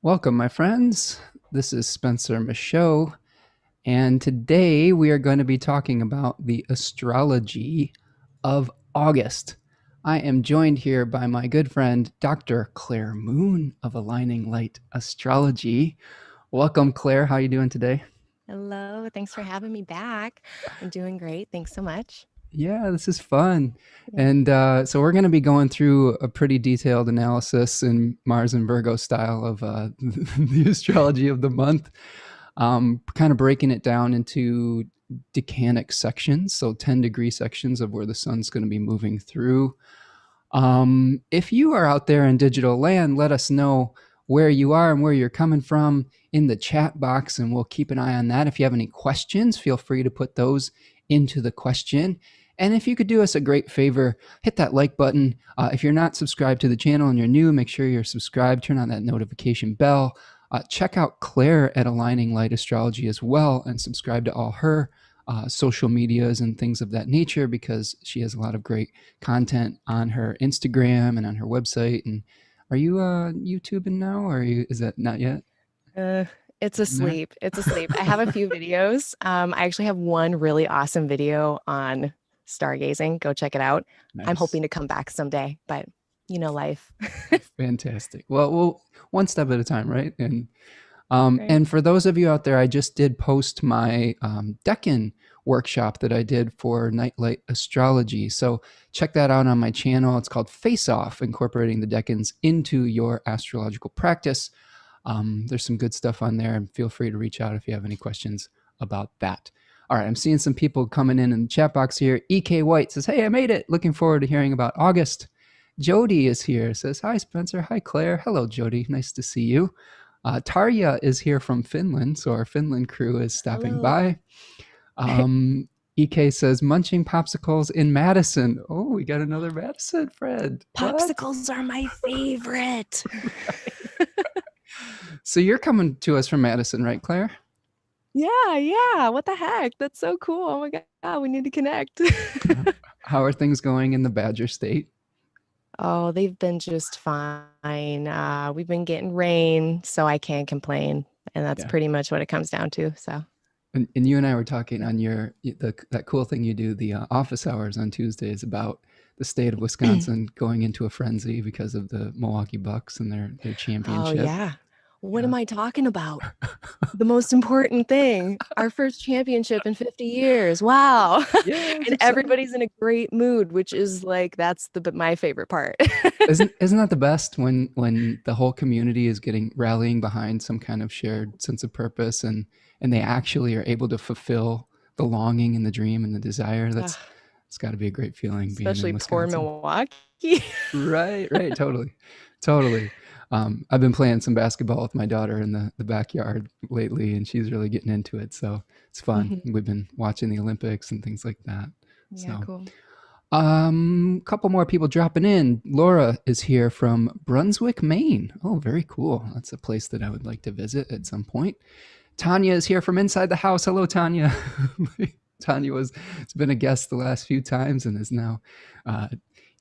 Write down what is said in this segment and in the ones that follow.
Welcome, my friends. This is Spencer Michaud, and today we are going to be talking about the astrology of August. I am joined here by my good friend, Dr. Claire Moon of Aligning Light Astrology. Welcome, Claire. How are you doing today? Hello, thanks for having me back. I'm doing great. Thanks so much. Yeah, this is fun. Yeah. And so we're going to be going through a pretty detailed analysis in Mars and Virgo style of the astrology of the month, kind of breaking it down into decanic sections, so 10-degree sections of where the sun's going to be moving through. If you are out there in digital land, let us know where you are and where you're coming from in the chat box, and we'll keep an eye on that. If you have any questions, feel free to put those into the question. And if you could do us a great favor, hit that like button. If you're not subscribed to the channel and you're new, make sure you're subscribed. Turn on that notification bell. Check out Claire at Aligning Light Astrology as well and subscribe to all her social medias and things of that nature, because she has a lot of great content on her Instagram and on her website. And are you YouTubing now, or is that not yet? Uh, it's No? asleep. It's asleep. I have a few videos. I actually have one really awesome video on stargazing. Go check it out. I'm Nice. hoping to come back someday, but life. Fantastic. Well, one step at a time, right? And Right. and for those of you out there, I just did post my decan workshop that I did for Nightlight Astrology. So check that out on my channel. It's called Face Off, incorporating the decans into your astrological practice. There's some good stuff on there, and feel free to reach out if you have any questions about that. All right, I'm seeing some people coming in the chat box here. EK White says, "Hey, I made it. Looking forward to hearing about August." Jody is here. Says, "Hi, Spencer. Hi, Claire. Hello, Jody. Nice to see you." Tarja is here from Finland, so our Finland crew is stopping Hello. by. EK says, "Munching popsicles in Madison." Oh, we got another Madison friend. What? Popsicles are my favorite. So you're coming to us from Madison, right, Claire? Yeah, yeah. What the heck? That's so cool. Oh my God, we need to connect. How are things going in the Badger State? Oh, they've been just fine. We've been getting rain, so I can't complain. And that's Yeah. pretty much what it comes down to. So, And you and I were talking on that cool thing you do, the office hours on Tuesdays, about the state of Wisconsin going into a frenzy because of the Milwaukee Bucks and their oh, championship. yeah. What Yeah. am I talking about? The most important thing, our first championship in 50 years. Wow. Yeah, it's And exciting. everybody's in a great mood, which is like, that's my favorite part. Isn't that the best when the whole community is getting rallying behind some kind of shared sense of purpose, and they actually are able to fulfill the longing and the dream and the desire? Ugh, It's got to be a great feeling being in especially poor Wisconsin. Milwaukee. Right, right, totally, totally. I've been playing some basketball with my daughter in the backyard lately, and she's really getting into it. So it's fun. Mhm. We've been watching the Olympics and things like that. Yeah, So, cool. couple more people dropping in. Laura is here from Brunswick, Maine. Oh, very cool. That's a place that I would like to visit at some point. Tanya is here from inside the house. Hello, Tanya. Tanya has been a guest the last few times and is now, uh,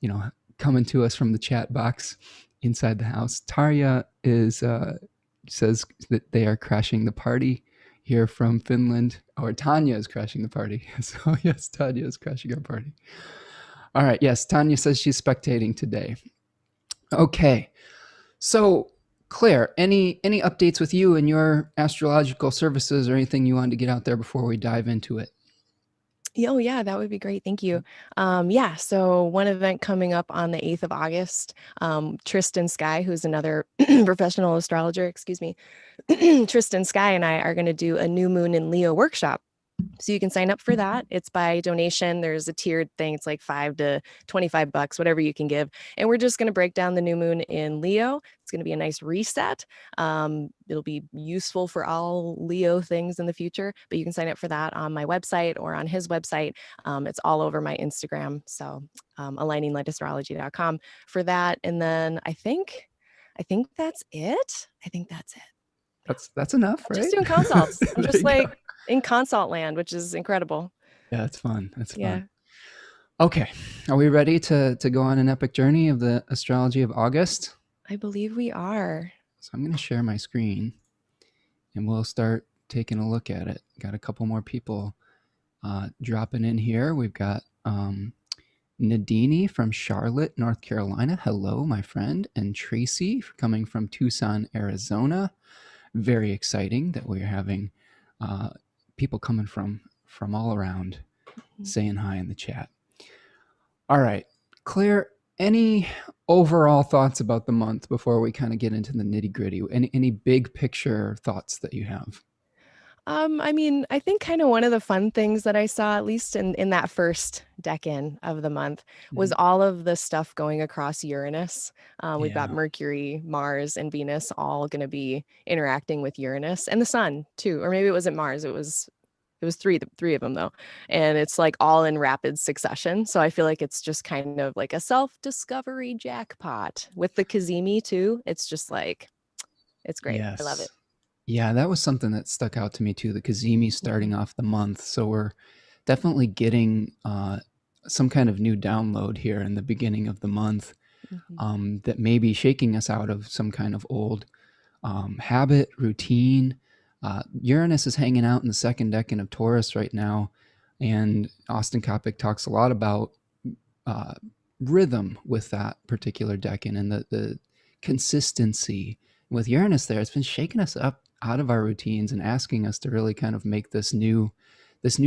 you know, coming to us from the chat box inside the house. Tarja is says that they are crashing the party here from Finland, or Tanya is crashing the party. So yes, Tanya is crashing our party. All right, yes, Tanya says she's spectating today. Okay, so Claire, any updates with you and your astrological services, or anything you wanted to get out there before we dive into it? Oh, yeah, that would be great. Thank you. Yeah, so one event coming up on the 8th of August, Tristan Sky, who's another professional astrologer, excuse me, Tristan Sky and I are going to do a new moon in Leo workshop. So you can sign up for that. It's by donation. There's a tiered thing. It's like $5 to $25, whatever you can give. And we're just going to break down the new moon in Leo. It's going to be a nice reset. It'll be useful for all Leo things in the future, but you can sign up for that on my website or on his website. It's all over my Instagram. So aligninglightastrology.com for that. And then I think that's it. I think that's it. That's enough, I'm just right? doing consults. I'm There just you go. like in consult land, which is incredible. Yeah, it's fun. It's fun. Yeah, Okay, are we ready to go on an epic journey of the astrology of August? I believe we are. So I'm going to share my screen and we'll start taking a look at it. Got a couple more people dropping in here. We've got Nadini from Charlotte, North Carolina. Hello, my friend. And Tracy coming from Tucson, Arizona. Very exciting that we're having people coming from all around saying hi in the chat. All right, Claire, any overall thoughts about the month before we kind of get into the nitty gritty? Any big picture thoughts that you have? I mean, I think kind of one of the fun things that I saw, at least in that first decan of the month, was all of the stuff going across Uranus. We've got Yeah. Mercury, Mars, and Venus all going to be interacting with Uranus and the Sun too, or maybe it wasn't Mars. It was three of them though, and it's like all in rapid succession. So I feel like it's just kind of like a self-discovery jackpot with the kazimi too. It's just like it's great. I love it. Yes. Yeah, that was something that stuck out to me too. The kazimi starting off the month. So we're definitely getting some kind of new download here in the beginning of the month that may be shaking us out of some kind of old habit, routine. Uranus is hanging out in the second decan of Taurus right now. And Austin Coppock talks a lot about rhythm with that particular decan and the consistency. With Uranus there, it's been shaking us up out of our routines and asking us to really kind of make this new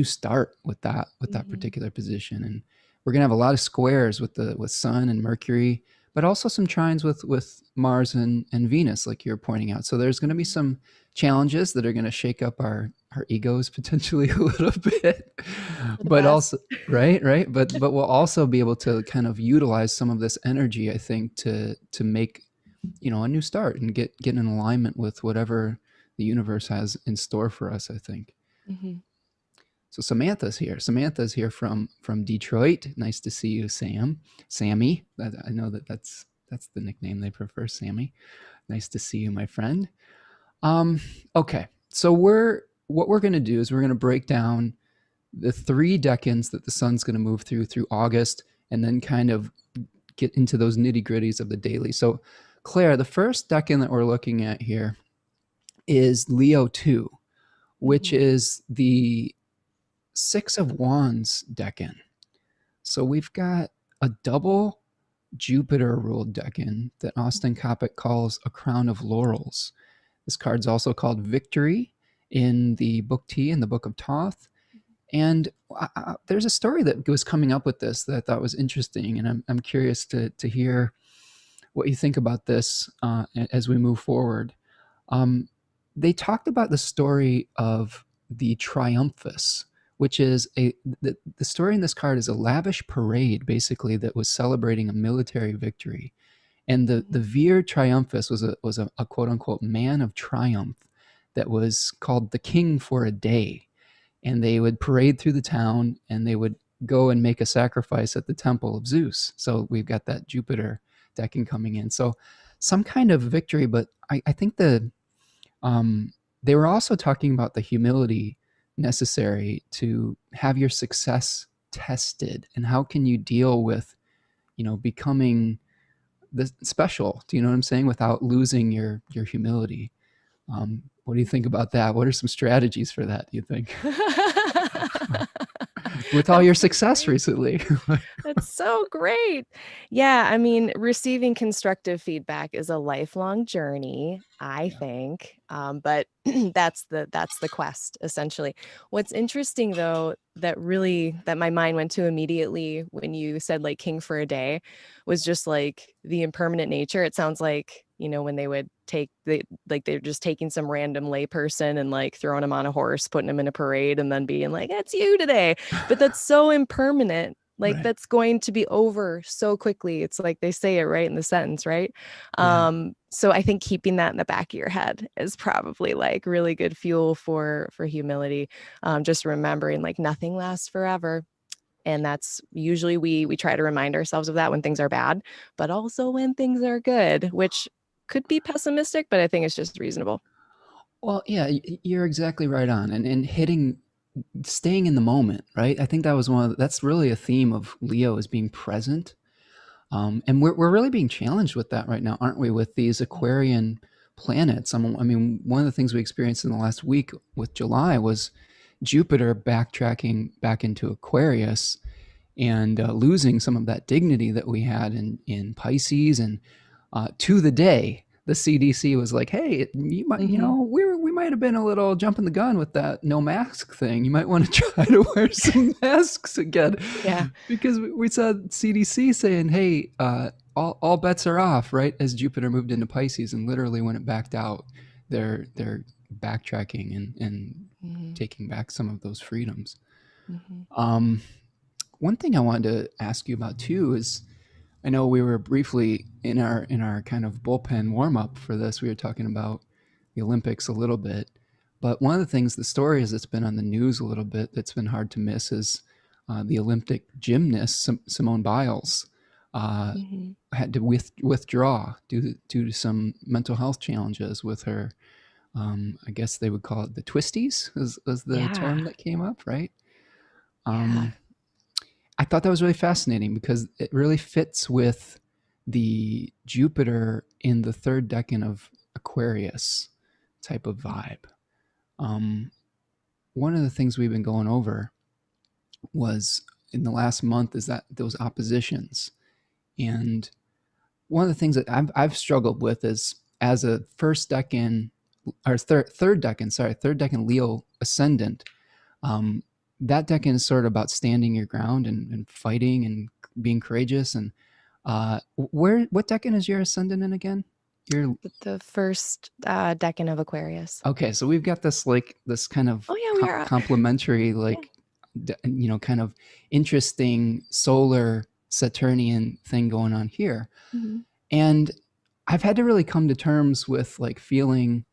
start with that particular position. And we're gonna have a lot of squares with Sun and Mercury, but also some trines with Mars and Venus, like you're pointing out. So there's going to be some challenges that are going to shake up our egos potentially a little bit, but also right. But we'll also be able to kind of utilize some of this energy, I think, to make a new start and get in alignment with whatever the universe has in store for us, I think. So Samantha's here from Detroit. Nice to see you, Sammy. I know that's the nickname they prefer, Sammy. Nice to see you, my friend. Okay, so what we're going to do is we're going to break down the 3 decans that the sun's going to move through August, and then kind of get into those nitty gritties of the daily. So Claire, the first decan that we're looking at here is Leo 2, which is the 6 of Wands decan. So we've got a double Jupiter ruled decan that Austin Coppock calls a crown of laurels. This card's also called Victory in the Book T, in the Book of Thoth. And there's a story that was coming up with this that I thought was interesting, and I'm curious to hear what you think about this as we move forward. They talked about the story of the Triumphus, which is the story in this card is a lavish parade, basically, that was celebrating a military victory. And the Vir Triumphus was a quote unquote man of triumph that was called the king for a day. And they would parade through the town and they would go and make a sacrifice at the temple of Zeus. So we've got that Jupiter decan coming in. So some kind of victory, but I think they were also talking about the humility necessary to have your success tested, and how can you deal with becoming the special, do you know what I'm saying, without losing your humility. What do you think about that? What are some strategies for that, do you think? With all your success recently. That's so great. Yeah, I mean, receiving constructive feedback is a lifelong journey, I think. But that's the quest, essentially. What's interesting though, that my mind went to immediately when you said like king for a day, was just like the impermanent nature. It sounds like, when they would they're just taking some random layperson and like throwing him on a horse, putting him in a parade, and then being like, "That's you today." But that's so impermanent. Like Right. that's going to be over so quickly. It's like they say it right in the sentence, right? Yeah. So I think keeping that in the back of your head is probably like really good fuel for humility. Just remembering like nothing lasts forever. And that's usually we try to remind ourselves of that when things are bad, but also when things are good, which could be pessimistic, but I think it's just reasonable. Well, yeah, you're exactly right on. And staying in the moment, right? I think that was that's really a theme of Leo, is being present. And we're really being challenged with that right now, aren't we? With these Aquarian planets. I mean, one of the things we experienced in the last week with July was Jupiter backtracking back into Aquarius and losing some of that dignity that we had in Pisces. And to the day, the CDC was like, "Hey, you might, Hmm. we might have been a little jumping the gun with that no mask thing. You might want to try to wear some masks again," Yeah. because we saw CDC saying, "Hey, all bets are off," right as Jupiter moved into Pisces, and literally when it backed out, they're backtracking and Hmm. taking back some of those freedoms. Hmm. Um, One thing I wanted to ask you about too is I know we were briefly in our kind of bullpen warm up for this. We were talking about the Olympics a little bit, but one of the things, the stories that's been on the news a little bit that's been hard to miss is the Olympic gymnast Simone Biles uh, Hmm. had to withdraw due to some mental health challenges with her. I guess they would call it the twisties, is the Yeah. term that came up, right? Yeah. Um, I thought that was really fascinating because it really fits with the Jupiter in the third decan of Aquarius type of vibe. Um, One of the things we've been going over was in the last month is that those oppositions. And one of the things that I've struggled with is as a first decan or third decan, sorry, third decan Leo ascendant, um, that decan is sort of about standing your ground and fighting and being courageous. And what decan is your ascendant in again? You're The first decan of Aquarius. okay. So we've got this like this kind of Oh yeah, we are. complementary, Yeah. like kind of interesting solar Saturnian thing going on here. Hmm. And I've had to really come to terms with like feeling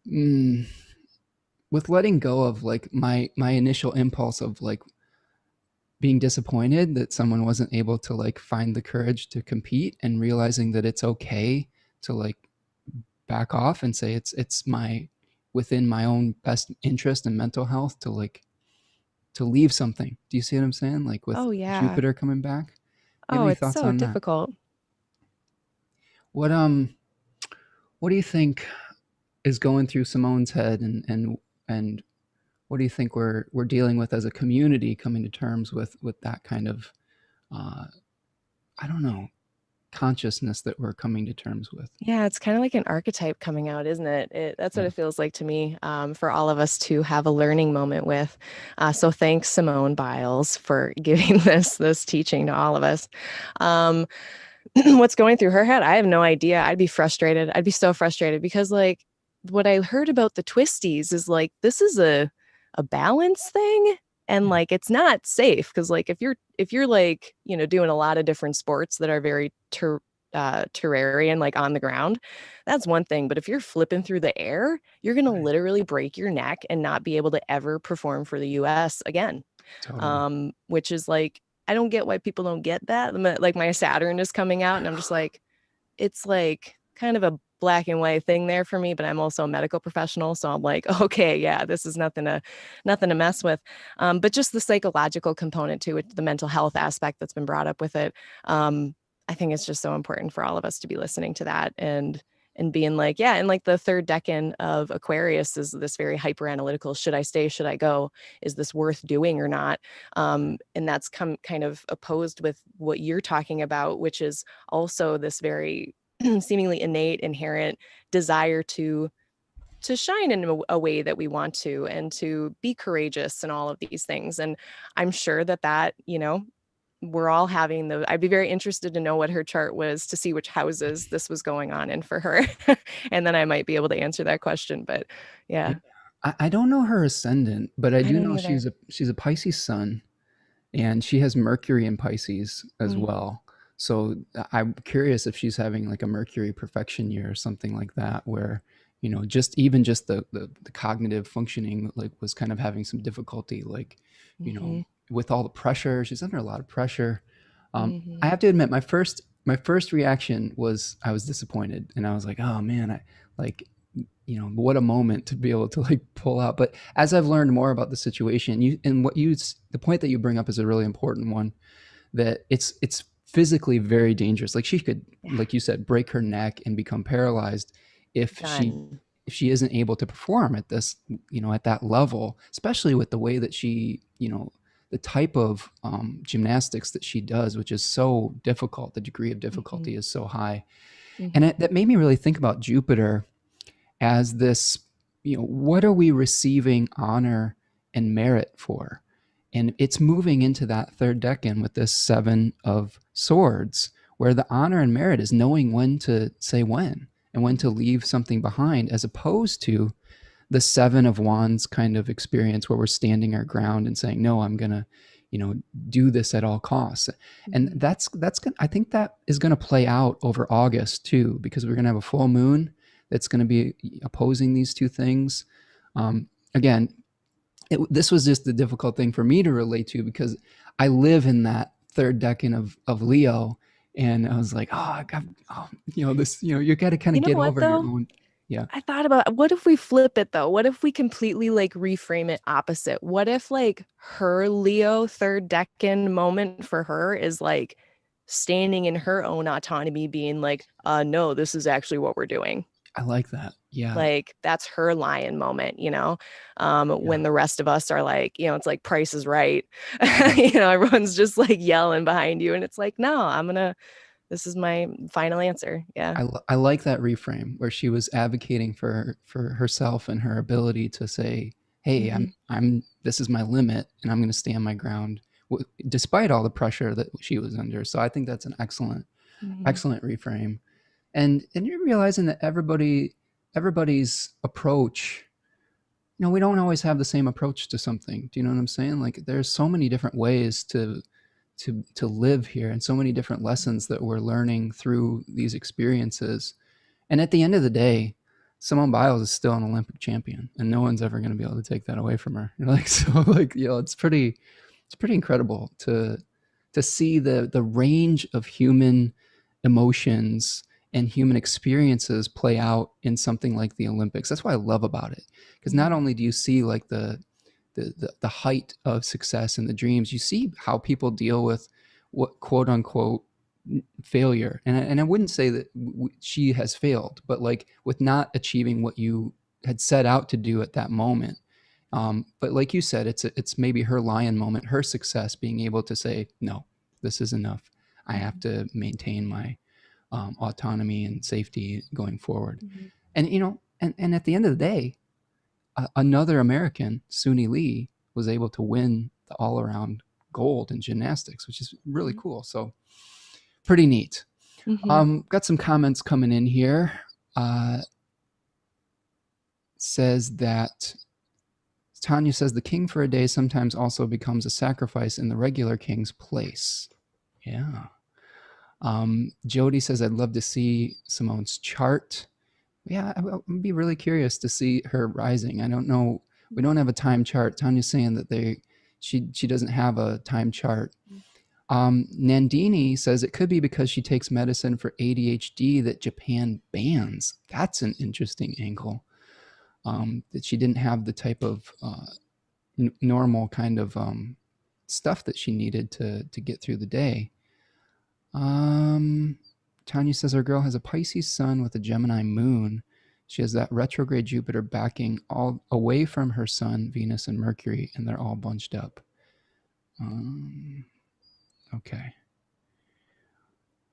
mm, with letting go of like my initial impulse of like being disappointed that someone wasn't able to like find the courage to compete, and realizing that it's okay to like back off and say it's my within my own best interest and mental health to like to leave something. Do you see what I'm saying? Like with Oh yeah. Jupiter coming back. You have Oh, any it's thoughts so on that? difficult. What what do you think is going through Simone's head, and what do you think we're dealing with as a community coming to terms with that kind of uh, I don't know, consciousness that we're coming to terms with? Yeah, it's kind of like an archetype coming out, isn't it? That's what Yeah. it feels like to me, for all of us to have a learning moment with. So thanks, Simone Biles, for giving this teaching to all of us. Um, what's going through her head? I have no idea. I'd be frustrated. I'd be so frustrated because like what I heard about the twisties is like this is a balance thing. And like it's not safe because like if you're like doing a lot of different sports that are very terrarian, like on the ground, that's one thing. But if you're flipping through the air, you're gonna Right. literally break your neck and not be able to ever perform for the US again. Totally. Which is like, I don't get why people don't get that. Like my Saturn is coming out, and I'm just like, it's like kind of a black and white thing there for me, but I'm also a medical professional, so I'm like, okay, yeah, this is nothing to mess with. But just the psychological component to it, the mental health aspect that's been brought up with it. I think it's just so important for all of us to be listening to that and being like, yeah, and like the third decan of Aquarius is this very hyper analytical. Should I stay? Should I go? Is this worth doing or not? And that's kind of opposed with what you're talking about, which is also this very seemingly innate, inherent desire to shine in a way that we want to and to be courageous and all of these things. And I'm sure that we're all having I'd be very interested to know what her chart was to see which houses this was going on in for her. And then I might be able to answer that question. But Yeah. yeah, I don't know her ascendant, but I I do don't know either. she's a Pisces sun, and she has Mercury in Pisces as Mm-hmm. well. So I'm curious if she's having like a Mercury perfection year or something like that, where just even just the cognitive functioning like was kind of having some difficulty, like you know Mm-hmm. with all the pressure. She's under a lot of pressure. I Mm-hmm. have to admit, my first reaction was I was disappointed, and I was like, oh man, I like what a moment to be able to like pull out. But as I've learned more about the situation, the point that you bring up is a really important one, that it's physically very dangerous. Like she could, Yeah. like you said, break her neck and become paralyzed if she Done. if she isn't able to perform at this, at that level, especially with the way that she, the type of gymnastics that she does, which is so difficult. The degree of Hmm. difficulty is so high, and Hmm. that made me really think about Jupiter as this, what are we receiving honor and merit for? And it's moving into that third decan with this Seven of Swords, where the honor and merit is knowing when to say when and when to leave something behind, as opposed to the Seven of Wands kind of experience where we're standing our ground and saying, no, I'm going to, do this at all costs. And Hmm. that's I think that is going to play out over August too, because we're going to have a full moon that's going to be opposing these two things. Again, this was just the difficult thing for me to relate to, because I live in that third decan of Leo, and I was like, oh, God, oh, this, you got to kind You of know get what over your though? own. Yeah, I thought about what if we flip it though? What if we completely like reframe it opposite? What if like her Leo third decan moment for her is like standing in her own autonomy, being like, no, this is actually what we're doing. I like that. Yeah, Like that's her lion moment, yeah, when the rest of us are like, it's like Price is Right. yeah. Everyone's just like yelling behind you. And it's like, no, this is my final answer. Yeah. I like that reframe where she was advocating for herself and her ability to say, "Hey, Hmm. I'm this is my limit, and I'm going to stand my ground, despite all the pressure that she was under." So I think that's an Hmm. excellent reframe, and you're realizing that everybody's approach. We don't always have the same approach to something. Do you know what I'm saying? Like, there's so many different ways to live here, and so many different lessons that we're learning through these experiences. And at the end of the day, Simone Biles is still an Olympic champion, and no one's ever going to be able to take that away from her. You're like, so like, it's pretty incredible to see the range of human emotions and human experiences play out in something like the Olympics. That's what I love about it, because not Hmm. only do you see like the height of success and the dreams, you see how people deal with what quote unquote failure. And I wouldn't say that she has failed, but like with not achieving what you had set out to do at that moment. But like you said, it's maybe her lion moment, her success, being able to say, no, this is enough. I have Hmm. to maintain my autonomy and safety going forward. Hmm. And at the end of the day, another American, Suni Lee, was able to win the all around gold in gymnastics, which is really cool. So pretty neat. Hmm. Got some comments coming in here. Says that Tanya says the king for a day sometimes also becomes a sacrifice in the regular king's place. Yeah. Jody says I'd love to see Simone's chart. Yeah, I'd be really curious to see her rising. I don't know. We don't have a time chart. Tanya's saying that she doesn't have a time chart. Nandini says it could be because she takes medicine for ADHD that Japan bans. That's an interesting angle. That she didn't have the type of normal kind of stuff that she needed to get through the day. Um, Tanya says our girl has a Pisces sun with a Gemini moon. She has that retrograde Jupiter backing all away from her sun, Venus, and Mercury, and they're all bunched up. Um, okay.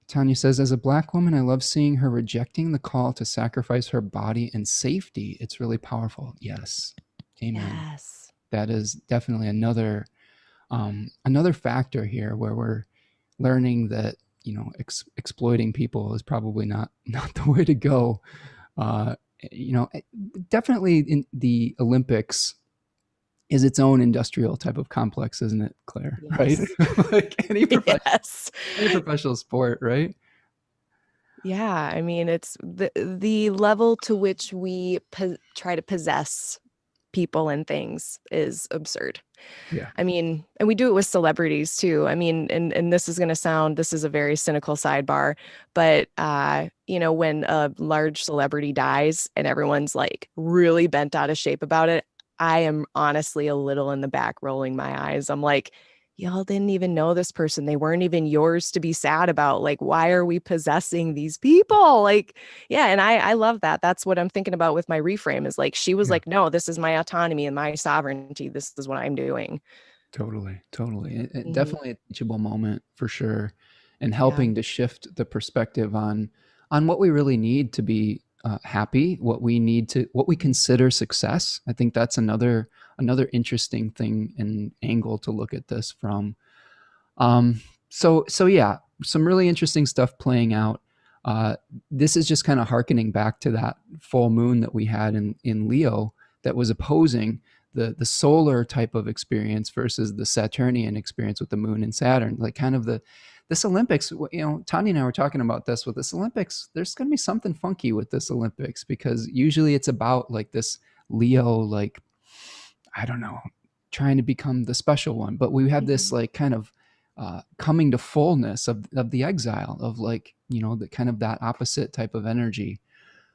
Tanya says, as a black woman, I love seeing her rejecting the call to sacrifice her body and safety. It's really powerful. Yes. Amen. Yes. That is definitely another factor here where we're learning that exploiting people is probably not the way to go. Uh, you know, Definitely in the Olympics is its own industrial type of complex, isn't it, Claire? Right? Yes. Like Yes. any professional sport, right? Yeah, I mean, it's the level to which we try to possess people and things is absurd. Yeah. I mean, and we do it with celebrities too. I mean, and this is going to sound, this is a very cynical sidebar, but when a large celebrity dies and everyone's like really bent out of shape about it, I am honestly a little in the back rolling my eyes. I'm like, y'all didn't even know this person. They weren't even yours to be sad about. Like, why are we possessing these people? Like, yeah. And I love that. That's what I'm thinking about with my reframe is like, she was Yeah. like, no, this is my autonomy and my sovereignty. This is what I'm doing. Totally, totally. Mhm. Definitely a teachable moment for sure, and Yeah. helping to shift the perspective on what we really need to be happy, what we need to what we consider success. I think that's another interesting thing and angle to look at this from. So yeah, some really interesting stuff playing out. Uh, this is just kind of harkening back to that full moon that we had in Leo that was opposing the solar type of experience versus the Saturnian experience with the moon and Saturn. Like kind of this Olympics, Tanya and I were talking about this with this Olympics. There's going to be something funky with this Olympics because usually it's about like this Leo, like I don't know, trying to become the special one. But we have this Mhm. like kind of coming to fullness of the exile of like, the kind of that opposite type of energy,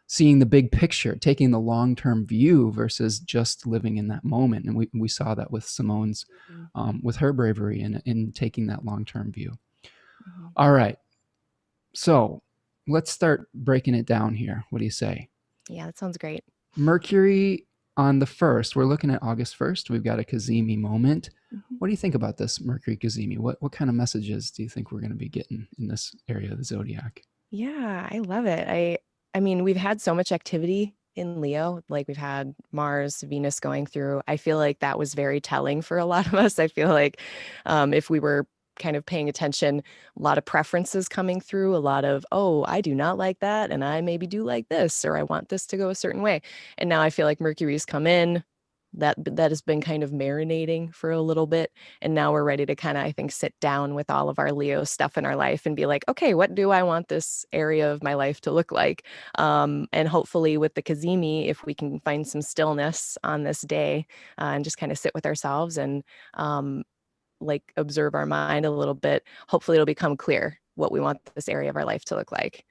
seeing the big picture, taking the long-term view versus just living in that moment. And we saw that with Simone's, Mhm. with her bravery in taking that long-term view. Mhm. All right. So let's start breaking it down here. What do you say? Yeah, that sounds great. Mercury on the 1st, we're looking at August 1st. We've got a kazimi moment. Mhm. What do you think about this Mercury kazimi? What kind of messages do you think we're going to be getting in this area of the zodiac? Yeah, I love it. I mean, we've had so much activity in Leo. Like we've had Mars, Venus going through. I feel like that was very telling for a lot of us. I feel like if we were kind of paying attention, a lot of preferences coming through, a lot of, oh, I do not like that, and I maybe do like this, or I want this to go a certain way. And now I feel like Mercury's come in. That has been kind of marinating for a little bit. And now we're ready to kind of, I think, sit down with all of our Leo stuff in our life and be like, okay, what do I want this area of my life to look like? And hopefully with the kazimi, if we can find some stillness on this day and just kind of sit with ourselves and um, like observe our mind a little bit, hopefully it'll become clear what we want this area of our life to look like.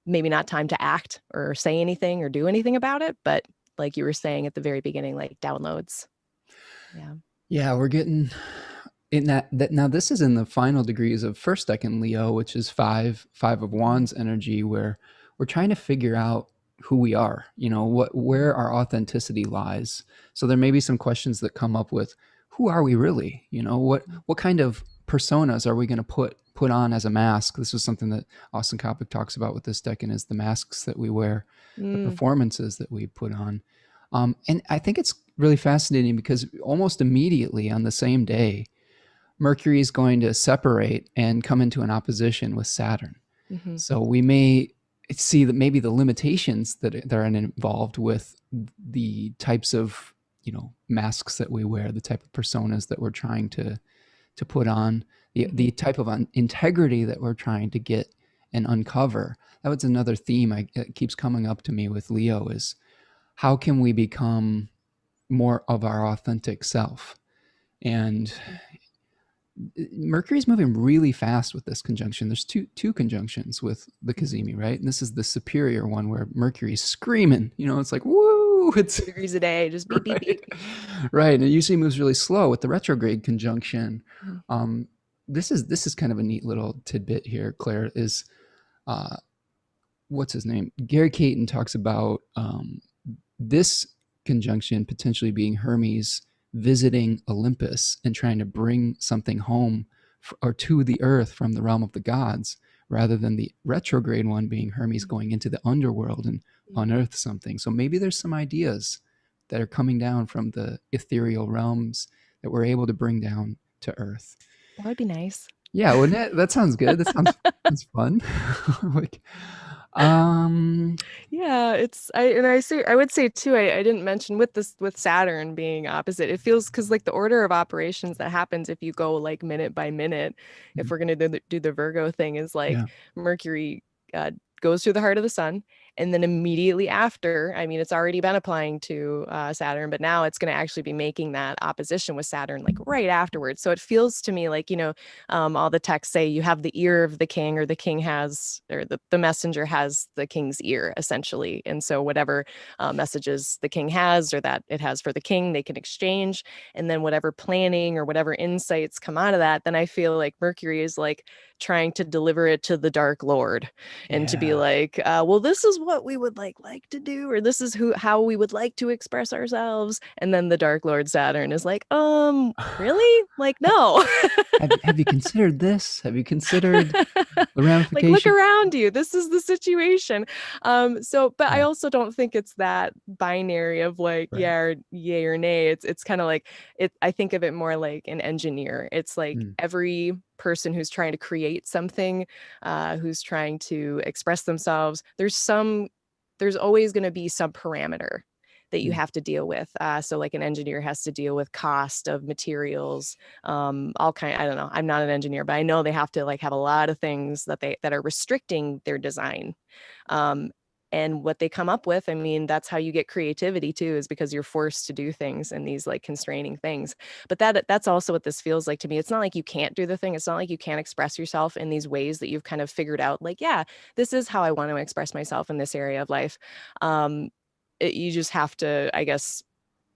Maybe not time to act or say anything or do anything about it, but like you were saying at the very beginning, like downloads. Yeah. Yeah, we're getting in that now this is in the final degrees of first decan Leo, which is five of Mhm. wands energy, where we're trying to figure out who we are, where our authenticity lies. So there may be some questions that come up with who are we really? What kind of personas are we going to put on as a mask? This is something that Austin Coppock talks about with this decan, is the masks that we wear, the Mm, performances that we put on. And I think it's really fascinating because almost immediately on the same day, Mercury is going to separate and come into an opposition with Saturn. mhm, So we may see that maybe the limitations that are involved with the types of masks that we wear, the type of personas that we're trying to put on, mhm, the type of integrity that we're trying to get and uncover. That was another theme that keeps coming up to me with Leo is how can we become more of our authentic self? And Mercury's moving really fast with this conjunction. There's two conjunctions with the mhm. kazimi, right? And this is the superior one where Mercury's screaming. It's like woo! It's 2 degrees a day, just beep, beep, right, beep. right. And it usually moves really slow with the retrograde conjunction. Mhm, Um, this is kind of a neat little tidbit here. Claire is uh, what's his name? Gary Caton talks about this conjunction potentially being Hermes visiting Olympus and trying to bring something home or to the earth from the realm of the gods, rather than the retrograde one being Hermes mhm, going into the underworld and mhm. unearth something. So maybe there's some ideas that are coming down from the ethereal realms that we're able to bring down to earth. That would be nice. Yeah, wouldn't it? That sounds good. That sounds fun. like, um, Yeah, I would say too, I didn't mention with this with Saturn being opposite, it feels because like the order of operations that happens if you go like minute by minute, if we're gonna do the Virgo thing is like yeah, Mercury uh, goes through the heart of the sun And then immediately after, I mean, it's already been applying to Saturn, but now it's going to actually be making that opposition with Saturn like right afterwards. So it feels to me like, all the texts say you have the ear of the king, or the king has, or the messenger has the king's ear, essentially. And so whatever messages the king has, or that it has for the king, they can exchange. And then whatever planning or whatever insights come out of that, then I feel like Mercury is like trying to deliver it to the Dark Lord, and to be Yeah. like, well, this is what we would like to do, or this is how we would like to express ourselves. And then the Dark Lord Saturn is like, really? Like, no. Have you considered this? Have you considered the Like, look ramification? around you. This is the situation. But I Yeah. also don't think it's that binary of like, Right. yeah, or yay or nay. It's kind of like it. I think of it more like an engineer. It's like Mm. every person who's trying to create something, who's trying to express themselves. There's always going to be some parameter that you Mm. have to deal with. So like an engineer has to deal with cost of materials, all kind. I don't know. I'm not an engineer, but I know they have to like have a lot of things that are restricting their design. Um, and what they come up with, I mean, that's how you get creativity too, is because you're forced to do things in these like constraining things. But that's also what this feels like to me. It's not like you can't do the thing. It's not like you can't express yourself in these ways that you've kind of figured out, like, yeah, this is how I want to express myself in this area of life. Um, you just have to, I guess,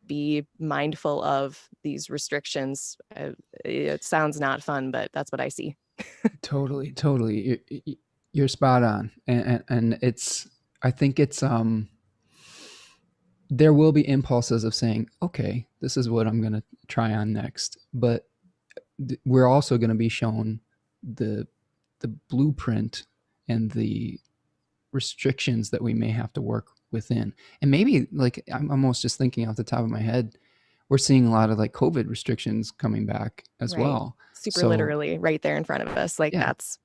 be mindful of these restrictions. It sounds not fun, but that's what I see. Totally, totally. You're spot on, and it's. I think it's. There will be impulses of saying, "Okay, this is what I'm going to try on next," but we're also going to be shown the the blueprint and the restrictions that we may have to work within. And maybe, like, I'm almost just thinking off the top of my head, we're seeing a lot of like COVID restrictions coming back as Right. well. Super So literally right there in front of us. Like, yeah, that's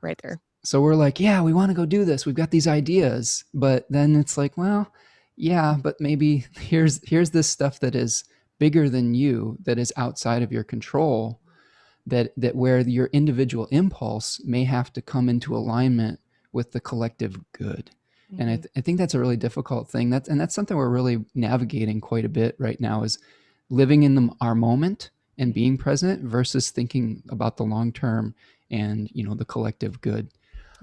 right there. so we're like, yeah, we want to go do this, we've got these ideas, but then it's like, well, yeah, but maybe here's this stuff that is bigger than you, that is outside of your control, that where your individual impulse may have to come into alignment with the collective good. And Mhm. I think that's a really difficult thing. That's something we're really navigating quite a bit right now, is living in our moment and Mhm. being present versus thinking about the long term and the collective good.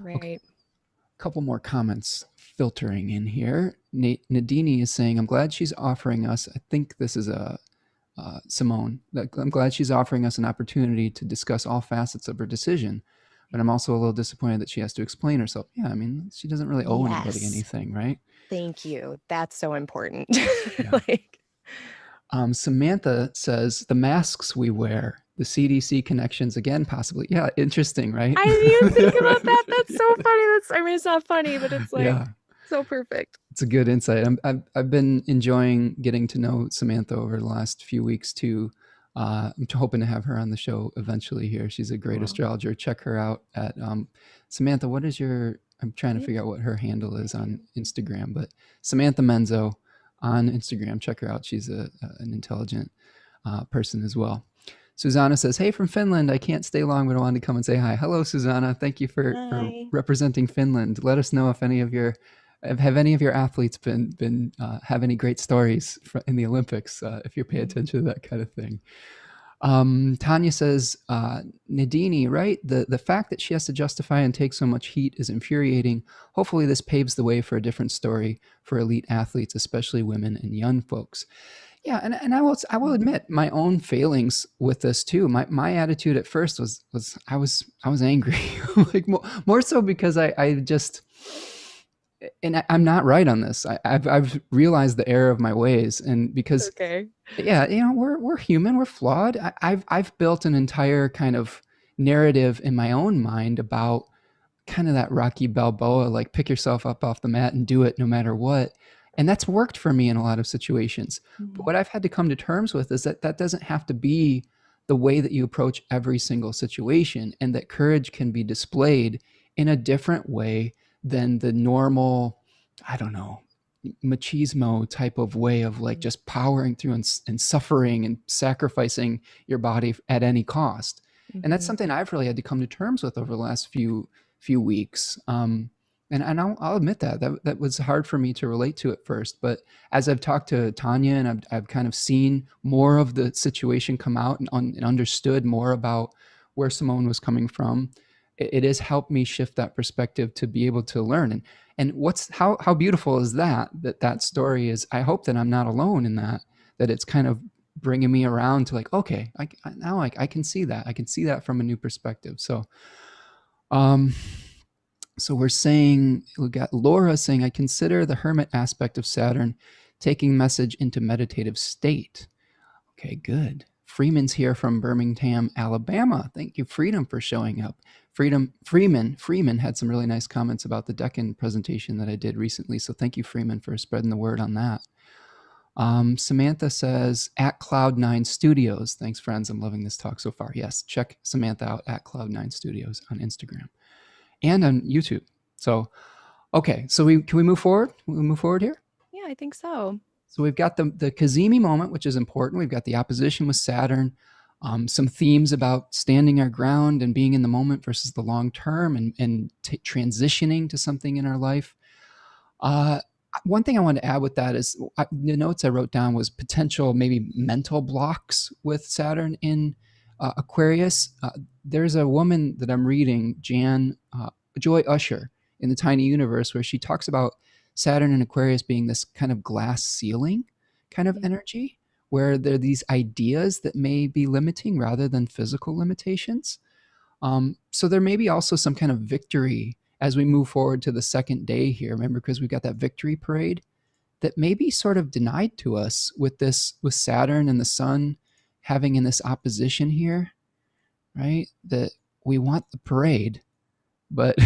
Okay, Right. a couple more comments filtering in here. Nadini is saying, I'm glad she's offering us, I think this is a Simone, I'm glad she's offering us an opportunity to discuss all facets of her decision, but I'm also a little disappointed that she has to explain herself. Yeah, I mean, she doesn't really owe anybody Yes. anything, right? Thank you. That's so important. Yeah. Like, Samantha says, the masks we wear, the CDC connections again, possibly. Yeah, interesting, right? I didn't even think about that. That's so funny. I mean, it's not funny, but it's like Yeah, so perfect. it's a good insight. I've been enjoying getting to know Samantha over the last few weeks too. I'm hoping to have her on the show eventually here. She's a great Cool. astrologer. Check her out at Samantha. What is your? I'm trying to Yep, figure out what her handle I is on do. Instagram, but Samantha Menzo on Instagram. Check her out. She's an intelligent person as well. Susanna says, "Hey, from Finland. I can't stay long, but I wanted to come and say hi." Hello, Susanna. Thank you for Hi. representing Finland. Let us know if any of your have any of your athletes been have any great stories in the Olympics, if you pay Mhm. attention to that kind of thing. Tanya says, Nadini, right? The fact that she has to justify and take so much heat is infuriating. Hopefully, this paves the way for a different story for elite athletes, especially women and young folks. Yeah, and I will Mhm. admit my own failings with this too. My attitude at first was I was angry, like more so because I just, and I'm not right on this. I've realized the error of my ways, and because Okay. yeah, we're human, we're flawed. I've built an entire kind of narrative in my own mind about kind of that Rocky Balboa, like pick yourself up off the mat and do it no matter what. And that's worked for me in a lot of situations. But Mhm. what I've had to come to terms with is that that doesn't have to be the way that you approach every single situation, and that courage can be displayed in a different way than the normal, I don't know, machismo type of way of like Mhm. just powering through and suffering and sacrificing your body at any cost. And that's Mhm. something I've really had to come to terms with over the last few weeks. And I'll admit that was hard for me to relate to at first. But as I've talked to Tanya and I've kind of seen more of the situation come out and understood more about where Simone was coming from, it has helped me shift that perspective to be able to learn. And how beautiful is that story is. I hope that I'm not alone in that it's kind of bringing me around to like, okay, now I can see that. I can see that from a new perspective. Um, so we're saying, we got Laura saying, I consider the hermit aspect of Saturn taking message into meditative state. Okay, good. Freeman's here from Birmingham, Alabama. Thank you, Freedom, for showing up. Freeman had some really nice comments about the Deccan presentation that I did recently. So thank you, Freeman, for spreading the word on that. Samantha says, at Cloud9 Studios. Thanks, friends. I'm loving this talk so far. Yes, check Samantha out at Cloud9 Studios on Instagram and on YouTube. So, okay, so can we move forward? We move forward here? Yeah, I think so. So we've got the kazimi moment, which is important. We've got the opposition with Saturn, some themes about standing our ground and being in the moment versus the long term, and transitioning to something in our life. One thing I wanted to add with that is the notes I wrote down was potential maybe mental blocks with Saturn in Aquarius. There's a woman that I'm reading, Joy Usher, in the Tiny Universe, where she talks about Saturn and Aquarius being this kind of glass ceiling kind of energy, where there are these ideas that may be limiting rather than physical limitations. So there may be also some kind of victory as we move forward to the second day here. Remember, because we've got that victory parade that may be sort of denied to us with Saturn and the Sun having in this opposition here, right? That we want the parade, but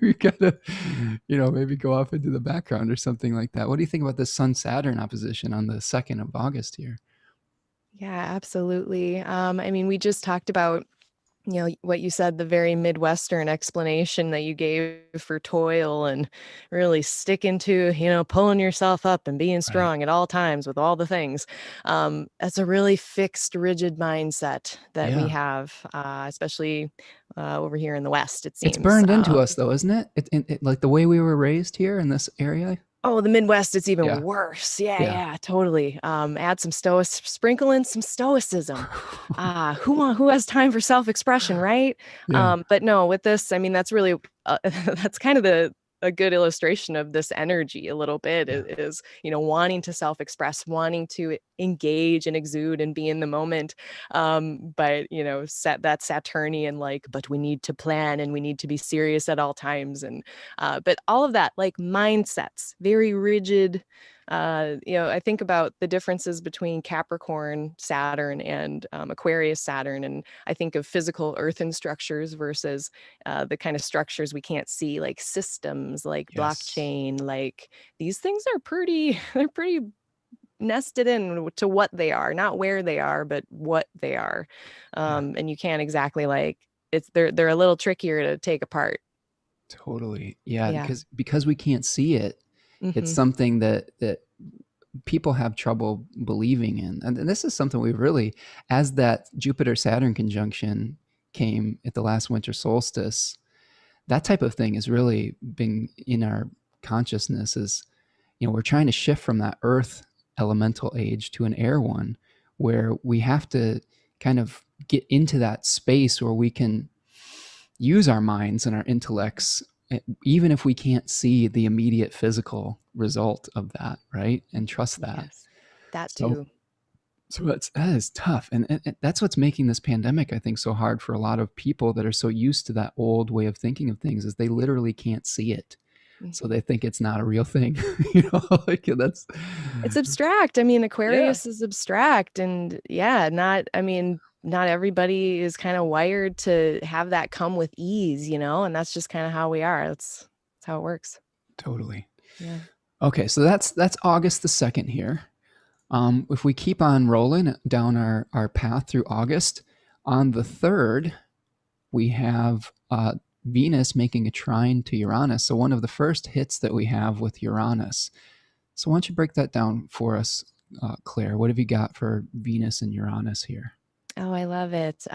we gotta, maybe go off into the background or something like that. What do you think about the Sun-Saturn opposition on the 2nd of August here? Yeah, absolutely. I mean, we just talked about, what you said, the very Midwestern explanation that you gave for toil and really sticking to, pulling yourself up and being Right. strong at all times with all the things. That's a really fixed, rigid mindset that we have, especially over here in the West, it It's seems. burned into us, though, isn't it? Like the way we were raised here in this area. Oh, the Midwest, it's even Yeah. worse. Yeah, Yeah. yeah, totally. Add some sprinkle in some stoicism. Who has time for self-expression, right? Yeah. But no, with this, I mean, that's really that's kind of a good illustration of this energy a little bit Yeah. is, wanting to self-express, wanting to engage and exude and be in the moment. But set that Saturnian, like, but we need to plan and we need to be serious at all times. And but all of that, like, mindsets, very rigid. I think about the differences between Capricorn Saturn and Aquarius Saturn, and I think of physical earthen structures versus the kind of structures we can't see, like systems, like Yes. blockchain. Like, these things are they're pretty nested in to what they are, not where they are, but what they are. Yeah. And you can't exactly, like, they're a little trickier to take apart. Totally. Yeah. Yeah. Because we can't see it, it's Hmm. something that people have trouble believing in. And this is something we really, as that Jupiter Saturn conjunction came at the last winter solstice, that type of thing has really been in our consciousness. Is, we're trying to shift from that earth elemental age to an air one, where we have to kind of get into that space where we can use our minds and our intellects, even if we can't see the immediate physical result of that, right? And trust that. Yes, that So, too. that is tough, and that's what's making this pandemic, I think, so hard for a lot of people that are so used to that old way of thinking of things. Is they literally can't see it, so Mhm. they think it's not a real thing. Like that's It's abstract. I mean, yeah, Aquarius is abstract, and yeah, I mean, not everybody is kind of wired to have that come with ease, and that's just kind of how we are. That's how it works. totally. Yeah. Okay, so that's August the 2nd here. If we keep on rolling down our path through August, on the 3rd, we have Venus making a trine to Uranus. So one of the first hits that we have with Uranus. So why don't you break that down for us, Claire? What have you got for Venus and Uranus here? Oh, I love it.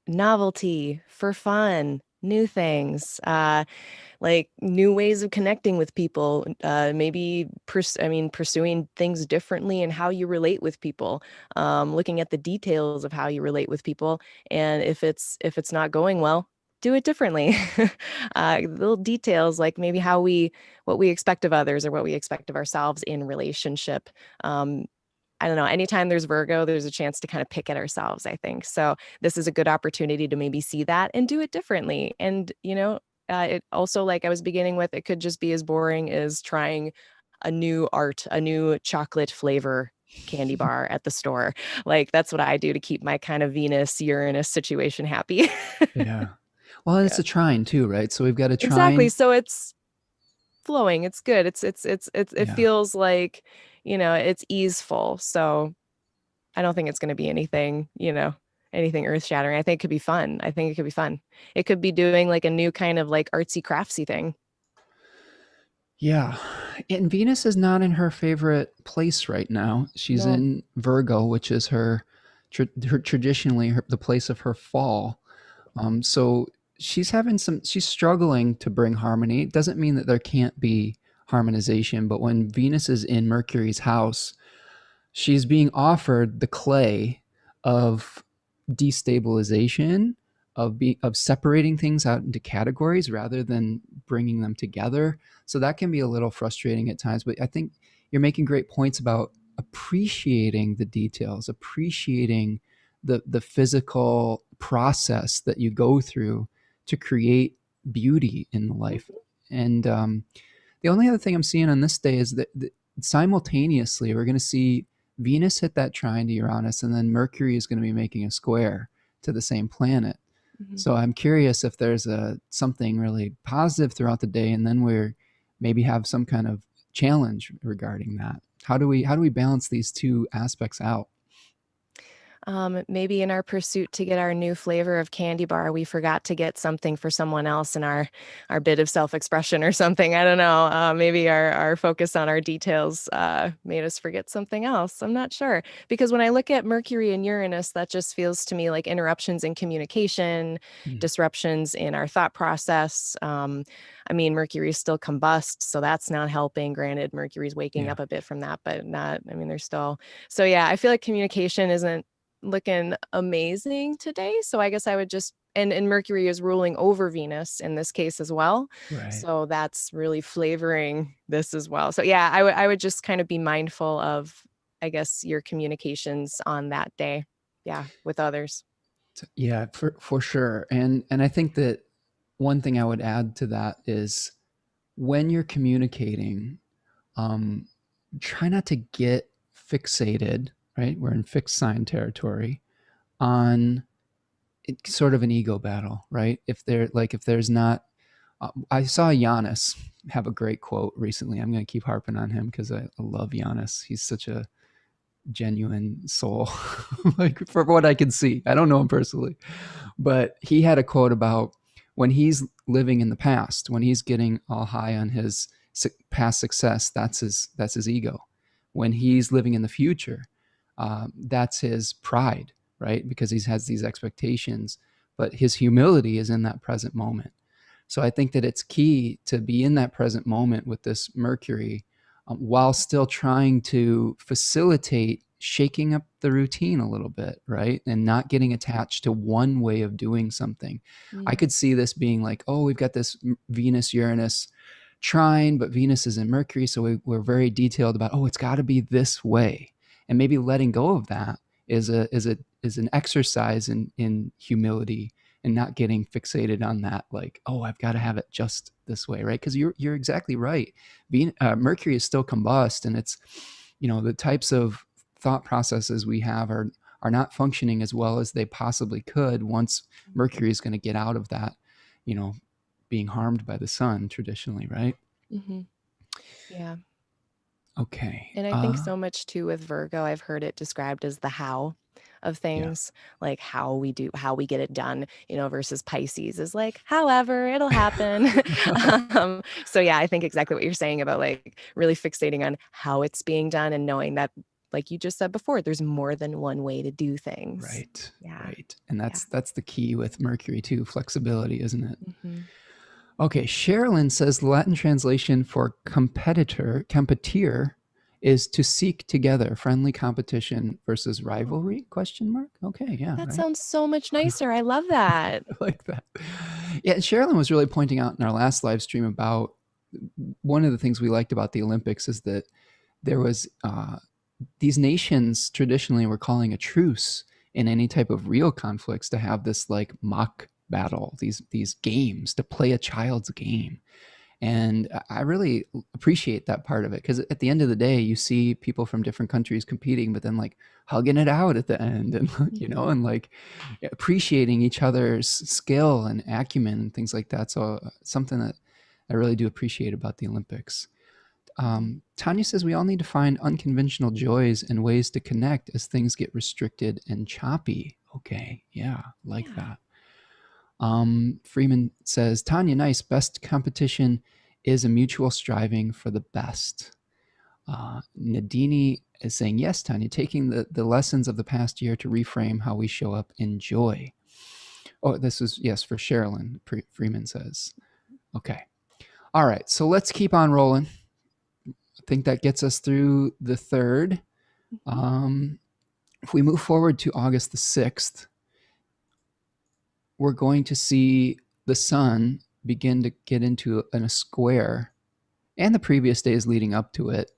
Novelty, for fun, new things, like new ways of connecting with people, maybe pursuing things differently and how you relate with people, looking at the details of how you relate with people. And if it's not going well, do it differently. Little details like maybe what we expect of others or what we expect of ourselves in relationship. I don't know, anytime there's Virgo, there's a chance to kind of pick at ourselves, I think. So this is a good opportunity to maybe see that and do it differently. And, it also, like I was beginning with, it could just be as boring as trying a new art, a new chocolate flavor candy bar at the store. Like that's what I do to keep my kind of Venus-Uranus situation happy. Yeah. Well, it's Yeah, a trine too, right? So we've got a exactly. trine. So it's flowing. It's good. It Yeah. feels like, it's easeful. So I don't think it's going to be anything, anything earth shattering. I think it could be fun. I think it could be fun. It could be doing like a new kind of like artsy craftsy thing. Yeah. And Venus is not in her favorite place right now. She's No. in Virgo, which is her traditionally the place of her fall. So she's struggling to bring harmony. It doesn't mean that there can't be harmonization, but when Venus is in Mercury's house, she's being offered the clay of destabilization, of separating things out into categories rather than bringing them together. So that can be a little frustrating at times, but I think you're making great points about appreciating the details, appreciating the physical process that you go through to create beauty in life. And the only other thing I'm seeing on this day is that simultaneously we're going to see Venus hit that trine to Uranus, and then Mercury is going to be making a square to the same planet. Mhm. So I'm curious if there's something really positive throughout the day, and then we're maybe have some kind of challenge regarding that. How do we balance these two aspects out? Maybe in our pursuit to get our new flavor of candy bar, we forgot to get something for someone else in our bit of self-expression or something. I don't know. Maybe our focus on our details made us forget something else. I'm not sure. Because when I look at Mercury and Uranus, that just feels to me like interruptions in communication, Hmm. disruptions in our thought process. I mean, Mercury still combusts, so that's not helping. Granted, Mercury's waking Yeah. up a bit from that, but not, I mean, there's still, so yeah, I feel like communication isn't looking amazing today. So I guess I would just, and Mercury is ruling over Venus in this case as well. Right. So that's really flavoring this as well. So yeah, I would just kind of be mindful of, I guess, your communications on that day. Yeah, with others. Yeah, for sure. And I think that one thing I would add to that is when you're communicating, um, try not to get fixated, right? We're in fixed sign territory on sort of an ego battle, right? If there's not, I saw Giannis have a great quote recently. I'm going to keep harping on him because I love Giannis. He's such a genuine soul, like for what I can see. I don't know him personally, but he had a quote about when he's living in the past, when he's getting all high on his past success, that's his ego. When he's living in the future, that's his pride, right? Because he has these expectations, but his humility is in that present moment. So I think that it's key to be in that present moment with this Mercury, while still trying to facilitate shaking up the routine a little bit, right? And not getting attached to one way of doing something. I Mm, could see this being like, oh, we've got this Venus Uranus trine, but Venus is in Mercury. So we're very detailed about, oh, it's got to be this way. And maybe letting go of that is an exercise in humility and not getting fixated on that, like, oh, I've got to have it just this way, right? Because you're exactly right. Mercury is still combust, and it's, the types of thought processes we have are not functioning as well as they possibly could once Mercury is going to get out of that, you know, being harmed by the sun traditionally, right? mm-hmm. Yeah. Okay. And I think so much too with Virgo, I've heard it described as the how of Yeah. things, like how we get it done, versus Pisces is like, however, it'll happen. So yeah, I think exactly what you're saying about like really fixating on how it's being done and knowing that like you just said before, there's more than one way to do things. Right. Yeah. Right. And Yeah. that's the key with Mercury too, flexibility, isn't it? Hmm. Okay, Sherilyn says the Latin translation for competir is to seek together, friendly competition versus Oh, rivalry, question mark? Okay, yeah, that right. sounds so much nicer. I love that. I like that. Yeah, Sherilyn was really pointing out in our last live stream about one of the things we liked about the Olympics is that there was these nations traditionally were calling a truce in any type of real conflicts to have this like mock battle, these games, to play a child's game. And I really appreciate that part of it because at the end of the day, you see people from different countries competing, but then like hugging it out at the end, and Mhm. and like appreciating each other's skill and acumen and things like that. So something that I really do appreciate about the Olympics. Mhm. Tanya says we all need to find unconventional joys and ways to connect as things get restricted and choppy. Okay, yeah, like Yeah. that. Freeman says, Tanya, nice. Best competition is a mutual striving for the best. Nadini is saying, yes, Tanya, taking the lessons of the past year to reframe how we show up in joy. Oh, this is, yes, for Sherilyn, Freeman says. Okay. All right. So let's keep on rolling. I think that gets us through the third. Mhm. Um, if we move forward to August the 6th, we're going to see the sun begin to get into a square, and the previous days leading up to it.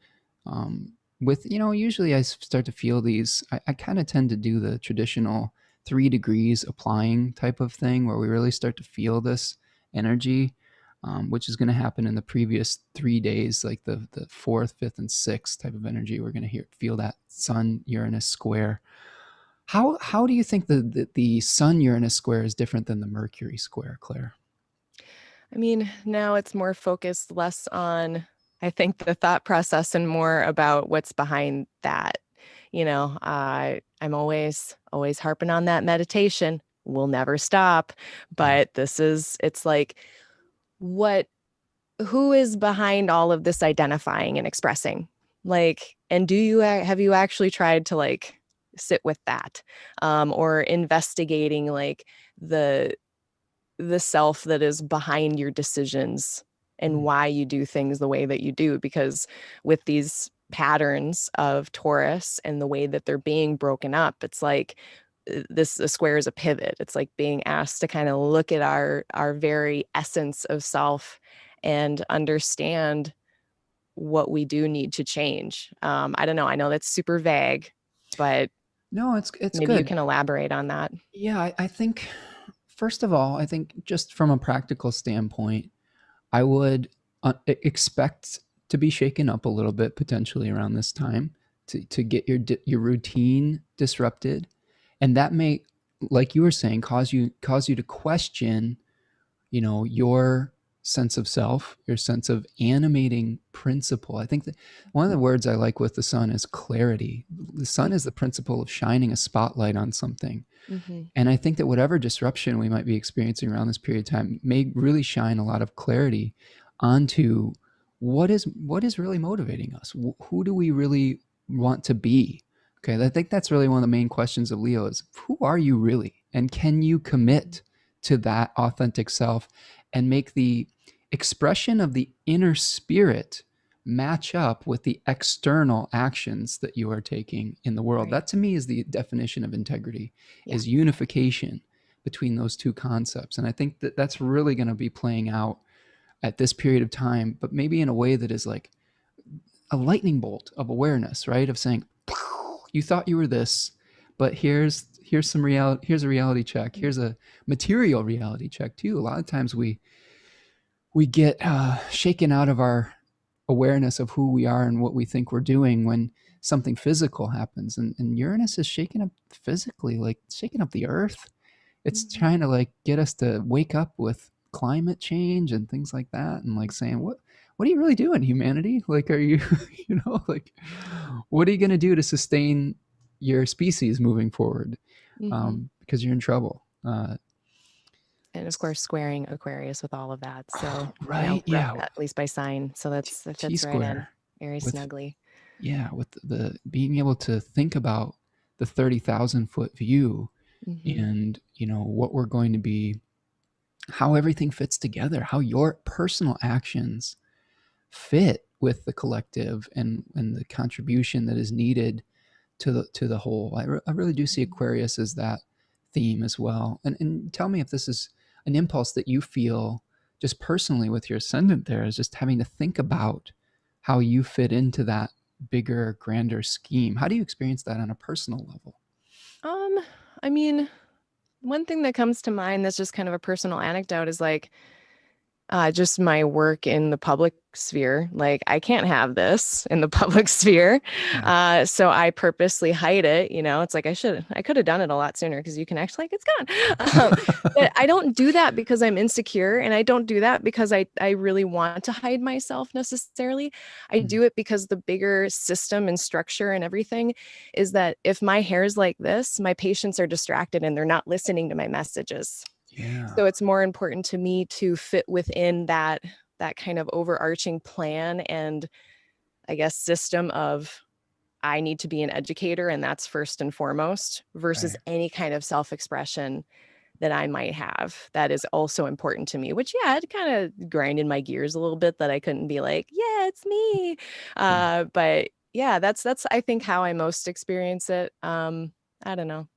With, usually I start to feel these, I kind of tend to do the traditional 3 degrees applying type of thing where we really start to feel this energy, which is going to happen in the previous 3 days, like the fourth, fifth, and sixth type of energy. We're going to feel that Sun Uranus square. How do you think the Sun Uranus square is different than the Mercury square, Claire? I mean, now it's more focused less on, I think, the thought process and more about what's behind that. I'm always harping on that meditation. We'll never stop. Yeah. But it's like, what, who is behind all of this identifying and expressing? Like, and have you actually tried to like sit with that, or investigating like the the self that is behind your decisions and Mm. why you do things the way that you do? Because with these patterns of Taurus and the way that they're being broken up, it's like the square is a pivot. It's like being asked to kind of look at our very essence of self and understand what we do need to change. I don't know. I know that's super vague, but No, it's maybe you good. can elaborate on that. Yeah, I think first of all, I think just from a practical standpoint, I would expect to be shaken up a little bit potentially around this time to get your routine disrupted, and that may, like you were saying, cause you to question, your sense of self, your sense of animating principle. I think that one of the words I like with the sun is clarity. The sun is the principle of shining a spotlight on something. Mm-hmm. And I think that whatever disruption we might be experiencing around this period of time may really shine a lot of clarity onto what is really motivating us. Who do we really want to be? Okay, I think that's really one of the main questions of Leo is who are you really? And can you commit to that authentic self and make the expression of the inner spirit match up with the external actions that you are taking in the world? Right. That to me is the definition of integrity, Yeah. is unification between those two concepts. And I think that that's really going to be playing out at this period of time, but maybe in a way that is like a lightning bolt of awareness, right? Of saying, you thought you were this, but here's some reality. Here's a reality check. Here's a material reality check too. A lot of times we get shaken out of our awareness of who we are and what we think we're doing when something physical happens, and Uranus is shaking up physically, like shaking up the earth. It's Mhm. trying to like get us to wake up with climate change and things like that, and like saying, what are you really doing, humanity? Like, are you like, what are you going to do to sustain your species moving forward? Mhm. Because you're in trouble. And of course, squaring Aquarius with all of that. So, Right, yeah. at least by sign. So that fits right in T-square very with snugly. Yeah, with the being able to think about the 30,000-foot view, Hmm. and what we're going to be, how everything fits together, how your personal actions fit with the collective, and the contribution that is needed to the whole. I really do see Aquarius as that theme as well. And tell me if this is an impulse that you feel just personally with your ascendant there, is just having to think about how you fit into that bigger, grander scheme. How do you experience that on a personal level? Um, I mean, one thing that comes to mind that's just kind of a personal anecdote is like, just my work in the public sphere. Like, I can't have this in the public sphere. Yeah. So I purposely hide it. It's like I could have done it a lot sooner because you can actually, like, it's gone. But I don't do that because I'm insecure. And I don't do that because I really want to hide myself necessarily. I Mm. do it because the bigger system and structure and everything is that if my hair is like this, my patients are distracted and they're not listening to my messages. Yeah. So it's more important to me to fit within that kind of overarching plan and I guess system of I need to be an educator and that's first and foremost versus Right. any kind of self-expression that I might have that is also important to me, which yeah, it kind of grinded my gears a little bit that I couldn't be like, yeah, it's me. Yeah. But yeah, that's I think how I most experience it. I don't know.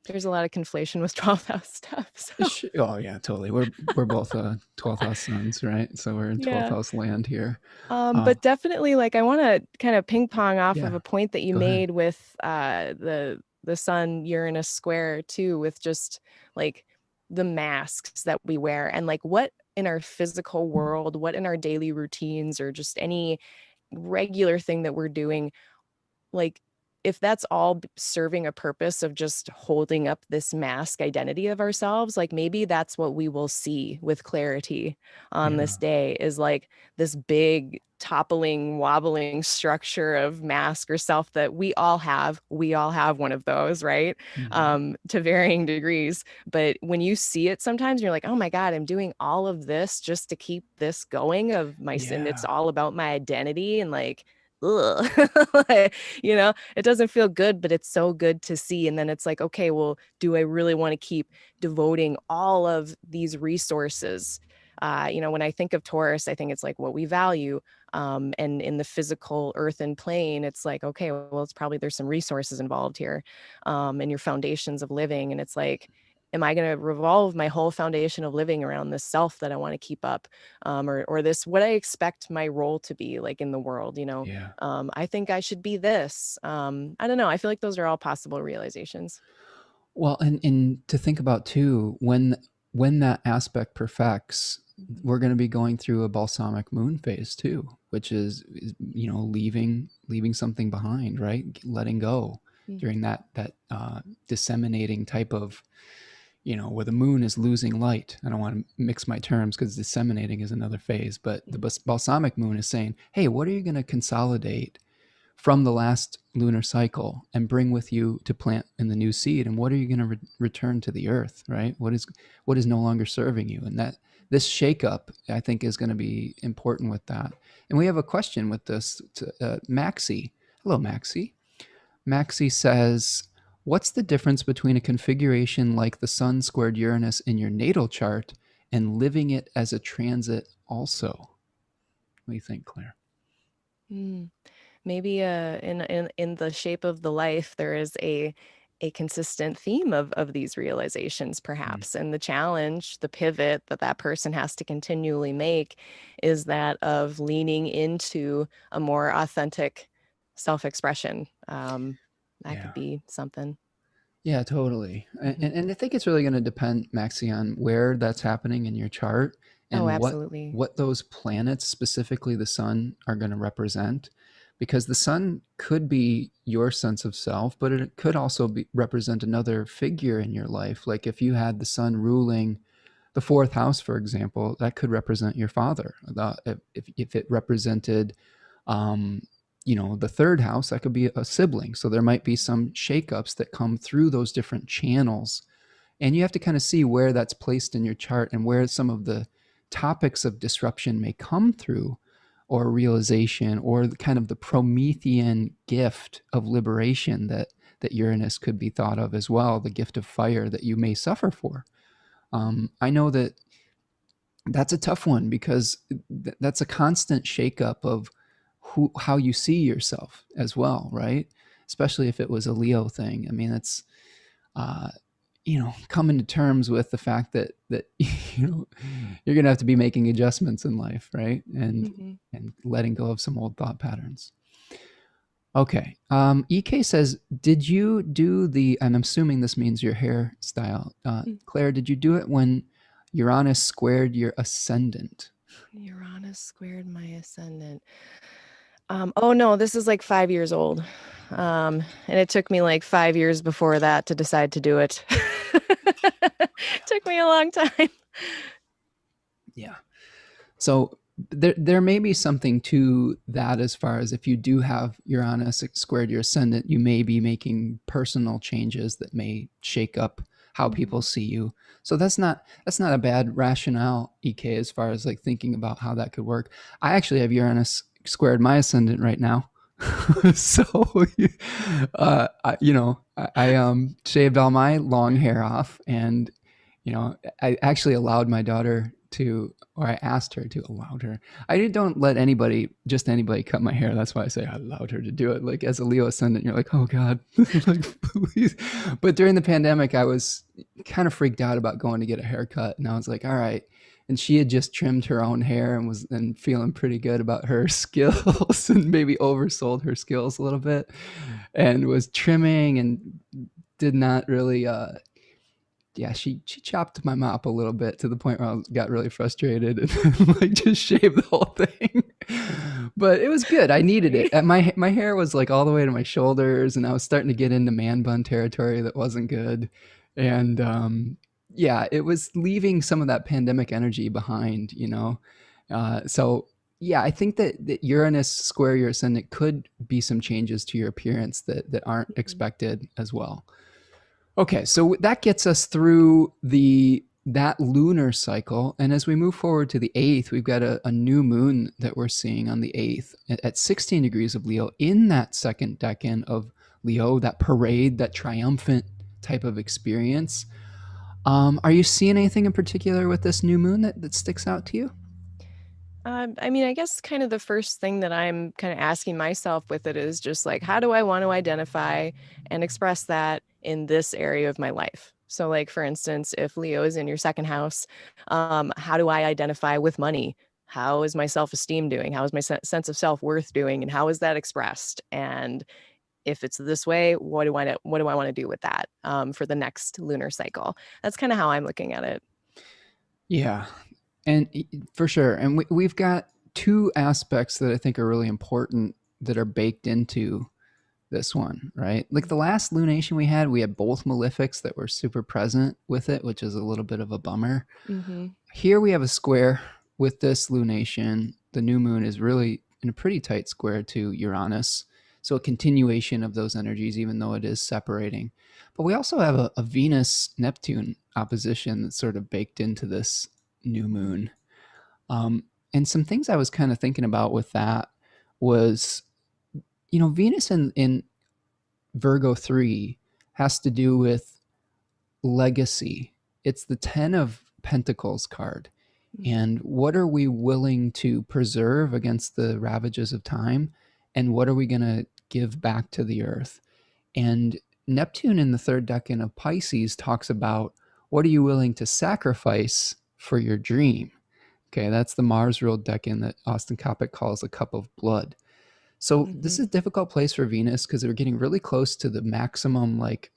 There's a lot of conflation with 12th house stuff. So Oh yeah, totally. We're both 12th house suns, right? So we're in 12th yeah. house land here. But definitely, like, I want to kind of ping pong off of Yeah, a point that you go ahead. made with the Sun-Uranus square too, with just like the masks that we wear and like what in our physical world, what in our daily routines, or just any regular thing that we're doing, like if that's all serving a purpose of just holding up this mask identity of ourselves, like maybe that's what we will see with clarity on Yeah. this day is like this big toppling wobbling structure of mask or self that we all have one of those, right? Mhm. To varying degrees, but when you see it sometimes you're like, oh my god, I'm doing all of this just to keep this going of my sin, it's Yeah. all about my identity and like ugh. It doesn't feel good, but it's so good to see. And then it's like, okay, well, do I really want to keep devoting all of these resources? When I think of Taurus, I think it's like what we value. And in the physical earthen plane, it's like, okay, well, it's probably there's some resources involved here, and your foundations of living. And it's like, am I going to revolve my whole foundation of living around this self that I want to keep up, or this what I expect my role to be like in the world? Yeah. I think I should be this. I don't know. I feel like those are all possible realizations. Well, and to think about too, when that aspect perfects, Mhm. we're going to be going through a balsamic moon phase too, which is leaving something behind, right? Letting go Mm. during that disseminating type of, where the moon is losing light. I don't want to mix my terms because disseminating is another phase, but the Mhm. balsamic moon is saying, hey, what are you going to consolidate from the last lunar cycle and bring with you to plant in the new seed? And what are you going to return to the earth, right? What is no longer serving you? And that this shakeup, I think, is going to be important with that. And we have a question with this to, Maxie. Hello, Maxie. Maxie says, what's the difference between a configuration like the Sun squared Uranus in your natal chart and living it as a transit also? What do you think, Claire? Mm. Maybe in the shape of the life there is a consistent theme of these realizations Mm, perhaps, and the challenge, the pivot that person has to continually make is that of leaning into a more authentic self-expression. That yeah. could be something. Yeah, totally. And, Mhm. and I think it's really going to depend, Maxi, on where that's happening in your chart Oh, and what absolutely. what those planets, specifically the sun, are going to represent. Because the sun could be your sense of self, but it could also represent another figure in your life. Like if you had the sun ruling the fourth house, for example, that could represent your father. If it represented, um, the third house, that could be a sibling. So there might be some shakeups that come through those different channels. And you have to kind of see where that's placed in your chart and where some of the topics of disruption may come through. or realization, or kind of the Promethean gift of liberation that Uranus could be thought of as well, the gift of fire that you may suffer for. I know that that's a tough one because that's a constant shakeup of how you see yourself as well, right? Especially if it was a Leo thing. I mean, that's uh, coming to terms with the fact that you're gonna have to be making adjustments in life, right? Mm-hmm. And letting go of some old thought patterns. Okay. EK says, did you do the, and I'm assuming this means your hairstyle. Claire, did you do it when Uranus squared your ascendant? Uranus squared my ascendant. Oh no, this is like 5 years old. And it took me like 5 years before that to decide to do it. Took me a long time. Yeah. So there may be something to that as far as if you do have Uranus squared your ascendant, you may be making personal changes that may shake up how people see you. So that's not a bad rationale, EK, as far as like thinking about how that could work. I actually have Uranus squared my ascendant right now. So I shaved all my long hair off, and I actually allowed my daughter to, or I asked her to, allowed her. I don't let just anybody cut my hair. That's why I say I allowed her to do it. Like as a Leo ascendant, you're like, oh God, like please. But during the pandemic, I was kind of freaked out about going to get a haircut, and I was like, all right. And she had just trimmed her own hair and was then feeling pretty good about her skills and maybe oversold her skills a little bit, and was trimming and did not really yeah, she chopped my mop a little bit to the point where I got really frustrated and like just shaved the whole thing. But it was good. I needed it. My hair was like all the way to my shoulders, and I was starting to get into man bun territory that wasn't good. And yeah, it was leaving some of that pandemic energy behind, So yeah, I think that Uranus square your ascendant could be some changes to your appearance that aren't expected as well. Okay, so that gets us through that lunar cycle, and as we move forward to the 8th, we've got a new moon that we're seeing on the 8th at 16 degrees of Leo in that second decan of Leo, that parade, that triumphant type of experience. Are you seeing anything in particular with this new moon that sticks out to you? I mean, I guess kind of the first thing that I'm kind of asking myself with it is just like, how do I want to identify and express that in this area of my life? So, like, for instance, if Leo is in your second house, how do I identify with money? How is my self-esteem doing? How is my sense of self-worth doing? And how is that expressed? And if it's this way, what do I want to do with that for the next lunar cycle? That's kind of how I'm looking at it. Yeah, and for sure. And we've got two aspects that I think are really important that are baked into this one, right? Like the last lunation we had both malefics that were super present with it, which is a little bit of a bummer. Mm-hmm. Here we have a square with this lunation. The new moon is really in a pretty tight square to Uranus. So a continuation of those energies, even though it is separating. But we also have a Venus-Neptune opposition that's sort of baked into this new moon. And some things I was kind of thinking about with that was, Venus in Virgo 3 has to do with legacy. It's the 10 of Pentacles card. And what are we willing to preserve against the ravages of time? And what are we going to give back to the earth? And Neptune in the third decan of Pisces talks about what are you willing to sacrifice for your dream? Okay, that's the Mars ruled decan that Austin Coppock calls a cup of blood. So this is a difficult place for Venus because we're getting really close to the maximum like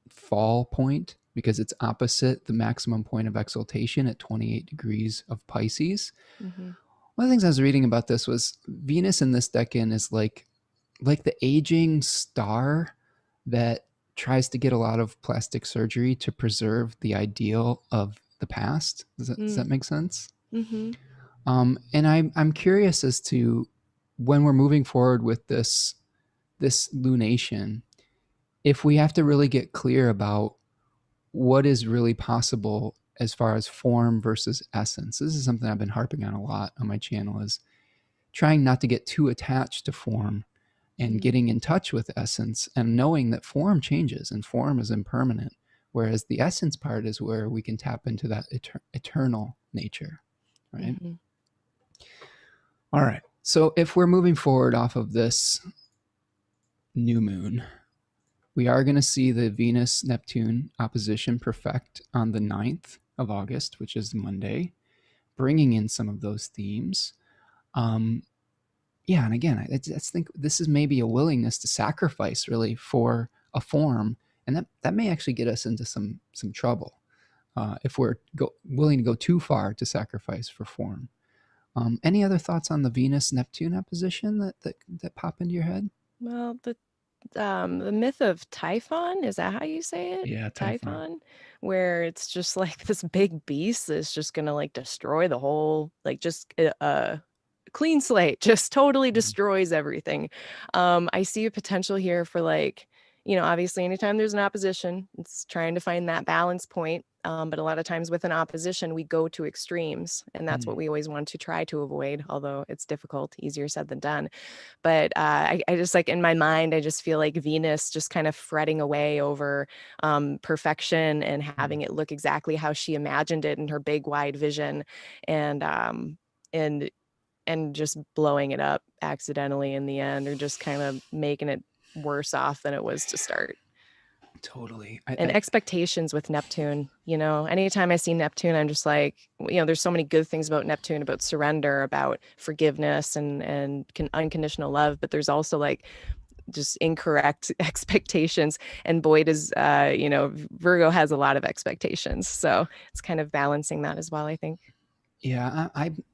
fall point because it's opposite the maximum point of exaltation at 28 degrees of Pisces. Mm-hmm. One of the things I was reading about this was Venus in this decan is like the aging star that tries to get a lot of plastic surgery to preserve the ideal of the past. Does that make sense? Mm-hmm. And I'm curious as to when we're moving forward with this lunation, if we have to really get clear about what is really possible as far as form versus essence. This is something I've been harping on a lot on my channel is trying not to get too attached to form and getting in touch with essence and knowing that form changes and form is impermanent, whereas the essence part is where we can tap into that eternal nature, right? Mm-hmm. All right. So if we're moving forward off of this new moon, we are going to see the Venus-Neptune opposition perfect on the 9th of August, which is Monday, bringing in some of those themes. Yeah, and again, I think this is maybe a willingness to sacrifice really for a form, and that may actually get us into some trouble if we're willing to go too far to sacrifice for form. Any other thoughts on the Venus-Neptune opposition that pop into your head? Well, the myth of Typhon, is that how you say it? Yeah, Typhon, where it's just like this big beast that's just gonna like destroy the whole, like just clean slate, just totally destroys everything. I see a potential here for like, obviously anytime there's an opposition, it's trying to find that balance point. But a lot of times with an opposition, we go to extremes, and that's what we always want to try to avoid, although it's difficult, easier said than done. But I just like in my mind, I just feel like Venus just kind of fretting away over perfection and having it look exactly how she imagined it in her big wide vision, and and just blowing it up accidentally in the end, or just kind of making it worse off than it was to start. Totally. And expectations with Neptune, anytime I see Neptune, I'm just like, there's so many good things about Neptune, about surrender, about forgiveness and unconditional love, but there's also like just incorrect expectations. And boy, does, Virgo has a lot of expectations. So it's kind of balancing that as well, I think. Yeah,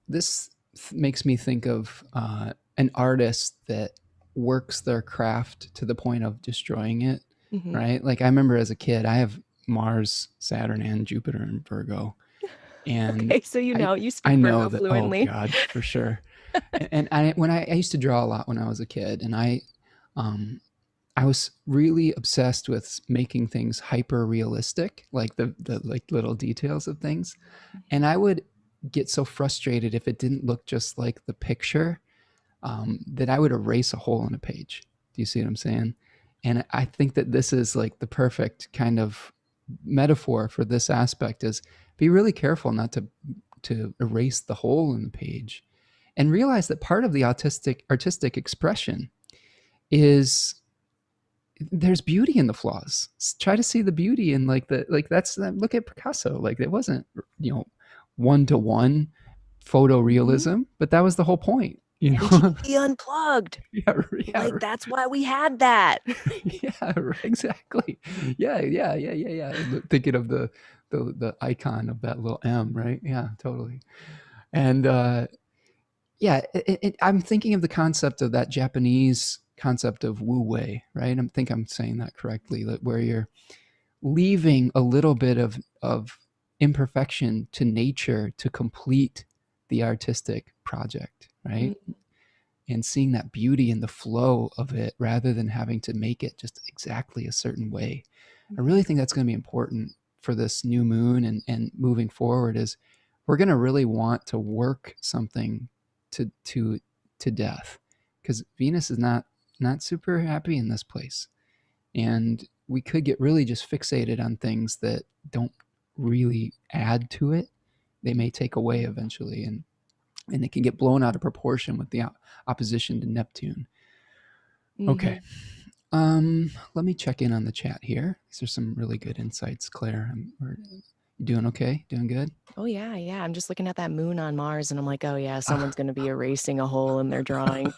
this makes me think of an artist that works their craft to the point of destroying it, right? Like I remember as a kid, I have Mars, Saturn, and Jupiter in Virgo. And okay, so you speak I know Virgo that, fluently. oh God, for sure. And when I used to draw a lot when I was a kid, and I was really obsessed with making things hyper realistic, like the like little details of things. And I would get so frustrated if it didn't look just like the picture, that I would erase a hole in a page. Do you see what I'm saying? And I think that this is like the perfect kind of metaphor for this aspect is be really careful not to erase the hole in the page, and realize that part of the artistic expression is there's beauty in the flaws. Try to see the beauty in look at Picasso. Like it wasn't, one-to-one photorealism, but that was the whole point. MTV Unplugged. Yeah, like that's why we had that. Yeah, exactly. Yeah. Thinking of the icon of that little M, right? Yeah, totally. And yeah, I'm thinking of the concept of that Japanese concept of wu wei, right? I think I'm saying that correctly, where you're leaving a little bit of imperfection to nature to complete the artistic project, right? And seeing that beauty in the flow of it rather than having to make it just exactly a certain way. I really think that's going to be important for this new moon and moving forward is we're going to really want to work something to death, because Venus is not super happy in this place. And we could get really just fixated on things that don't really add to it. They may take away eventually, and it can get blown out of proportion with the opposition to Neptune. Okay. Let me check in on the chat here. These are some really good insights, Claire. You doing okay? Doing good? Oh, yeah. I'm just looking at that moon on Mars, and I'm like, oh, yeah, someone's going to be erasing a hole in their drawing.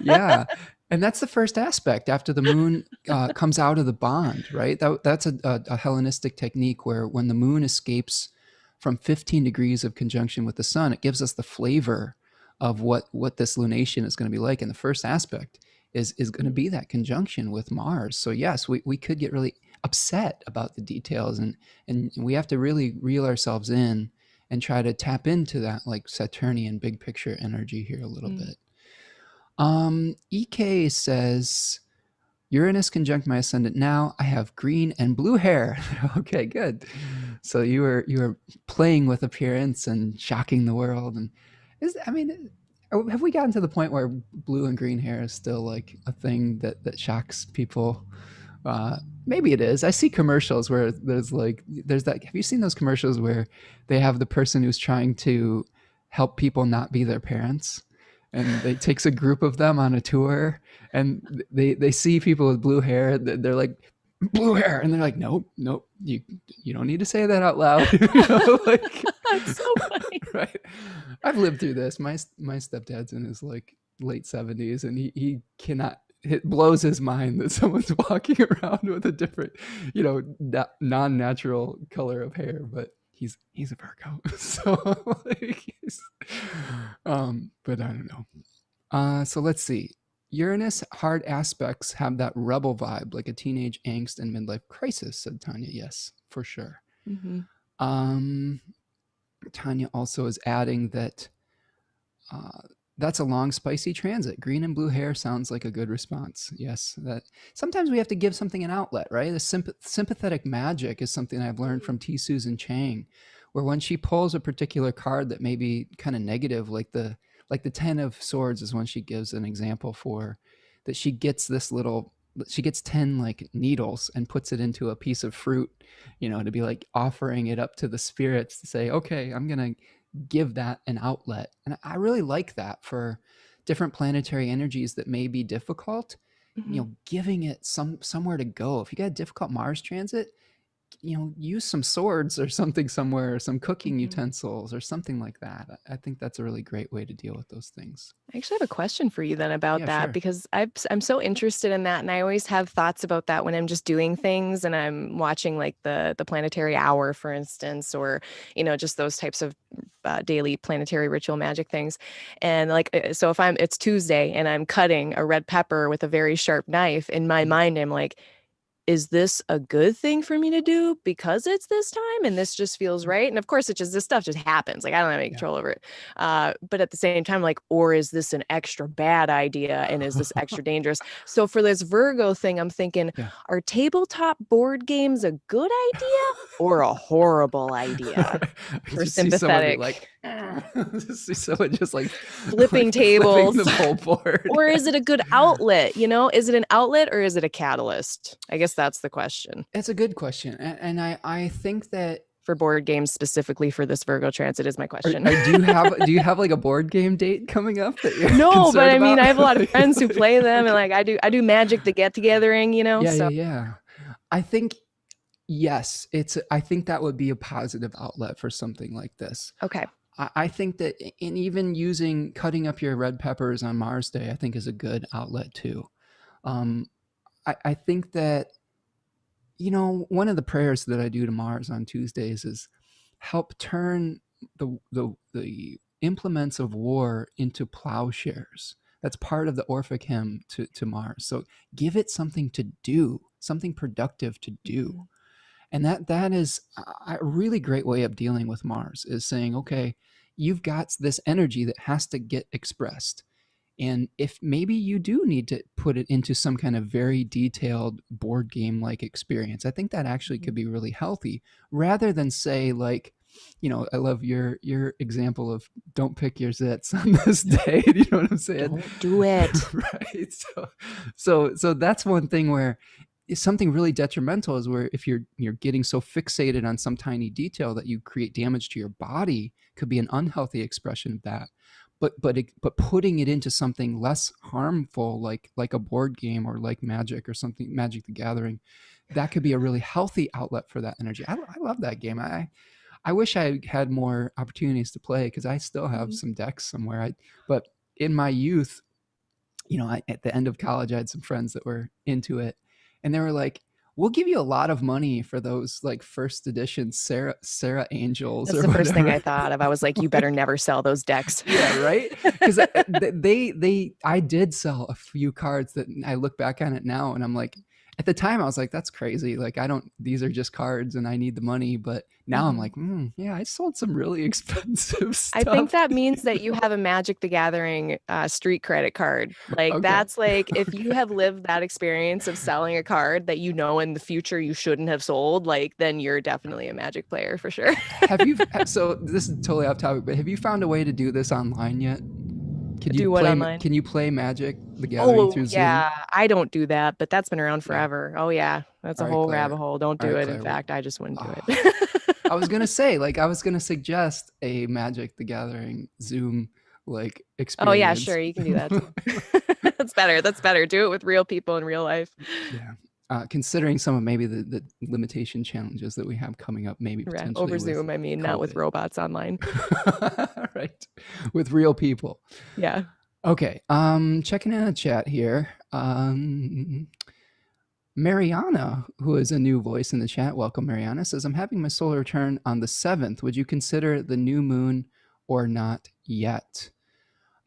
Yeah. And that's the first aspect after the moon comes out of the bond, right? That's a Hellenistic technique where when the moon escapes from 15 degrees of conjunction with the sun, it gives us the flavor of what this lunation is going to be like. And the first aspect is going to be that conjunction with Mars. So yes, we could get really upset about the details, and we have to really reel ourselves in and try to tap into that like Saturnian big picture energy here a little bit. EK says, Uranus conjunct my ascendant now. I have green and blue hair. Okay, good. So you were playing with appearance and shocking the world. And have we gotten to the point where blue and green hair is still like a thing that shocks people? Uh, Maybe it is. I see commercials where there's that. Have you seen those commercials where they have the person who's trying to help people not be their parents, and they takes a group of them on a tour, and they see people with blue hair. They're like, blue hair, and they're like, nope, nope, you don't need to say that out loud. Like, That's so funny. right. I've lived through this. My stepdad's in his like late 70s, and he cannot. It blows his mind that someone's walking around with a different, non-natural color of hair. But he's a Virgo, so like, but I don't know. So let's see. Uranus hard aspects have that rebel vibe, like a teenage angst and midlife crisis, said Tanya. Yes, for sure. Mm-hmm. Tanya also is adding that that's a long, spicy transit. Green and blue hair sounds like a good response. Yes, that sometimes we have to give something an outlet, right? The sympathetic magic is something I've learned from T. Susan Chang, where when she pulls a particular card that may be kind of negative, like the Ten of Swords is one she gives an example for, that she gets 10 like needles and puts it into a piece of fruit, to be like offering it up to the spirits to say, okay, I'm going to give that an outlet. And I really like that for different planetary energies that may be difficult, giving it somewhere to go. If you got a difficult Mars transit, use some swords or something somewhere, or some cooking utensils or something like that. I think that's a really great way to deal with those things. I actually have a question for you then about that, sure. because I'm so interested in that, and I always have thoughts about that when I'm just doing things and I'm watching like the planetary hour, for instance, or just those types of daily planetary ritual magic things. And like, so if it's Tuesday and I'm cutting a red pepper with a very sharp knife, in my mind I'm like, is this a good thing for me to do because it's this time and this just feels right? And of course, this stuff just happens. Like, I don't have any control over it. But at the same time, like, or is this an extra bad idea? And is this extra dangerous? So for this Virgo thing, I'm thinking, are tabletop board games a good idea or a horrible idea? For sympathetic. See someone just like flipping tables, the whole board. Or is it a good outlet? Is it an outlet or is it a catalyst? I guess that's the question. It's a good question. And I think that for board games specifically for this Virgo transit is my question. Do you have like a board game date coming up that you're No, but I mean, about? I have a lot of friends who play them, and like I do Magic the Get Togethering, Yeah. I think yes, I think that would be a positive outlet for something like this. Okay. I think that in even cutting up your red peppers on Mars Day, I think is a good outlet too. I think that, one of the prayers that I do to Mars on Tuesdays is help turn the implements of war into plowshares. That's part of the Orphic hymn to Mars. So give it something to do, something productive to do. And that is a really great way of dealing with Mars, is saying, okay, you've got this energy that has to get expressed. And if maybe you do need to put it into some kind of very detailed board game like experience, I think that actually could be really healthy, rather than say like, I love your example of don't pick your zits on this day. You know what I'm saying? Don't do it. Right. So that's one thing where something really detrimental is where if you're getting so fixated on some tiny detail that you create damage to your body, could be an unhealthy expression of that. But putting it into something less harmful, like a board game or like Magic or something, Magic the Gathering, that could be a really healthy outlet for that energy. I love that game. I wish I had more opportunities to play, because I still have some decks somewhere. But in my youth, at the end of college, I had some friends that were into it, and they were like, we'll give you a lot of money for those like first edition Sarah Angels. That's the first thing I thought of. I was like, you better never sell those decks. Yeah, right? Because I did sell a few cards that I look back on it now, and I'm like, at the time I was like, that's crazy. Like, these are just cards and I need the money. But now I'm like, yeah, I sold some really expensive stuff. I think that means that you have a Magic the Gathering street credit card. Like, that's like, if you have lived that experience of selling a card that in the future you shouldn't have sold, like, then you're definitely a Magic player for sure. So this is totally off topic, but have you found a way to do this online yet? Do what online? Can you play Magic the Gathering Oh, through Zoom? yeah. I don't do that, but that's been around Yeah. forever. Oh, yeah. That's All a right, whole rabbit Claire. hole. Don't All do right, it. In Claire. fact, I just wouldn't do Ah, it. I was gonna say, like, I was gonna suggest a Magic the Gathering Zoom like Oh, yeah, experience. sure. You can do that too. That's better. That's better. Do it with real people in real life. Yeah. Considering some of maybe the limitation challenges that we have coming up, maybe Right. potentially Over with Zoom, I mean, not with COVID. robots online. Right. With real people. Yeah. Okay. Checking in a chat here. Mariana, who is a new voice in the chat, welcome Mariana, says, I'm having my solar return on the 7th. Would you consider the new moon or not yet?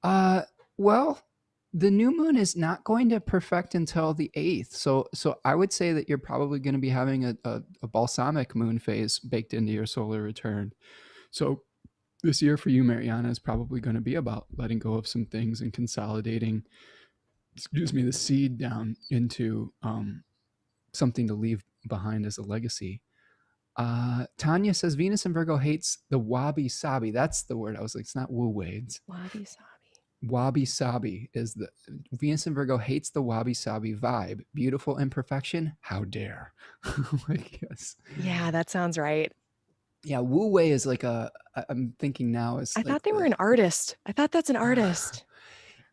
Uh, well, the new moon is not going to perfect until the 8th. So I would say that you're probably going to be having a balsamic moon phase baked into your solar return. So this year for you, Mariana, is probably going to be about letting go of some things and consolidating, excuse me, the seed down into something to leave behind as a legacy. Tanya says Venus and Virgo hates the wabi sabi. That's the word. I was like, it's not wu wei. It's Wabi sabi. wabi sabi is the Venus and Virgo hates the wabi sabi vibe. Beautiful imperfection. How dare? Like, yes. Yeah, that sounds right. Yeah, wu wei is like I'm thinking now is I like thought they were an artist. I thought that's an artist.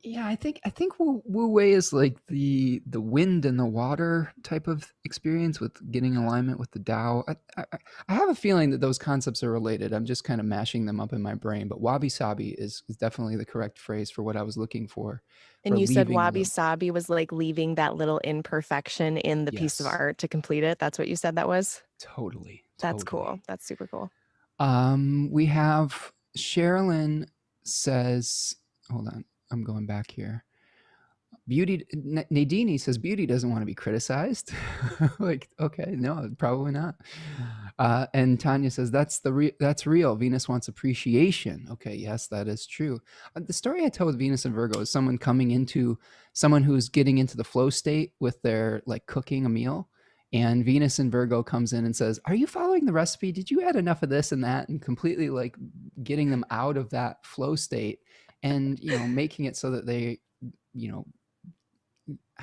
yeah, I think Wu Wei is like the wind and the water type of experience with getting alignment with the Tao. I have a feeling that those concepts are related. I'm just kind of mashing them up in my brain. But wabi sabi is definitely the correct phrase for what I was looking for And you said leaving a wabi little. sabi was like leaving that little imperfection in the piece of Yes, art to complete it. That's what you said that was? totally, That's totally. cool. That's super cool. We have Sherilyn says, hold on, I'm going back here. Beauty Nadini says beauty doesn't want to be criticized. Like, okay, no, probably not. And Tanya says that's real. Venus wants appreciation. Okay, yes, that is true. The story I tell with Venus and Virgo is someone who's getting into the flow state with their like cooking a meal, and Venus and Virgo comes in and says, "Are you following the recipe? Did you add enough of this and that?" And completely like getting them out of that flow state, and making it so that they you know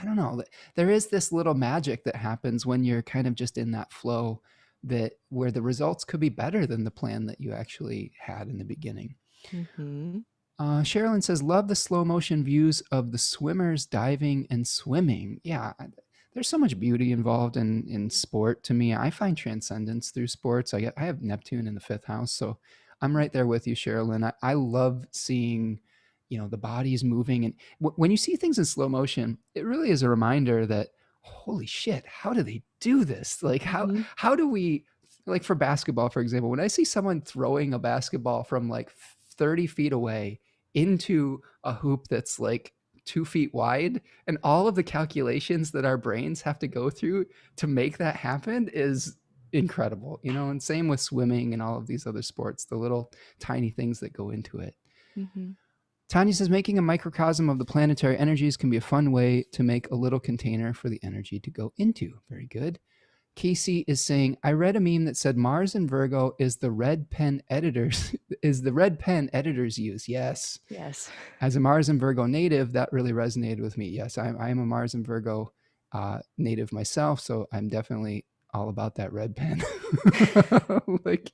I don't know. There is this little magic that happens when you're kind of just in that flow that where the results could be better than the plan that you actually had in the beginning. Mm-hmm. Sherilyn says, love the slow motion views of the swimmers diving and swimming. Yeah, there's so much beauty involved in sport to me. I find transcendence through sports. I have Neptune in the 5th house, so I'm right there with you, Sherilyn. I love seeing the bodies moving, and when you see things in slow motion, it really is a reminder that holy shit, how do they do this? Like Mm-hmm. how do we, like, for basketball, for example, when I see someone throwing a basketball from like 30 feet away into a hoop that's like 2 feet wide, and all of the calculations that our brains have to go through to make that happen is incredible, and same with swimming and all of these other sports, the little tiny things that go into it. Mm-hmm. Tanya says, making a microcosm of the planetary energies can be a fun way to make a little container for the energy to go into. Very good. Casey is saying, I read a meme that said Mars in Virgo is the red pen editors use. Yes. Yes. As a Mars and Virgo native, that really resonated with me. Yes, I am a Mars and Virgo native myself, so I'm definitely all about that red pen. Like,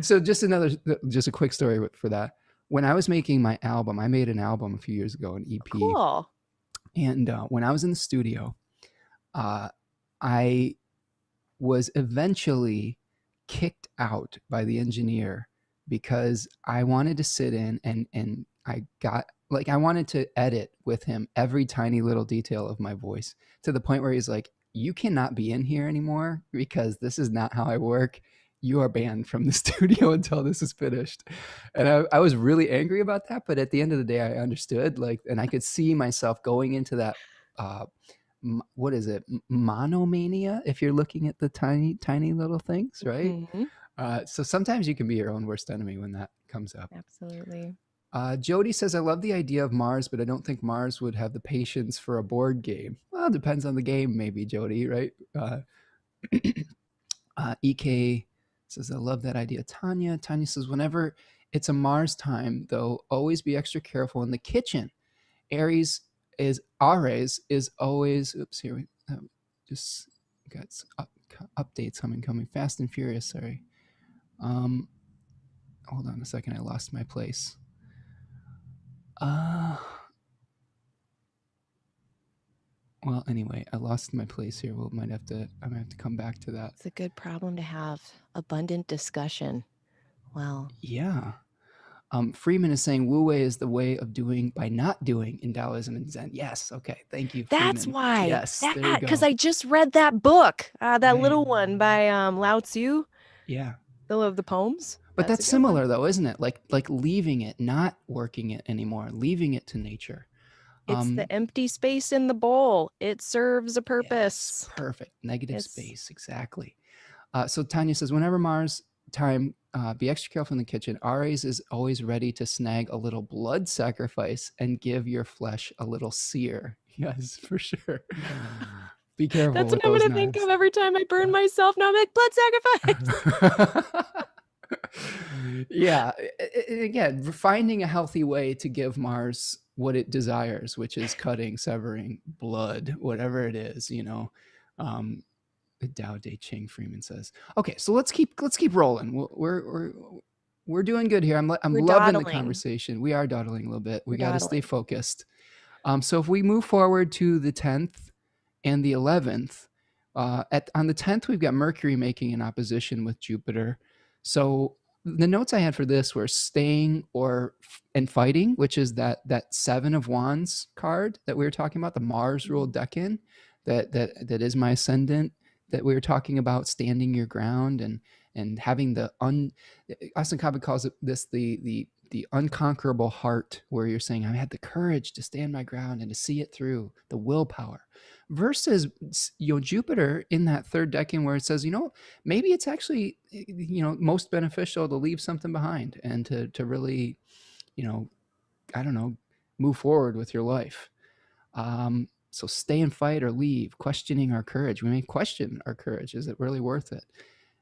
so just a quick story for that. When I was making my album, I made an album a few years ago, an EP. Cool. And when I was in the studio, I was eventually kicked out by the engineer because I wanted to sit in and I wanted to edit with him every tiny little detail of my voice, to the point where he's like, you cannot be in here anymore because this is not how I work. You are banned from the studio until this is finished. And I was really angry about that. But at the end of the day, I understood, and I could see myself going into that, what is it? Monomania, if you're looking at the tiny, tiny little things, right? Mm-hmm. So sometimes you can be your own worst enemy when that comes up. Absolutely. Jody says, I love the idea of Mars, but I don't think Mars would have the patience for a board game. Well, it depends on the game, maybe, Jody, right? EK says, I love that idea. Tanya says, whenever it's a Mars time, though. Always be extra careful in the kitchen. Aries is always, oops, here we just got updates coming fast and furious. Sorry. Hold on a second. I lost my place. Well, anyway, I lost my place here. I might have to come back to that. It's a good problem to have. Abundant discussion. Well, yeah. Freeman is saying Wu Wei is the way of doing by not doing in Taoism and Zen. Yes. Okay. Thank you. That's Freeman. why. Yes. There you go. Because I just read that book, that little one by Lao Tzu. Yeah. The poems. But that's similar though, isn't it? Like leaving it, not working it anymore, leaving it to nature. It's the empty space in the bowl. It serves a purpose. Yes, perfect. Negative space. Exactly. So Tanya says, whenever Mars time, be extra careful in the kitchen. Aries is always ready to snag a little blood sacrifice and give your flesh a little sear. Yes, for sure. Be careful. That's what I'm going to think of every time I burn myself. Now I'm like, blood sacrifice. Yeah. Again, finding a healthy way to give Mars what it desires, which is cutting, severing, blood, whatever it is, Dao De Ching, Freeman says. Okay, so let's keep rolling. We're doing good here. I'm loving dawdling. The conversation. We are dawdling a little bit. We got to stay focused. So if we move forward to the 10th and the 11th, on the 10th, we've got Mercury making an opposition with Jupiter. So the notes I had for this were staying and fighting, which is that 7 of Wands card that we were talking about, the Mars ruled decan, that is my ascendant, that we were talking about, standing your ground and having Austin Cobbett calls it this the unconquerable heart, where you're saying, I had the courage to stand my ground and to see it through, the willpower, versus Jupiter in that 3rd decan, where it says, maybe it's actually most beneficial to leave something behind and to really move forward with your life. So stay and fight or leave, questioning our courage. We may question our courage. Is it really worth it?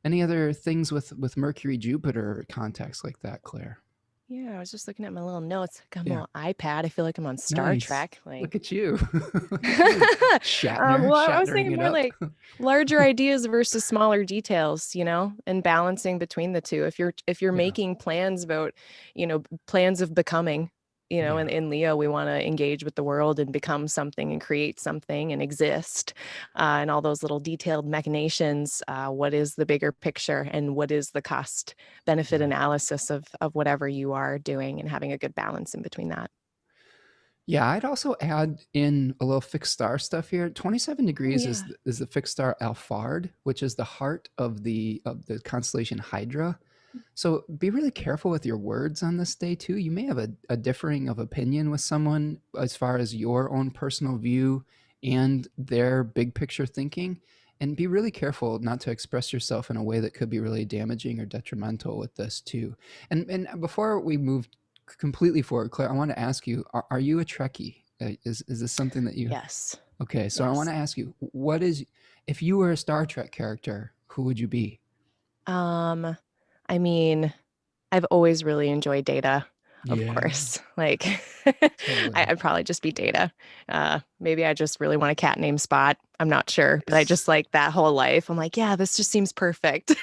Any other things with Mercury-Jupiter context like that, Claire? Yeah, I was just looking at my little notes. I'm on iPad. I feel like I'm on Star Trek. Look at you. Shatner. Well, I was thinking more like larger ideas versus smaller details, and balancing between the two. If you're making plans about, plans of becoming, in Leo, we want to engage with the world and become something and create something and exist, and all those little detailed machinations. What is the bigger picture, and what is the cost benefit analysis of whatever you are doing, and having a good balance in between that. Yeah, I'd also add in a little fixed star stuff here. 27 degrees is the fixed star Alphard, which is the heart of the constellation Hydra. So be really careful with your words on this day too. You may have a differing of opinion with someone as far as your own personal view and their big picture thinking, and be really careful not to express yourself in a way that could be really damaging or detrimental with this too. And before we move completely forward, Claire, I want to ask you, are you a Trekkie? Is this something that you... Yes. Okay, so I want to ask you, if you were a Star Trek character, who would you be? I mean, I've always really enjoyed Data, of course. Like, totally. I'd probably just be Data. Maybe I just really want a cat named Spot. I'm not sure, but I just like that whole life. I'm like, yeah, this just seems perfect.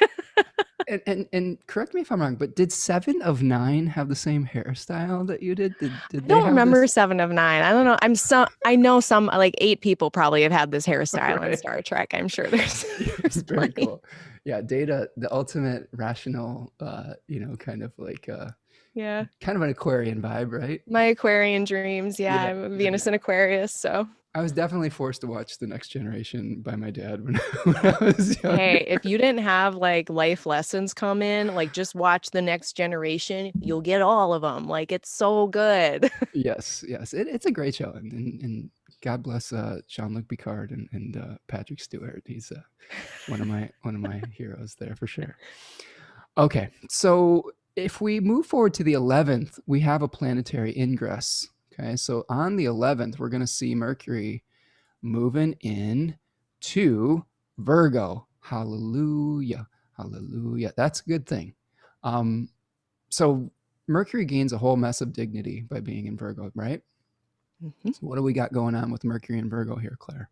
and correct me if I'm wrong, but did 7 of 9 have the same hairstyle that you did? Did I don't remember 7 of 9. I don't know. I know some, like 8 people probably have had this hairstyle in Star Trek. I'm sure there's very cool. Yeah, Data, the ultimate rational, kind of like kind of an Aquarian vibe, right? My Aquarian dreams, I'm Venus and Aquarius, so. I was definitely forced to watch The Next Generation by my dad when I was younger. Hey, if you didn't have like life lessons come in, like just watch The Next Generation, you'll get all of them. Like, it's so good. Yes. It's a great show, and God bless Jean-Luc Picard and Patrick Stewart. He's one of my heroes there for sure. Okay, so if we move forward to the 11th, we have a planetary ingress. Okay, so on the 11th, we're going to see Mercury moving in to Virgo. Hallelujah. Hallelujah. That's a good thing. So Mercury gains a whole mess of dignity by being in Virgo, right? Mhm. So what do we got going on with Mercury and Virgo here, Claire?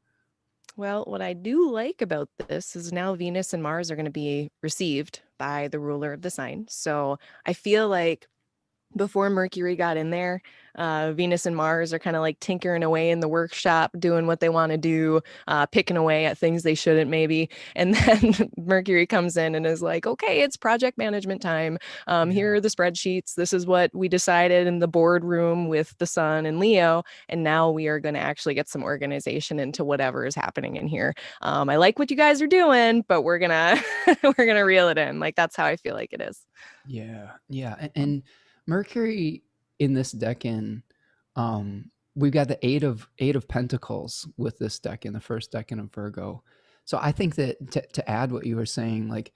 Well, what I do like about this is now Venus and Mars are going to be received by the ruler of the sign. So I feel like before Mercury got in there, Venus and Mars are kind of like tinkering away in the workshop, doing what they want to do, picking away at things they shouldn't maybe. And then Mercury comes in and is like, okay, it's project management time. Here Yeah. are the spreadsheets. This is what we decided in the boardroom with the Sun and Leo. And now we are going to actually get some organization into whatever is happening in here. I like what you guys are doing, but we're gonna we're gonna reel it in. Like that's how I feel like it is. Yeah, yeah, and Mercury in this decan, we've got the eight of Pentacles with this decan, the first decan of Virgo. So I think that to add what you were saying, like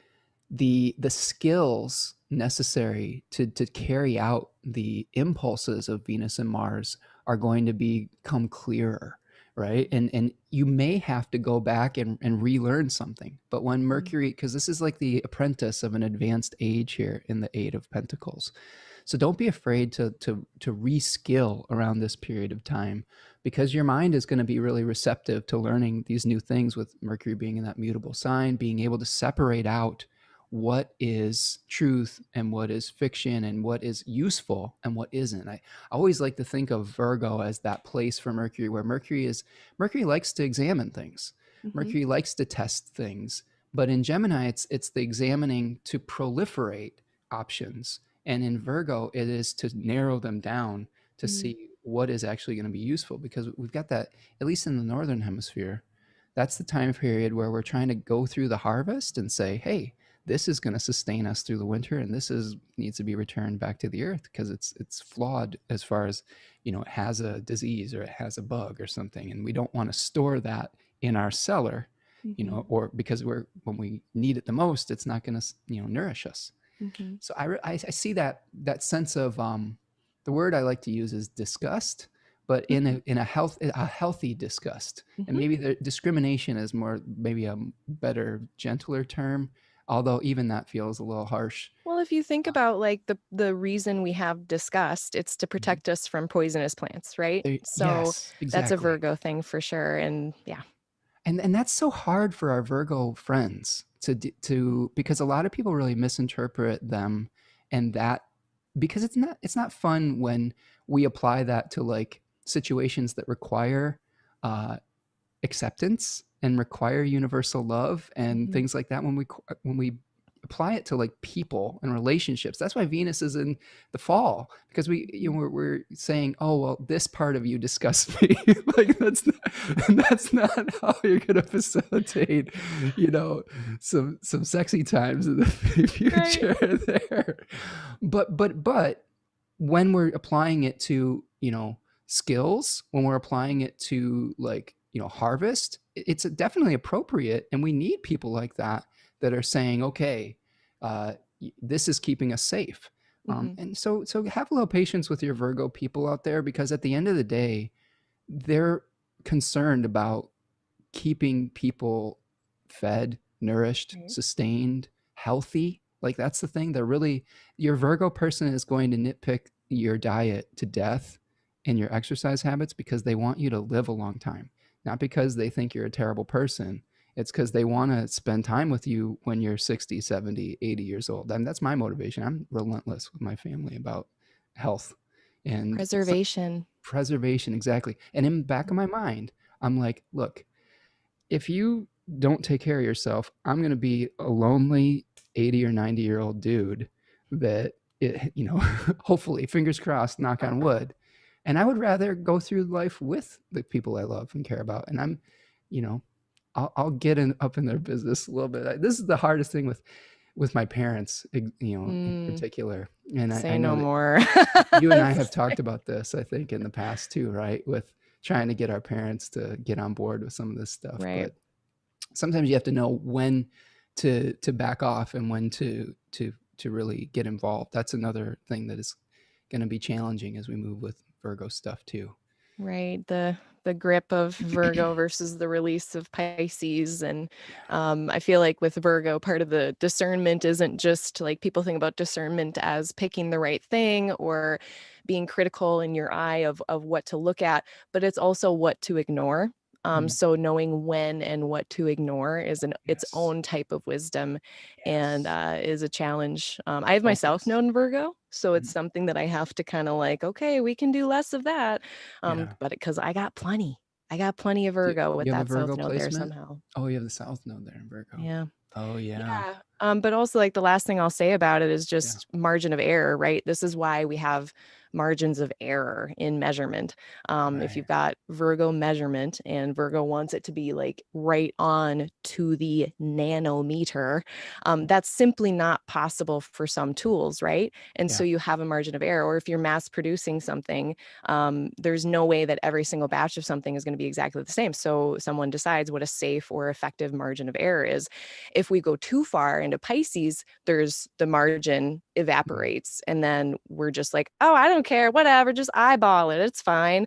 the skills necessary to carry out the impulses of Venus and Mars are going to become clearer, right? And you may have to go back and relearn something. But when Mercury, because this is like the apprentice of an advanced age here in the Eight of Pentacles. So don't be afraid to reskill around this period of time, because your mind is going to be really receptive to learning these new things, with Mercury being in that mutable sign, being able to separate out what is truth and what is fiction and what is useful and what isn't. I always like to think of Virgo as that place for Mercury where Mercury likes to examine things. Mhm. Mercury likes to test things. But in Gemini, it's the examining to proliferate options. And in Virgo, it is to narrow them down to Mhm. see what is actually going to be useful, because we've got that, at least in the Northern Hemisphere, that's the time period where we're trying to go through the harvest and say, hey, this is going to sustain us through the winter, and this is needs to be returned back to the earth because it's flawed as far as, it has a disease or it has a bug or something, and we don't want to store that in our cellar, Mhm. or because when we need it the most, it's not going to nourish us. Mhm. So I see that sense of, the word I like to use is disgust, but in Mhm. a healthy disgust. And Mhm. maybe the discrimination is more, maybe a better, gentler term, although even that feels a little harsh. Well, if you think about like the reason we have disgust, it's to Mhm. protect us from poisonous plants, right? So Yes, that's a exactly. Virgo thing for sure. And yeah. And that's so hard for our Virgo friends to because a lot of people really misinterpret them, and that, because it's not fun when we apply that to like situations that require uh, acceptance and require universal love and Mhm. things like that, when we apply it to like people and relationships. That's why Venus is in the fall, because we're saying, oh well, this part of you disgusts me. Like that's not how you're going to facilitate some sexy times in the Right. future there. But when we're applying it to skills, when we're applying it to like harvest, it's definitely appropriate, and we need people like that are saying, okay, uh, this is keeping us safe. Mhm. And so have a little patience with your Virgo people out there, because at the end of the day, they're concerned about keeping people fed, nourished, Right. sustained, healthy. Like that's the thing. They're really, your Virgo person is going to nitpick your diet to death and your exercise habits because they want you to live a long time, not because they think you're a terrible person. It's because they want to spend time with you when you're 60, 70, 80 years old. And that's my motivation. I'm relentless with my family about health and Preservation. preservation. Exactly. And in the back of my mind, I'm like, look, if you don't take care of yourself, I'm going to be a lonely 80 or 90-year-old dude that hopefully, fingers crossed, knock on wood. And I would rather go through life with the people I love and care about. And you know, I'll get up in their business a little bit. This is the hardest thing with my parents, in Mm, particular. And I say know no that more. you and I have talked about this, I think, in the past too, right? With trying to get our parents to get on board with some of this stuff. Right. But sometimes you have to know when to back off and when to really get involved. That's another thing that is going to be challenging as we move with Virgo stuff too. Right. The the grip of Virgo versus the release of Pisces. And Yeah. I feel like with Virgo, part of the discernment isn't just like people think about discernment as picking the right thing or being critical in your eye of what to look at, but it's also what to ignore. Mm, So knowing when and what to ignore is its yes. own type of wisdom and Yes. is a challenge. I have myself Focus. known Virgo, so it's Mm, something that I have to kind of like, okay, we can do less of that. yeah. But because I got plenty of Do Virgo with you have a that south Virgo node there placement? somehow. Oh, you have the South Node there in Virgo. Yeah. Oh, yeah. Yeah. But also like the last thing I'll say about it is Yeah. just margin of error, right? This is why we have margins of error in measurement. If Right. you've got Virgo measurement and Virgo wants it to be like right on to the nanometer, that's simply not possible for some tools, right? And so Yeah. you have a margin of error. Or if you're mass producing something, there's no way that every single batch of something is going to be exactly the same. So someone decides what a safe or effective margin of error is. If we go too far into Pisces, there's the margin Mm. evaporates. And then we're just like, oh, I don't care, whatever, just eyeball it. It's fine.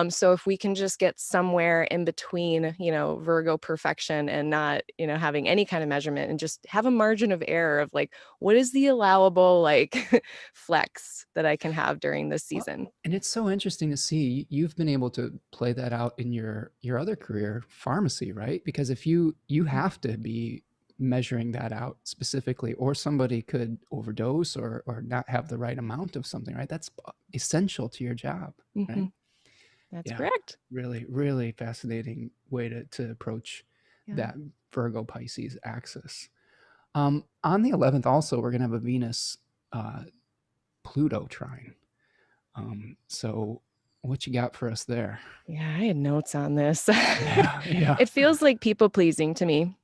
So if we can just get somewhere in between, Virgo perfection and not, having any kind of measurement and just have a margin of error of like, what is the allowable like flex that I can have during this Well, season? and it's so interesting to see you've been able to play that out in your other career, pharmacy, right? Because if you Mhm. have to be measuring that out specifically, or somebody could overdose or not have the right amount of something, right? That's essential to your job, right? Mhm. That's Yeah. correct. Really, really fascinating way to approach Yeah. that Virgo Pisces axis. On the 11th, also, we're going to have a Venus uh, Pluto trine. So, what you got for us there? Yeah, I had notes on this. Yeah, yeah, It feels like people pleasing to me.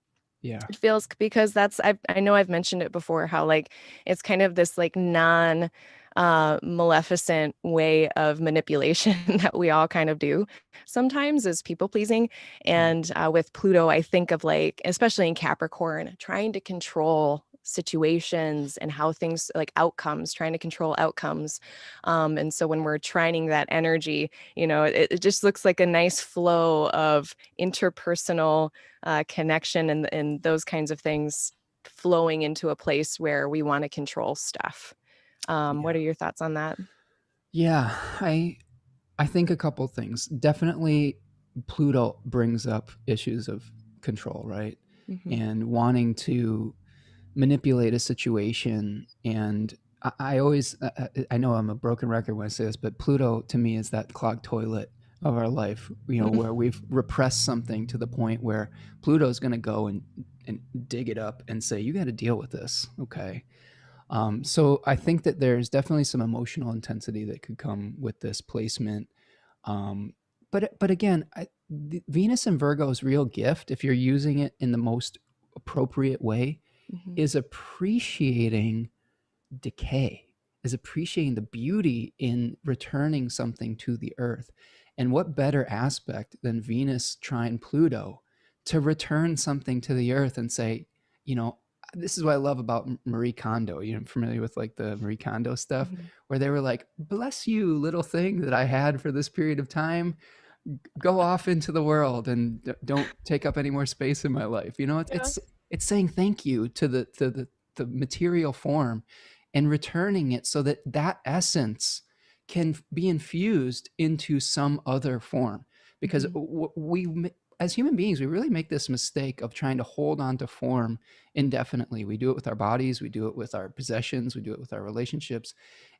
yeah, It feels because I know I've mentioned it before how like it's kind of this like non maleficent way of manipulation that we all kind of do sometimes is people pleasing. mm, And with Pluto, I think of like, especially in Capricorn, trying to control situations and how things like outcomes, trying to control outcomes. And so when we're trining that energy, it just looks like a nice flow of interpersonal connection and those kinds of things flowing into a place where we want to control stuff. What yeah, are your thoughts on that? yeah. I think a couple things. Definitely, Pluto brings up issues of control, right? Hmm. And wanting to manipulate a situation. And I always, I know I'm a broken record when I say this, but Pluto to me is that clogged toilet of our life, where we've repressed something to the point where Pluto's going to go and dig it up and say, you got to deal with this. Okay. So I think that there's definitely some emotional intensity that could come with this placement. Um, but again, Venus and Virgo's real gift, if you're using it in the most appropriate way, Hmm. is appreciating decay, is appreciating the beauty in returning something to the earth. And what better aspect than Venus trine Pluto to return something to the earth and say, you know, this is what I love about Marie Kondo. Familiar with like the Marie Kondo stuff, Hmm. where they were like, bless you, little thing that I had for this period of time. Go off into the world and don't take up any more space in my life. Yeah. It's saying thank you to the material form and returning it so that that essence can be infused into some other form, because Hmm. we as human beings we really make this mistake of trying to hold on to form indefinitely. We do it with our bodies, we do it with our possessions, we do it with our relationships,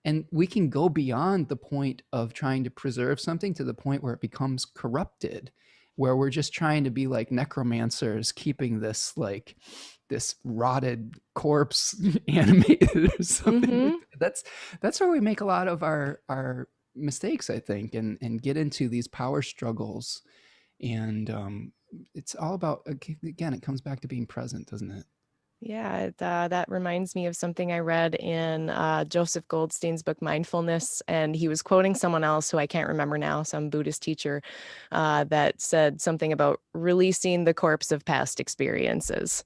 and we can go beyond the point of trying to preserve something to the point where it becomes corrupted, where we're just trying to be like necromancers keeping this rotted corpse animated or something like Hmm. that. That's where we make a lot of our mistakes, I think, and get into these power struggles. And it's all about, again, it comes back to being present, doesn't it? Yeah, that reminds me of something I read in Joseph Goldstein's book Mindfulness, and he was quoting someone else who I can't remember now, some Buddhist teacher, that said something about releasing the corpse of past experiences.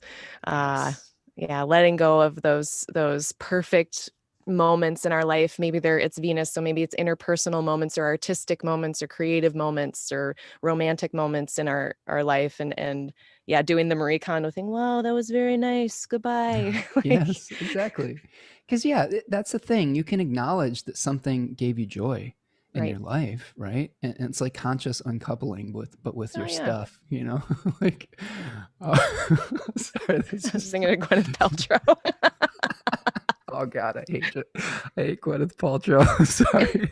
Uh, Yes. yeah, letting go of those perfect moments in our life. Maybe it's Venus, so maybe it's interpersonal moments or artistic moments or creative moments or romantic moments in our life. And yeah, doing the Marie Kondo thing. Wow, that was very nice. Goodbye. Like, Yes, exactly. Because yeah, that's the thing. You can acknowledge that something gave you joy in right. your life, right? And it's like conscious uncoupling with Oh your yeah. stuff, you know. Like, uh, sorry, this I was is. thinking of Gwyneth Paltrow. Oh God, I hate Gwyneth Paltrow. Sorry,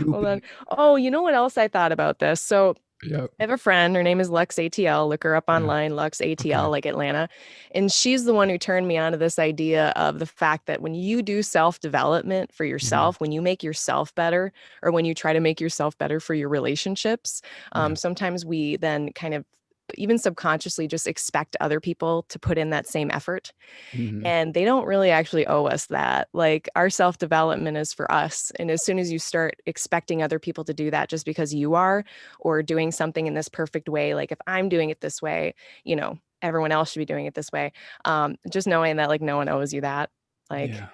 Hold on. goopy. Oh, you know what else I thought about this? So Yep. I have a friend, her name is Lux ATL. Look her up Yeah. online, Lux Okay. ATL, like Atlanta. And she's the one who turned me on to this idea of the fact that when you do self-development for Hmm. yourself, when you make yourself better, or when you try to make yourself better for your relationships, Yeah. sometimes we then kind of even subconsciously just expect other people to put in that same effort. Hmm. And they don't really actually owe us that. Like our self development is for us. And as soon as you start expecting other people to do that just because you are, or doing something in this perfect way, like if I'm doing it this way, everyone else should be doing it this way. Just knowing that like no one owes you that. Like, Yeah.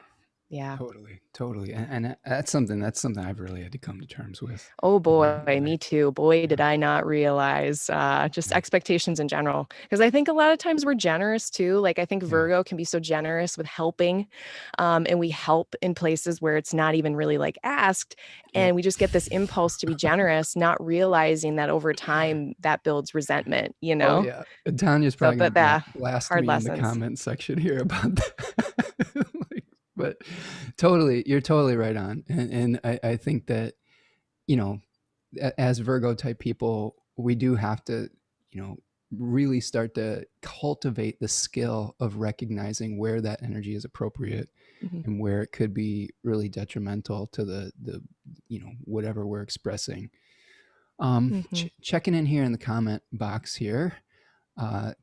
yeah. Totally. Totally. And that's something I've really had to come to terms with Oh along the boy, way. me too. Boy, did Yeah. I not realize just Yeah. expectations in general. Because I think a lot of times we're generous too. Like I think Yeah. Virgo can be so generous with helping. And we help in places where it's not even really like asked. Yep. And we just get this impulse to be generous, not realizing that over time that builds resentment, you Oh know? yeah. Tanya's So probably gonna that yeah, blast hard me in the lessons. comment section here about that. Like, but totally, you're totally right on. And I think that, you know, as Virgo type people, we do have to, you know, really start to cultivate the skill of recognizing where that energy is appropriate Mhm. and where it could be really detrimental to the you know, whatever we're expressing. Mhm. Checking in here in the comment box here.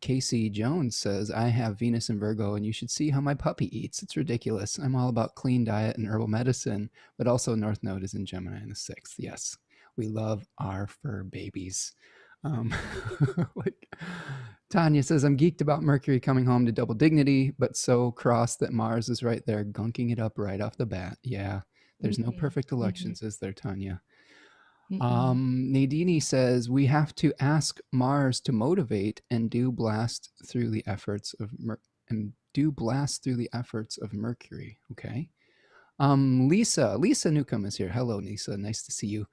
Casey Jones says, I have Venus in Virgo, and you should see how my puppy eats. It's ridiculous. I'm all about clean diet and herbal medicine, but also North Node is in Gemini in the sixth. Yes, we love our fur babies. Um, like Tanya says, I'm geeked about Mercury coming home to double dignity, but so crossed that Mars is right there, gunking it up right off the bat. Yeah, there's no Mhm. perfect Mhm. elections, is there, Tanya? Mhm. Nadini says we have to ask Mars to motivate and do blast through the efforts of Mercury. Okay. Lisa Newcomb is here. Hello, Lisa. Nice to see you.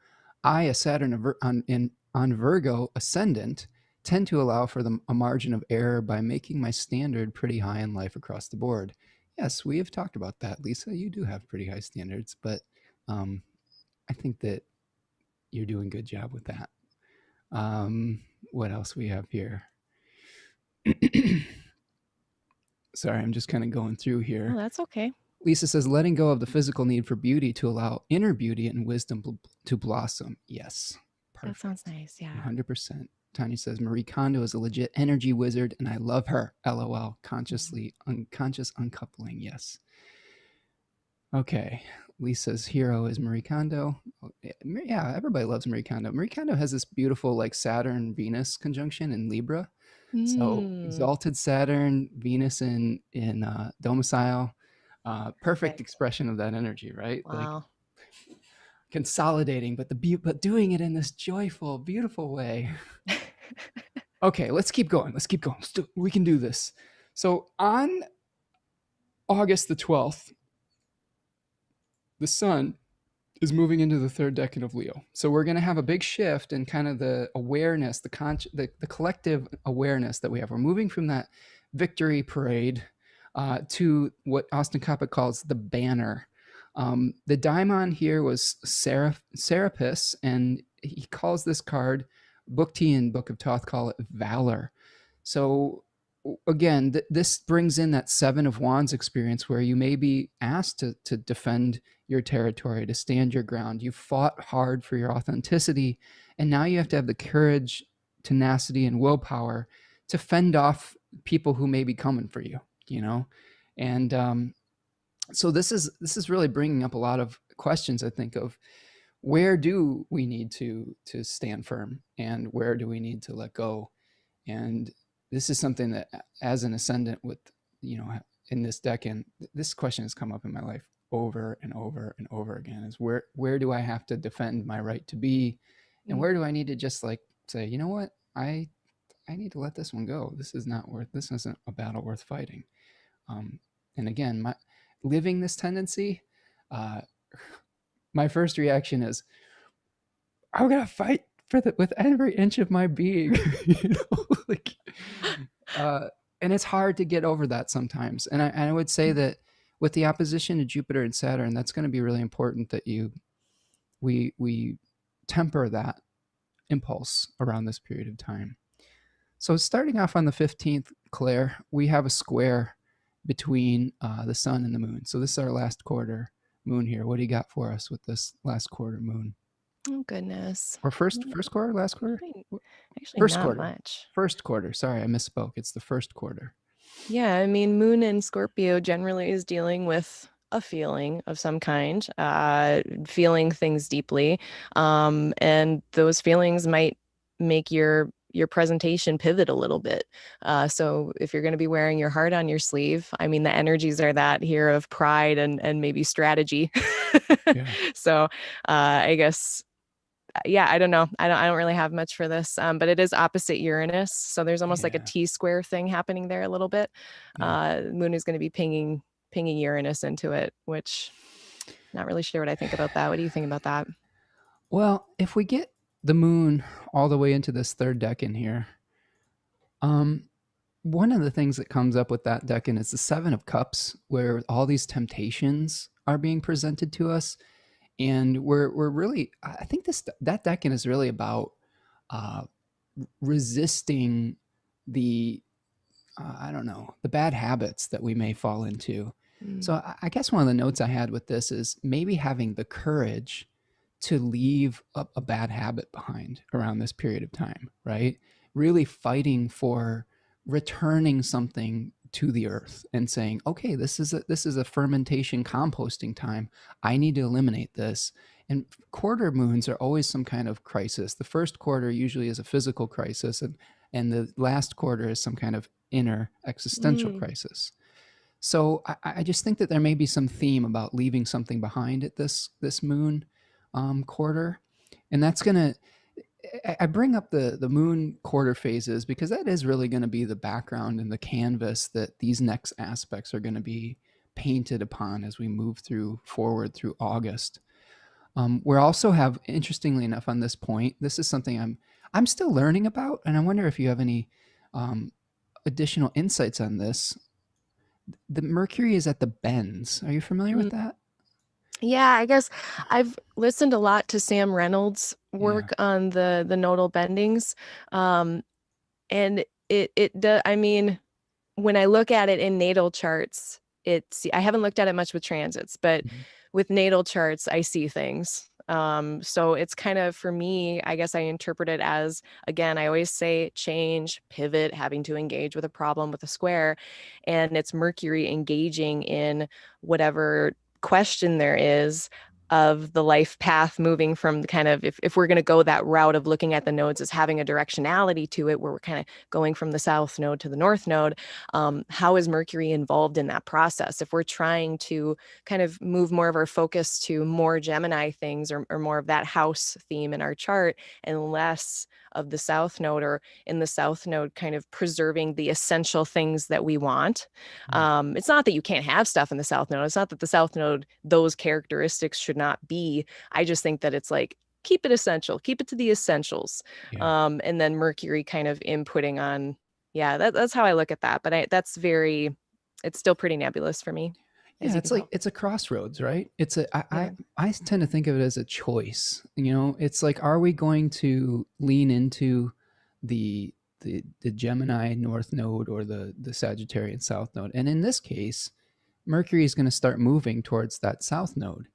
I, a Saturn on Virgo ascendant, tend to allow for a margin of error by making my standard pretty high in life across the board. Yes, we have talked about that, Lisa. You do have pretty high standards, but um, I think that you're doing a good job with that. Um, what else we have here? Sorry, I'm just kind of going through Oh, here. that's okay. Lisa says, letting go of the physical need for beauty to allow inner beauty and wisdom to blossom. Yes, That sounds perfect. nice. Yeah. 100%. Tanya says, Marie Kondo is a legit energy wizard and I love her. LOL. Mhm. Unconscious uncoupling. Yes. Okay. Lisa's hero is Marie Kondo. Oh, yeah, everybody loves Marie Kondo. Marie Kondo has this beautiful like Saturn Venus conjunction in Libra. So Mm. exalted Saturn, Venus in domicile, perfect Perfect. expression of that energy, right? Like Wow. consolidating, but doing it in this joyful, beautiful way. Okay, let's keep going. Let's keep going. We can do this. So on August the 12th, the Sun is moving into the third decan of Leo. So we're going to have a big shift in kind of the awareness, the collective awareness that we have. We're moving from that victory parade to what Austin Coppock calls the banner. The daimon here was Serapis, and he calls this card, Book T and Book of Thoth call it Valor. So again, this brings in that Seven of Wands experience where you may be asked to defend your territory, to stand your ground. You fought hard for your authenticity, and now you have to have the courage, tenacity, and willpower to fend off people who may be coming for you. You know, and so this is really bringing up a lot of questions. I think of where do we need to stand firm, and where do we need to let go, and this is something that as an ascendant with, you know, in this decan, this question has come up in my life over and over and over again, is where do I have to defend my right to be, and where do I need to just like say, you know what, I need to let this one go. This isn't a battle worth fighting. And again, my living this tendency, uh, my first reaction is, I'm gonna fight with every inch of my being, like, uh, and it's hard to get over that sometimes. And I would say that with the opposition to Jupiter and Saturn, that's going to be really important that we temper that impulse around this period of time. So starting off on the 15th, Claire, we have a square between the sun and the moon. So this is our last quarter moon here. What do you got for us with this last quarter moon? Oh, goodness. Or first quarter, last quarter? Actually, First not quarter. much. First quarter. Sorry, I misspoke. It's the first quarter. Yeah, I mean, Moon in Scorpio generally is dealing with a feeling of some kind, feeling things deeply, and those feelings might make your presentation pivot a little bit. So if you're going to be wearing your heart on your sleeve, I mean, the energies are that here of pride and maybe strategy. Yeah. So I guess yeah, I don't know. I don't really have much for this. But it is opposite Uranus. So there's almost like a Yeah. T-square thing happening there a little bit. Yeah. Moon is going to be pinging Uranus into it, which not really sure what I think about that. What do you think about that? Well, if we get the moon all the way into this third decan here, one of the things that comes up with that decan is the Seven of Cups, where all these temptations are being presented to us. And we're really, I think that decan is really about uh, resisting the I don't know, the bad habits that we may fall into. Mm. So I guess one of the notes I had with this is maybe having the courage to leave a bad habit behind around this period of time, right? Really fighting for returning something to the earth and saying, okay, this is a fermentation composting time. I need to eliminate this. And quarter moons are always some kind of crisis. The first quarter usually is a physical crisis, and the last quarter is some kind of inner existential crisis. So I just think that there may be some theme about leaving something behind at this moon quarter, and that's gonna. I bring up the moon quarter phases because that is really going to be the background and the canvas that these next aspects are going to be painted upon as we move forward through August. We also have, interestingly enough, on this point, this is something I'm still learning about, and I wonder if you have any additional insights on this. The Mercury is at the bends. Are you familiar with that? Yeah, I guess I've listened a lot to Sam Reynolds' Yeah. work on the nodal bendings. And it does, I mean, when I look at it in natal charts, I haven't looked at it much with transits, but Mhm. with natal charts, I see things. So it's kind of, for me, I guess I interpret it as, again, I always say change, pivot, having to engage with a problem with a square, and it's Mercury engaging in whatever question there is of the life path, moving from the kind of, if we're going to go that route of looking at the nodes as having a directionality to it, where we're kind of going from the south node to the north node, how is Mercury involved in that process? If we're trying to kind of move more of our focus to more Gemini things, or more of that house theme in our chart, and less of the south node, or in the south node kind of preserving the essential things that we want. It's not that you can't have stuff in the south node. It's not that the south node, those characteristics should not be. I just think that it's like, keep it essential, keep it to the essentials. Yeah. And then Mercury kind of inputting on, yeah, that's how I look at that. But it's still pretty nebulous for me, as Yeah, you it's can like tell. it's a crossroads, right? It's a Yeah. I tend to think of it as a choice. It's like, are we going to lean into the Gemini North Node or the Sagittarian South Node? And in this case, Mercury is going to start moving towards that South Node.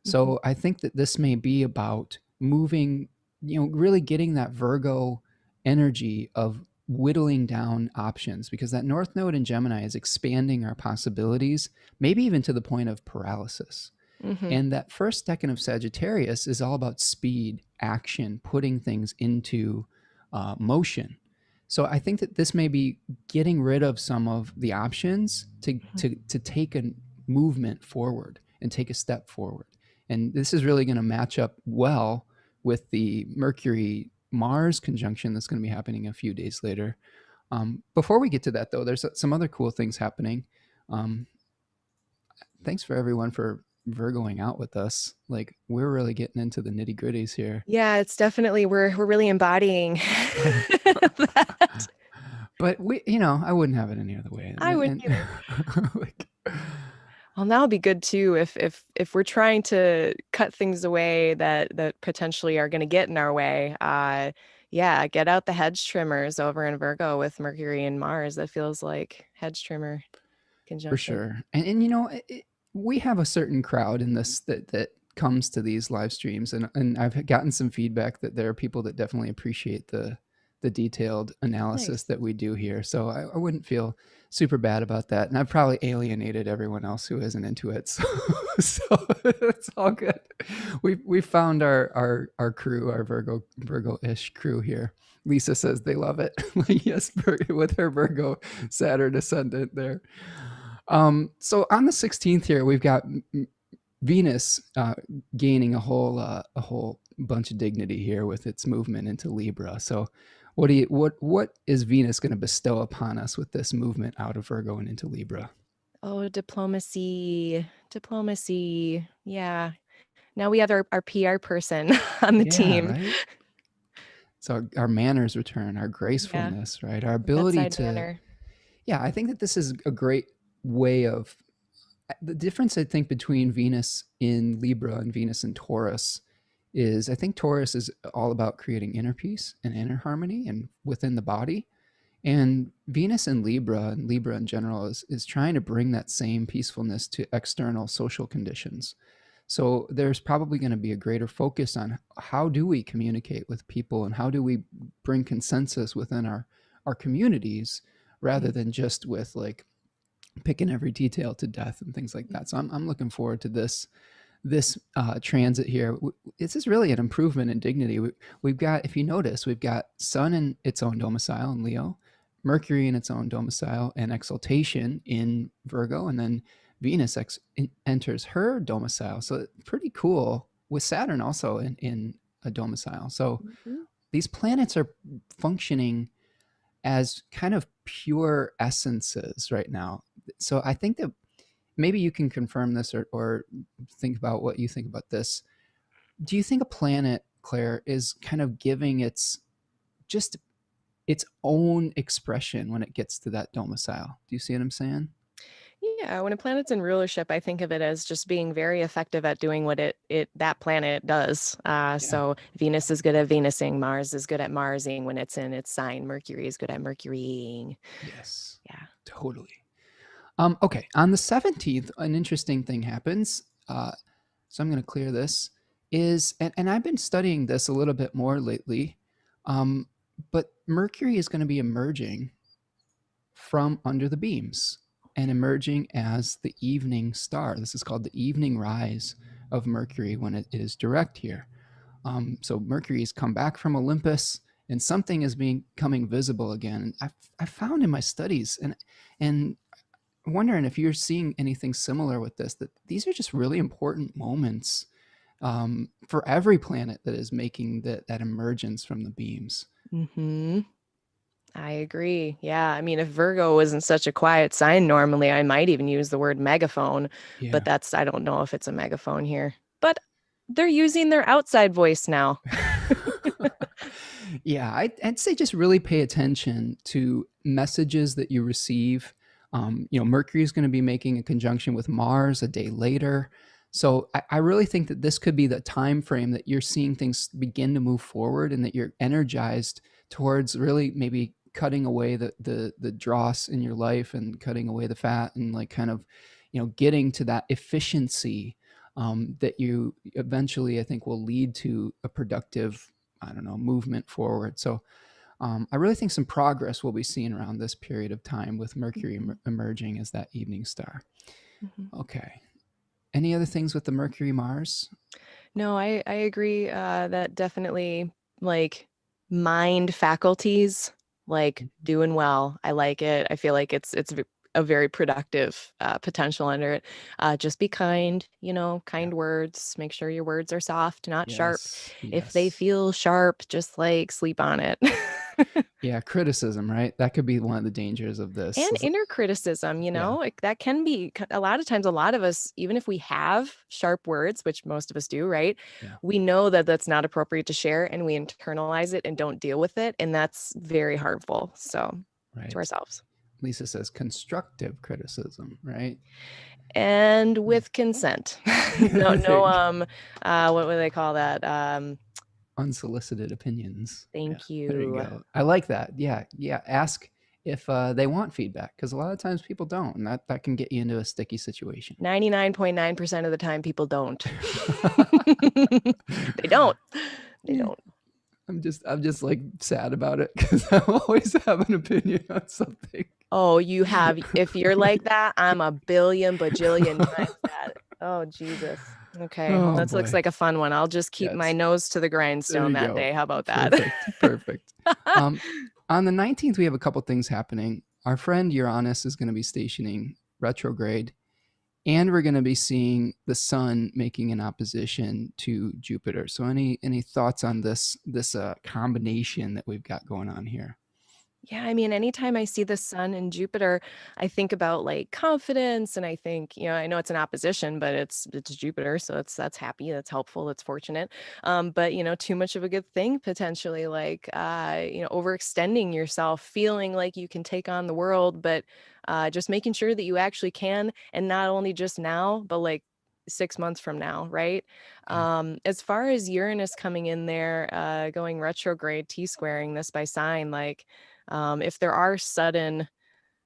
Mhm. So I think that this may be about moving, really getting that Virgo energy of whittling down options, because that North Node in Gemini is expanding our possibilities, maybe even to the point of paralysis. Mhm. And that first decan of Sagittarius is all about speed, action, putting things into motion. So I think that this may be getting rid of some of the options to take a movement forward and take a step forward. And this is really going to match up well with the Mercury Mars conjunction that's going to be happening a few days later. Before we get to that, though, there's some other cool things happening. Um, Thanks for everyone for Virgoing out with us. Like, we're really getting into the nitty gritties here. Yeah, it's definitely we're really embodying that. But I wouldn't have it any other way. I wouldn't And either. like, Well, now it'd be good too if we're trying to cut things away that potentially are going to get in our way. Yeah, get out the hedge trimmers over in Virgo with Mercury and Mars. That feels like hedge trimmer for conjunction. sure. And we have a certain crowd in this that comes to these live streams, and I've gotten some feedback that there are people that definitely appreciate the detailed analysis Nice. that we do here. So I wouldn't feel super bad about that. And I've probably alienated everyone else who isn't into it. So, so it's all good. We found our crew, our Virgo-ish crew here. Lisa says they love it. Yes, with her Virgo Saturn ascendant there. So on the 16th here, we've got Venus gaining a whole bunch of dignity here with its movement into Libra. So what is Venus going to bestow upon us with this movement out of Virgo and into Libra? Oh, diplomacy, diplomacy. Yeah. Now we have our PR person on the Yeah, team. right. So our manners return, our Yeah, gracefulness, right? Our the ability bedside to, manner. yeah, I think that this is a great way of the difference I think between Venus in Libra and Venus in Taurus is I think Taurus is all about creating inner peace and inner harmony and within the body. And Venus in Libra and Libra in general is trying to bring that same peacefulness to external social conditions. So there's probably going to be a greater focus on how do we communicate with people and how do we bring consensus within our communities rather than just with like picking every detail to death and things like that. So I'm looking forward to this transit here. This is really an improvement in dignity. We've got, if you notice, we've got Sun in its own domicile in Leo, Mercury in its own domicile, and exaltation in Virgo, and then Venus enters her domicile. So pretty cool with Saturn also in a domicile. So Mhm. these planets are functioning as kind of pure essences right now. So I think that maybe you can confirm this or think about what you think about this. Do you think a planet, Claire, is kind of giving just its own expression when it gets to that domicile? Do you see what I'm saying? Yeah, when a planet's in rulership, I think of it as just being very effective at doing what it that planet does. Yeah. So Venus is good at Venusing, Mars is good at Marsing when it's in its sign, Mercury is good at Mercurying. Yes. Yeah. Totally. Okay. On the 17th, an interesting thing happens. So I'm going to clear this. And I've been studying this a little bit more lately. But Mercury is going to be emerging from under the beams and emerging as the evening star. This is called the evening rise of Mercury when it is direct here. So Mercury has come back from Olympus, and something is becoming visible again. And I found in my studies, and I'm wondering if you're seeing anything similar with this. That these are just really important moments for every planet that is making that emergence from the beams. Hmm. I agree. Yeah. I mean, if Virgo isn't such a quiet sign normally, I might even use the word megaphone, but Yeah. I don't know if it's a megaphone here. But they're using their outside voice now. Yeah, I'd say just really pay attention to messages that you receive. Mercury is going to be making a conjunction with Mars a day later. So I really think that this could be the time frame that you're seeing things begin to move forward and that you're energized towards really maybe cutting away the dross in your life and cutting away the fat and like kind of, getting to that efficiency that you eventually, I think, will lead to a productive, I don't know, movement forward. So I really think some progress will be seen around this period of time with Mercury Mhm. emerging as that evening star. Mhm. Okay. Any other things with the Mercury Mars? No, I agree that definitely like mind faculties like doing well. I like it. I feel like it's a very productive potential under it. Just be kind, Yeah. kind words. Make sure your words are soft, not sharp. Yes. If they Yes. feel sharp, just like sleep on it. Yeah. Criticism, right? That could be one of the dangers of this. And inner criticism, Yeah. like that can be a lot of times, a lot of us, even if we have sharp words, which most of us do, right? Yeah. We know that that's not appropriate to share and we internalize it and don't deal with it. And that's very harmful. So to Right. ourselves. Lisa says constructive criticism, right? And Yeah. with consent. No, There no, you go. what would they call that? Unsolicited opinions. Yeah. Thank There you you. go. I like that. Yeah. Yeah. Ask if they want feedback, because a lot of times people don't, and that can get you into a sticky situation. 99.9% of the time, people don't. They don't. They Yeah. don't. I'm just like sad about it because I always have an opinion on something. Oh, if you're like that, I'm a billion bajillion times that. Oh, Jesus. Okay. Well, Oh that looks boy. like a fun one. I'll just keep my Yes. nose to the There grindstone you that go. day. How about that? Perfect. Perfect. Um, on the 19th, we have a couple things happening. Our friend Uranus is going to be stationing retrograde, and we're going to be seeing the sun making an opposition to Jupiter. So, any thoughts on this combination that we've got going on here? Yeah, I mean, anytime I see the sun and Jupiter, I think about like confidence, and I think, I know it's an opposition, but it's Jupiter, so that's happy, that's helpful, that's fortunate. But too much of a good thing potentially, like overextending yourself, feeling like you can take on the world, but just making sure that you actually can, and not only just now, but like 6 months from now, right? Yeah. As far as Uranus coming in there, going retrograde, T-squaring this by sign, like if there are sudden,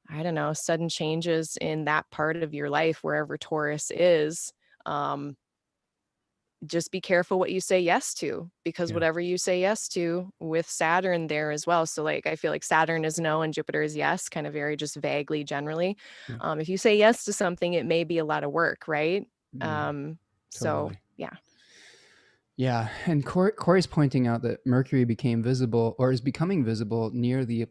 I don't know, sudden changes in that part of your life, wherever Taurus is, um, just be careful what you say yes to, because Yeah. whatever you say yes to with Saturn there as well. So, like, I feel like Saturn is no and Jupiter is yes, kind of very just vaguely, generally. Yeah. If you say yes to something, it may be a lot of work, right? Yeah. Um, so, Totally. yeah. Yeah, and Corey's pointing out that Mercury became visible, or is becoming visible, near the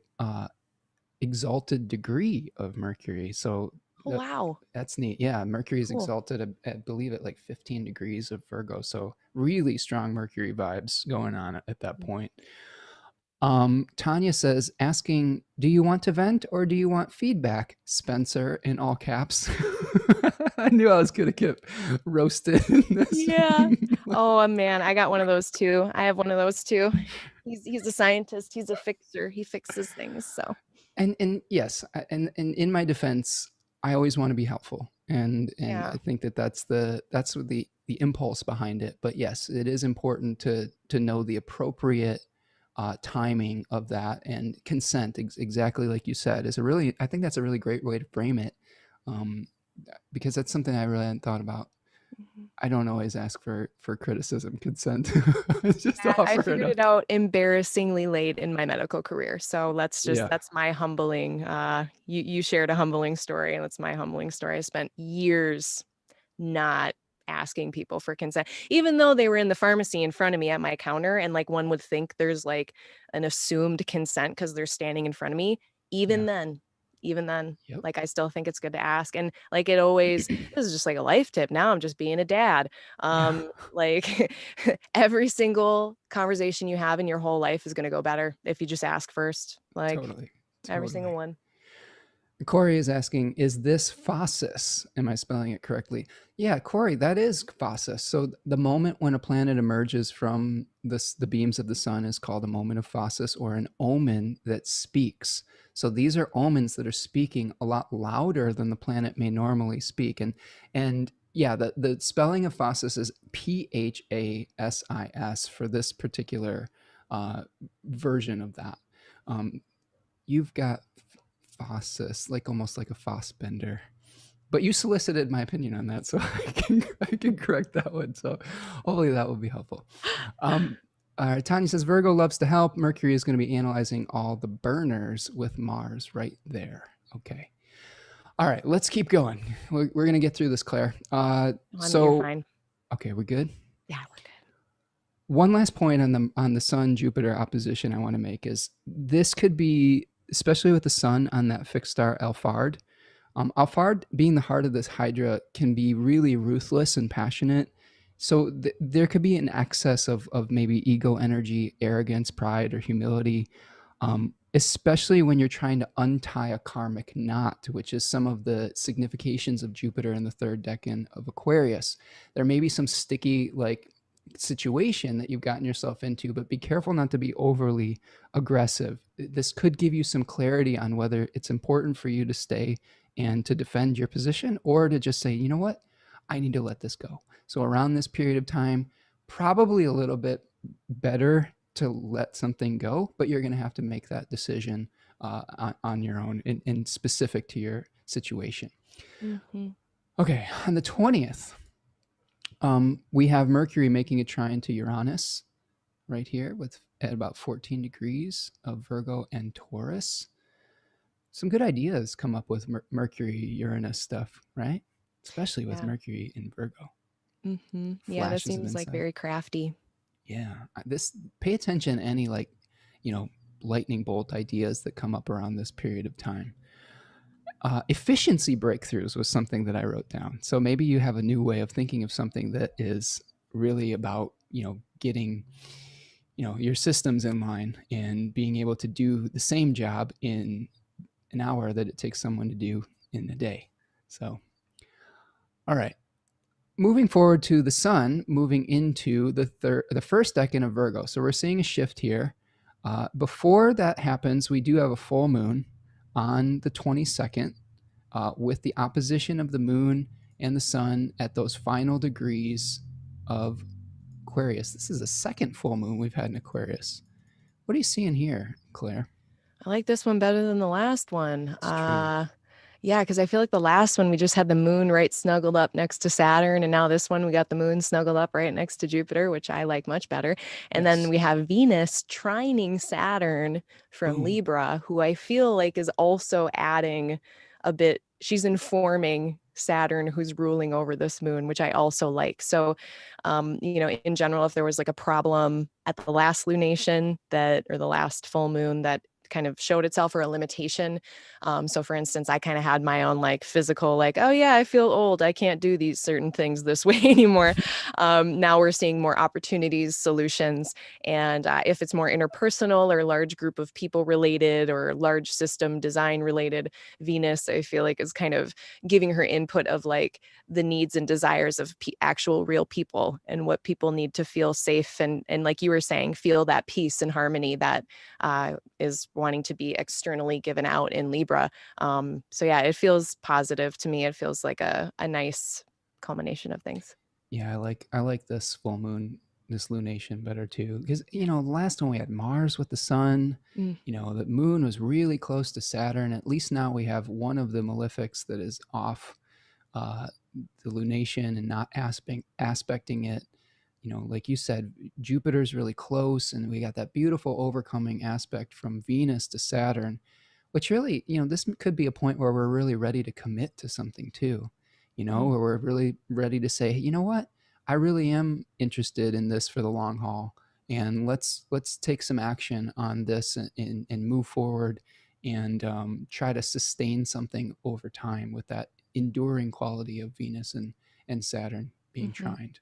exalted degree of Mercury. So Oh, that wow. that's neat. Yeah, Mercury is Cool. exalted at, I believe, at like 15 degrees of Virgo. So really strong Mercury vibes going on at that point. Tanya says, asking, do you want to vent or do you want feedback? Spencer, in all caps. I knew I was going to get roasted in this. Yeah. Oh man, I got one of those too. I have one of those too. He's a scientist. He's a fixer. He fixes things. So And yes, and in my defense, I always want to be helpful, and yeah. I think that's what the impulse behind it. But yes, it is important to know the appropriate timing of that, and consent, exactly like you said, is a really, I think that's a really great way to frame it, um, because that's something I really hadn't thought about. Mhm. I don't always ask for criticism, consent. It's just I offer it figured up. it out embarrassingly late in my medical career. So Yeah, that's my humbling. You shared a humbling story, and that's my humbling story. I spent years not asking people for consent, even though they were in the pharmacy in front of me at my counter, and like one would think there's like an assumed consent because they're standing in front of me. yeah, Even then, even then, yep. like I still think it's good to ask. And like it always, this is just like a life tip. Now I'm just being a dad. Yeah, Like every single conversation you have in your whole life is going to go better if you just ask first. Like totally, every single totally. one. Corey is asking, is this phasis? Am I spelling it correctly? Yeah, Corey, that is phasis. So the moment when a planet emerges from the beams of the sun is called a moment of phasis, or an omen that speaks. So these are omens that are speaking a lot louder than the planet may normally speak. And yeah, the spelling of phasis is Phasis for this particular version of that. Um, you've got Fossis, like almost like a Fossbender. But you solicited my opinion on that, so I can correct that one. So hopefully that will be helpful. Um, Tanya says Virgo loves to help. Mercury is going to be analyzing all the burners with Mars right there. Okay. All right, let's keep going. We're going to get through this, Claire. Honey, you're So, fine. okay, we're good. Yeah, we're good. One last point on the Sun Jupiter opposition I want to make is this could be, especially with the Sun on that fixed star Alphard. Alphard, being the heart of this Hydra, can be really ruthless and passionate. So there could be an excess of maybe ego energy, arrogance, pride, or humility, especially when you're trying to untie a karmic knot, which is some of the significations of Jupiter in the third decan of Aquarius. There may be some sticky, like, situation that you've gotten yourself into, but be careful not to be overly aggressive. This could give you some clarity on whether it's important for you to stay and to defend your position, or to just say, you know what, I need to let this go. So around this period of time, probably a little bit better to let something go, but you're going to have to make that decision on your own and specific to your situation. Mm-hmm. Okay, on the 20th, we have Mercury making a trine to Uranus right here at about 14 degrees of Virgo and Taurus. Some good ideas come up with Mercury-Uranus stuff, right? Especially with Yeah. Mercury in Virgo. Mm-hmm. Yeah, that Flashes of seems like insight. very crafty. Yeah, pay attention to any, like, lightning bolt ideas that come up around this period of time. Efficiency breakthroughs was something that I wrote down. So maybe you have a new way of thinking of something that is really about, getting, your systems in line and being able to do the same job in an hour that it takes someone to do in a day. So, all right. Moving forward to the Sun, moving into the first decan of Virgo. So we're seeing a shift here. Before that happens, we do have a full moon on the 22nd, with the opposition of the moon and the sun at those final degrees of Aquarius. This is the second full moon we've had in Aquarius. What are you seeing here, Claire? I like this one better than the last one. It's true. Yeah, because I feel like the last one we just had the moon right snuggled up next to Saturn, and now this one we got the moon snuggled up right next to Jupiter, which I like much better. And then Yes. we have Venus trining Saturn from Boom. Libra, who I feel like is also adding a bit, she's informing Saturn, who's ruling over this moon, which I also like. So, in general, if there was like a problem at the last lunation or the last full moon that kind of showed itself, or a limitation. So for instance, I kind of had my own like physical, like, oh yeah, I feel old. I can't do these certain things this way anymore. Now we're seeing more opportunities, solutions. And if it's more interpersonal or large group of people related or large system design related, Venus, I feel like, is kind of giving her input of like the needs and desires of actual real people and what people need to feel safe. And like you were saying, feel that peace and harmony that is wanting to be externally given out in Libra. So yeah, it feels positive to me. It feels like a nice culmination of things. Yeah, I like this full moon, this lunation better too, because the last one we had Mars with the sun. Mm. The moon was really close to Saturn. At least now we have one of the malefics that is off uh, the lunation and not aspecting it. Like you said, Jupiter's really close, and we got that beautiful overcoming aspect from Venus to Saturn, which really, this could be a point where we're really ready to commit to something too, Mm. where we're really ready to say, hey, you know what? I really am interested in this for the long haul, and let's take some action on this and move forward and try to sustain something over time with that enduring quality of Venus and Saturn being Mm-hmm. trined.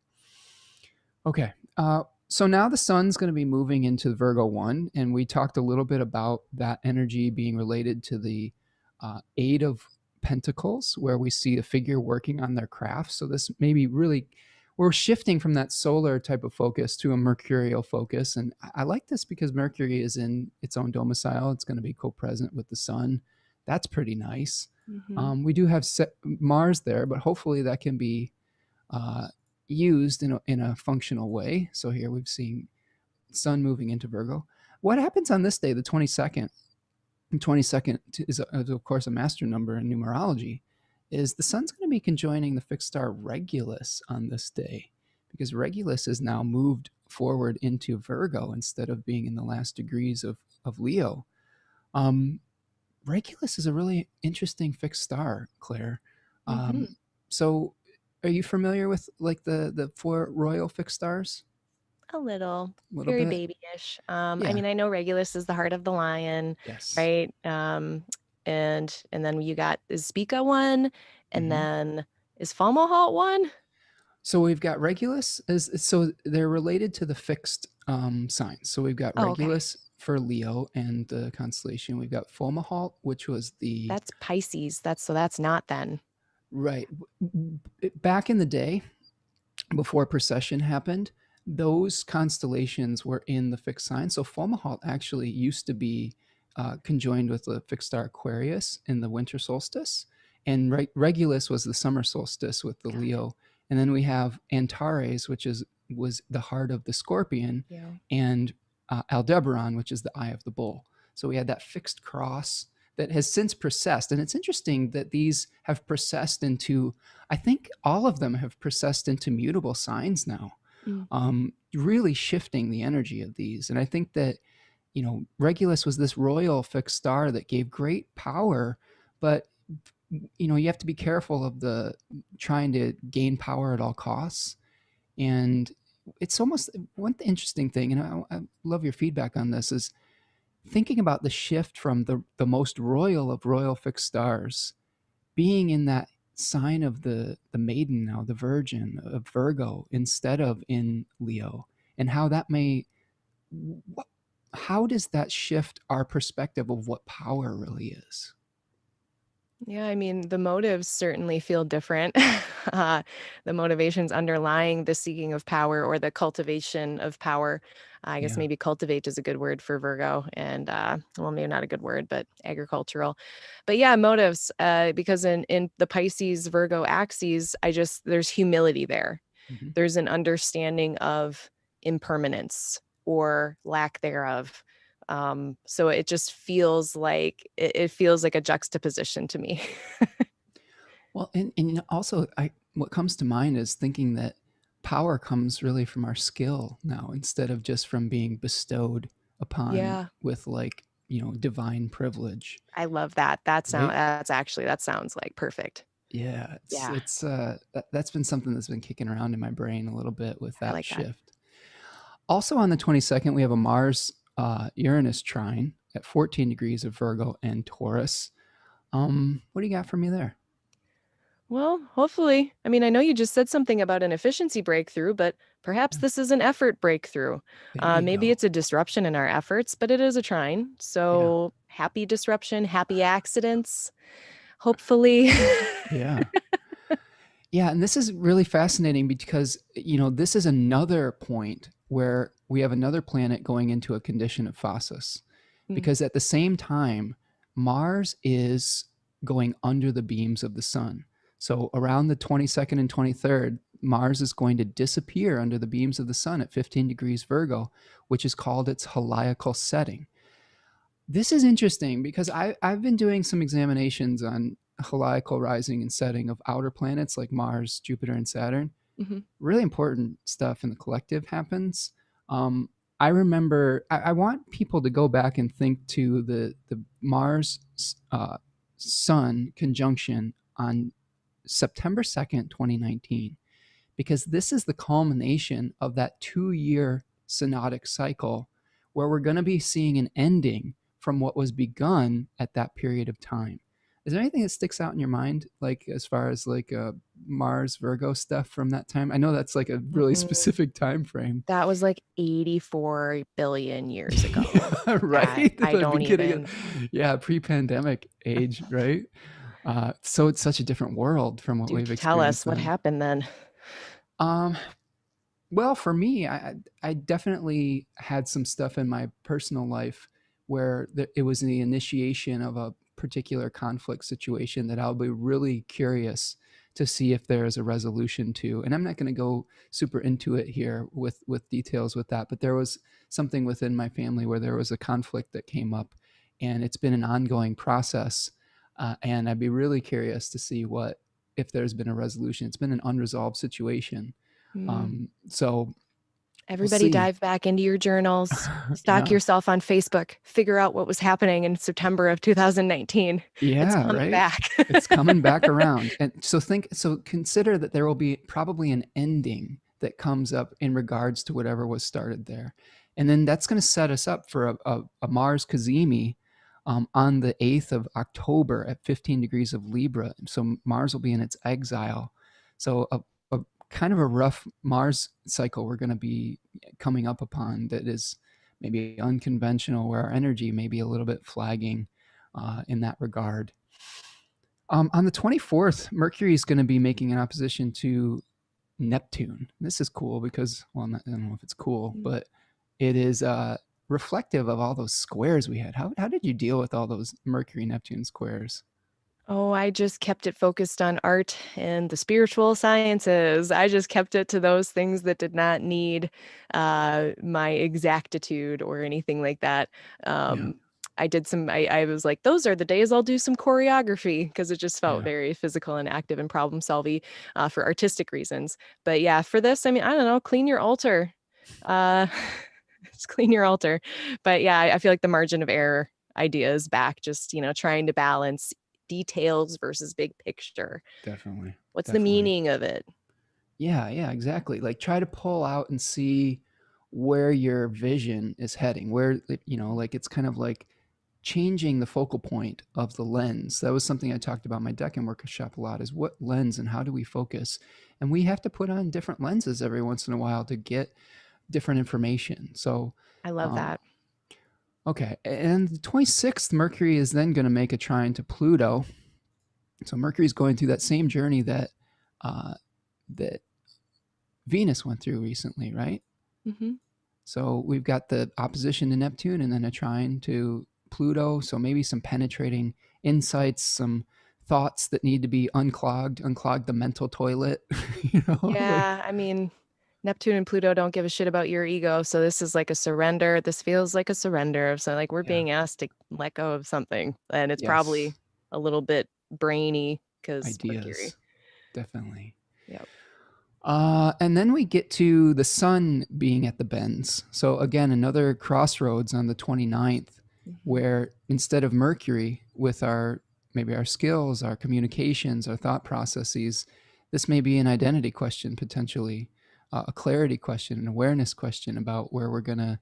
Okay. So now the sun's going to be moving into Virgo 1, and we talked a little bit about that energy being related to the Eight of Pentacles, where we see a figure working on their craft. So this may be really, we're shifting from that solar type of focus to a mercurial focus. And I like this because Mercury is in its own domicile. It's going to be co-present with the sun. That's pretty nice. Mm-hmm. We do have Mars there, but hopefully that can be uh, used in a functional way. So here we've seen Sun moving into Virgo. What happens on this day, the 22nd? And 22nd is of course a master number in numerology. Is the Sun's going to be conjoining the fixed star Regulus on this day, because Regulus is now moved forward into Virgo instead of being in the last degrees of Leo. Regulus is a really interesting fixed star, Claire. Mm-hmm. So are you familiar with like the four royal fixed stars? A little, little very bit? babyish. I Yeah. mean, I know Regulus is the heart of the lion, Yes. right? And then you got is Spica one, and Hmm. then is Fomalhaut one? So we've got Regulus, so they're related to the fixed signs. So we've got Oh, okay. Regulus for Leo and the constellation. We've got Fomalhaut, which was the That's Pisces. That's not then. right back in the day before precession happened. Those constellations were in the fixed sign. So Fomalhaut actually used to be conjoined with the fixed star Aquarius in the winter solstice, and Regulus was the summer solstice with the Got it. Leo. And then we have Antares, which was the heart of the Scorpion, Yeah. and Aldebaran, which is the eye of the bull. So we had that fixed cross that has since precessed. And it's interesting that these have precessed into, I think all of them have precessed into mutable signs now, Mm. really shifting the energy of these. And I think that, Regulus was this royal fixed star that gave great power, but you have to be careful of the trying to gain power at all costs. And it's almost one interesting thing, and I love your feedback on this, is thinking about the shift from the most royal of royal fixed stars being in that sign of the maiden now, the virgin of Virgo, instead of in Leo, and how that may, how does that shift our perspective of what power really is? Yeah, I mean, the motives certainly feel different. The motivations underlying the seeking of power or the cultivation of power. I guess Yeah. maybe cultivate is a good word for Virgo, and well, maybe not a good word, but agricultural. But yeah, motives. Because in the Pisces Virgo axes, there's humility there. Hmm. There's an understanding of impermanence or lack thereof. So it just feels like it feels like a juxtaposition to me. Well, and also, what comes to mind is thinking that power comes really from our skill now, instead of just from being bestowed upon Yeah, with, like, divine privilege, I love that. right? That sounds like perfect. Yeah, Yeah, that's been something that's been kicking around in my brain a little bit with I that like that. shift. Also on the 22nd, we have a Mars Uranus trine at 14 degrees of Virgo and Taurus. What do you got for me there? Well, hopefully. I mean, I know you just said something about an efficiency breakthrough, but perhaps Yeah, this is an effort breakthrough. there you Maybe go. it's a disruption in our efforts, but it is a trine. Yeah, So happy disruption, happy accidents, hopefully. yeah. Yeah, and this is really fascinating because, this is another point where we have another planet going into a condition of phasis. Mm. Because at the same time, Mars is going under the beams of the sun. So around the 22nd and 23rd, Mars is going to disappear under the beams of the sun at 15 degrees Virgo, which is called its heliacal setting. This is interesting because I've been doing some examinations on heliacal rising and setting of outer planets like Mars, Jupiter, and Saturn. Mhm. Really important stuff in the collective happens. Um, I remember, I want people to go back and think to the Mars Sun conjunction on September 2nd, 2019, because this is the culmination of that 2-year synodic cycle where we're going to be seeing an ending from what was begun at that period of time. Is there anything that sticks out in your mind, like as far as like Mars Virgo stuff from that time? I know that's like a really Mm, specific time frame. that was like 84 billion years ago. Yeah, Yeah, right at I the don't beginning of, even yeah, pre-pandemic age, right? So it's such a different world from what do we've tell us experienced what then. happened then. um Well, for me, I definitely had some stuff in my personal life where it was the initiation of a particular conflict situation that I'll be really curious to see if there is a resolution to. And I'm not going to go super into it here with details with that, but there was something within my family where there was a conflict that came up, and it's been an ongoing process. And I'd be really curious to see what if there's been a resolution. It's been an unresolved situation, Mm. so we'll Everybody see. dive back into your journals, stalk Yeah. yourself on Facebook, figure out what was happening in September of 2019. It's Yeah, coming right? back. It's coming back around. And so consider that there will be probably an ending that comes up in regards to whatever was started there. And then that's going to set us up for a Mars kazimi on the 8th of October at 15 degrees of Libra. So Mars will be in its exile. So a kind of a rough Mars cycle we're going to be coming up upon that is maybe unconventional, where our energy may be a little bit flagging in that regard. On the 24th, Mercury is going to be making an opposition to Neptune. This is cool because, well, I don't know if it's cool, but it is reflective of all those squares we had. How did you deal with all those Mercury-Neptune squares? Oh, I just kept it focused on art and the spiritual sciences. I just kept it to those things that did not need my exactitude or anything like that. Yeah, I was like, those are the days I'll do some choreography because it just felt yeah, very physical and active and problem solving for artistic reasons. But yeah, for this, I mean, I don't know, clean your altar. Uh, just clean your altar. But yeah, I feel like the margin of error idea is back, just, trying to balance details versus big picture. definitely, What's the definitely. meaning of it? Yeah, yeah, exactly. Like try to pull out and see where your vision is heading, where, like it's kind of like changing the focal point of the lens. That was something I talked about in my Deccan workshop a lot, is what lens and how do we focus? And we have to put on different lenses every once in a while to get different information. So, I love um, that. okay. And the 26th, Mercury is then going to make a trine to Pluto. So Mercury is going through that same journey uh, that Venus went through recently, right? Hmm. So we've got the opposition to Neptune and then a trine to Pluto. So maybe some penetrating insights, some thoughts that need to be unclog the mental toilet, like, Yeah, I mean, Neptune and Pluto don't give a shit about your ego. So this is like a surrender. This feels like a surrender. So like we're yeah, being asked to let go of something. And it's probably yes, a little bit brainy because Mercury. ideas, definitely. Yep. And then we get to the sun being at the bends. So again, another crossroads on the 29th, Hmm. where instead of Mercury with maybe our skills, our communications, our thought processes, this may be an identity question potentially, a clarity question, an awareness question about where we're gonna,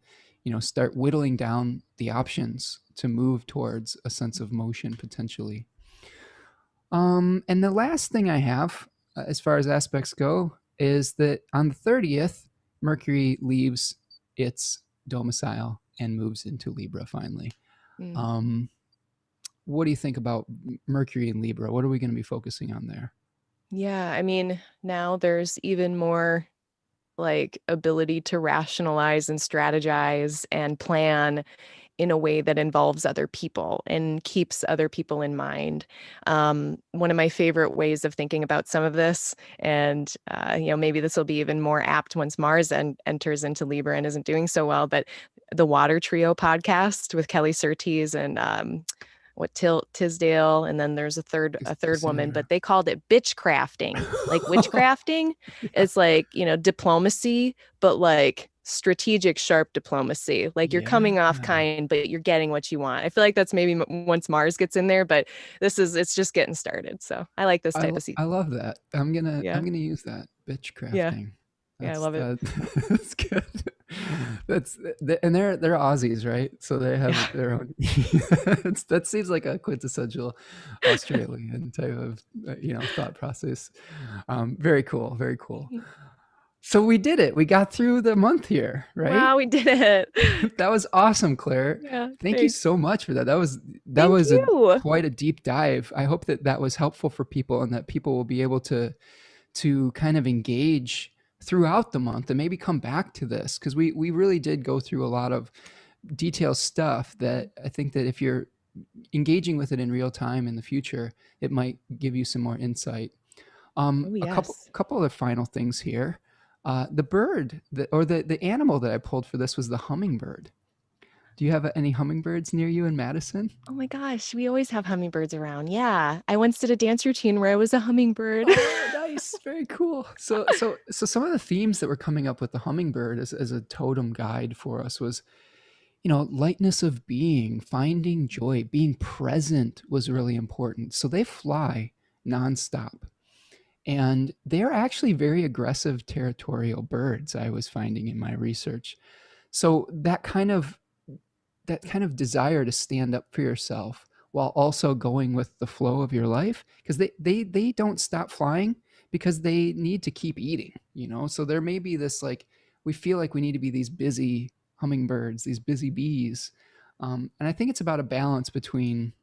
start whittling down the options to move towards a sense of motion potentially. And the last thing I have, as far as aspects go, is that on the 30th, Mercury leaves its domicile and moves into Libra finally. Mm. Um, what do you think about Mercury and Libra? What are we going to be focusing on there? Yeah, I mean, now there's even more like ability to rationalize and strategize and plan in a way that involves other people and keeps other people in mind. One of my favorite ways of thinking about some of this, and maybe this will be even more apt once Mars enters into Libra and isn't doing so well, but the Water Trio podcast with Kelly Surtees and Tisdale, and then there's a third woman, Cassandra. but they called it bitch crafting, like witchcrafting. Yeah. It's like, diplomacy, but like strategic, sharp diplomacy. Like you're Yeah. coming off kind, but you're getting what you want. I feel like that's maybe once Mars gets in there, but it's just getting started. So I like this type of I season. love that. I'm Yeah. gonna use that bitch Yeah. crafting. Yeah. I love it. That's good. That's and they're Aussies, right? So they Yeah. have their own. That seems like a quintessential Australian type of thought process. Very cool, very cool. So we did it. We got through the month here, right? Wow, we did it. That was awesome, Claire. Yeah. Thank you Thanks. so much for that. That Thank was a you. quite a deep dive. I hope that that was helpful for people and that people will be able to kind of engage throughout the month and maybe come back to this because we really did go through a lot of detailed stuff that I think that if you're engaging with it in real time in the future, it might give you some more insight. Oh, A couple yes. couple of final things here. The bird or the animal that I pulled for this was the hummingbird. Do you have any hummingbirds near you in Madison? Oh my gosh, we always have hummingbirds around. Yeah. I once did a dance routine where I was a hummingbird. Oh, nice. Very cool. So some of the themes that were coming up with the hummingbird as a totem guide for us was, lightness of being, finding joy, being present was really important. So they fly nonstop. And they're actually very aggressive territorial birds, I was finding in my research. So that kind of desire to stand up for yourself while also going with the flow of your life, because they don't stop flying because they need to keep eating, so there may be this, like, we feel like we need to be these busy hummingbirds, these busy bees. And I think it's about a balance between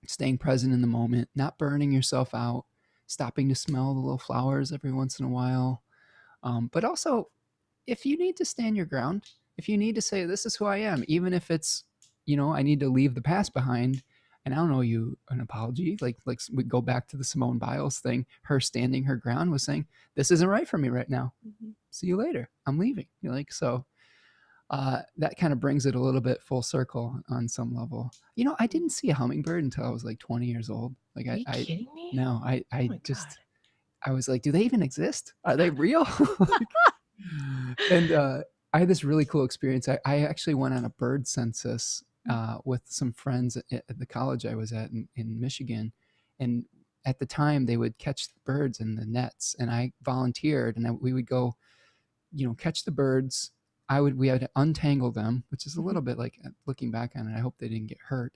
staying present in the moment, not burning yourself out, stopping to smell the little flowers every once in a while, but also, if you need to stand your ground, if you need to say, this is who I am, even if it's, I need to leave the past behind, and I don't owe you an apology. Like we go back to the Simone Biles thing. Her standing her ground was saying, this isn't right for me right now. Mhm. See you later. I'm leaving. So that kind of brings it a little bit full circle on some level. I didn't see a hummingbird until I was like 20 years old. Like Are you I kidding me? no, Oh I my just, God. I was like, do they even exist? Are they real? And I had this really cool experience. I actually went on a bird census with some friends at the college I was at in Michigan. And at the time, they would catch birds in the nets, and I volunteered, and we would go, catch the birds. We had to untangle them, which is a Mhm. little bit like, looking back on it, I hope they didn't get hurt,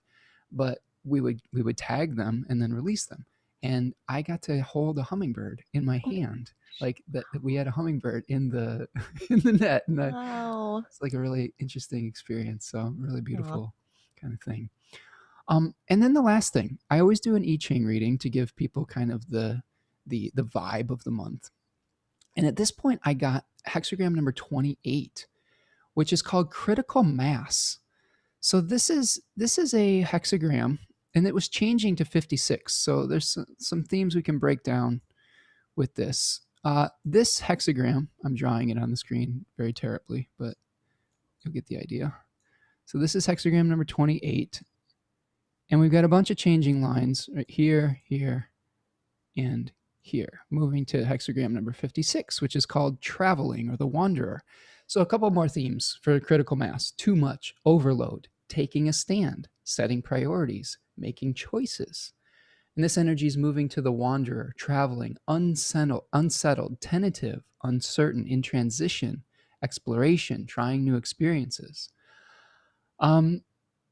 but we would tag them and then release them. And I got to hold a hummingbird in my Oh my hand, like that we had a hummingbird in the in the net, and Wow. it's like a really interesting experience. So really Aw. beautiful kind of thing. And then the last thing, I always do an I-Ching reading to give people kind of the vibe of the month. And at this point, I got hexagram number 28, which is called critical mass. So this is a hexagram, and it was changing to 56. So there's some themes we can break down with this. This hexagram, I'm drawing it on the screen very terribly, but you'll get the idea. So this is hexagram number 28, and we've got a bunch of changing lines right here, here, and here, moving to hexagram number 56, which is called traveling or the wanderer. So a couple more themes for critical mass: too much, overload, taking a stand, setting priorities, making choices. And this energy is moving to the wanderer, traveling, unsettled, tentative, uncertain, in transition, exploration, trying new experiences. Um,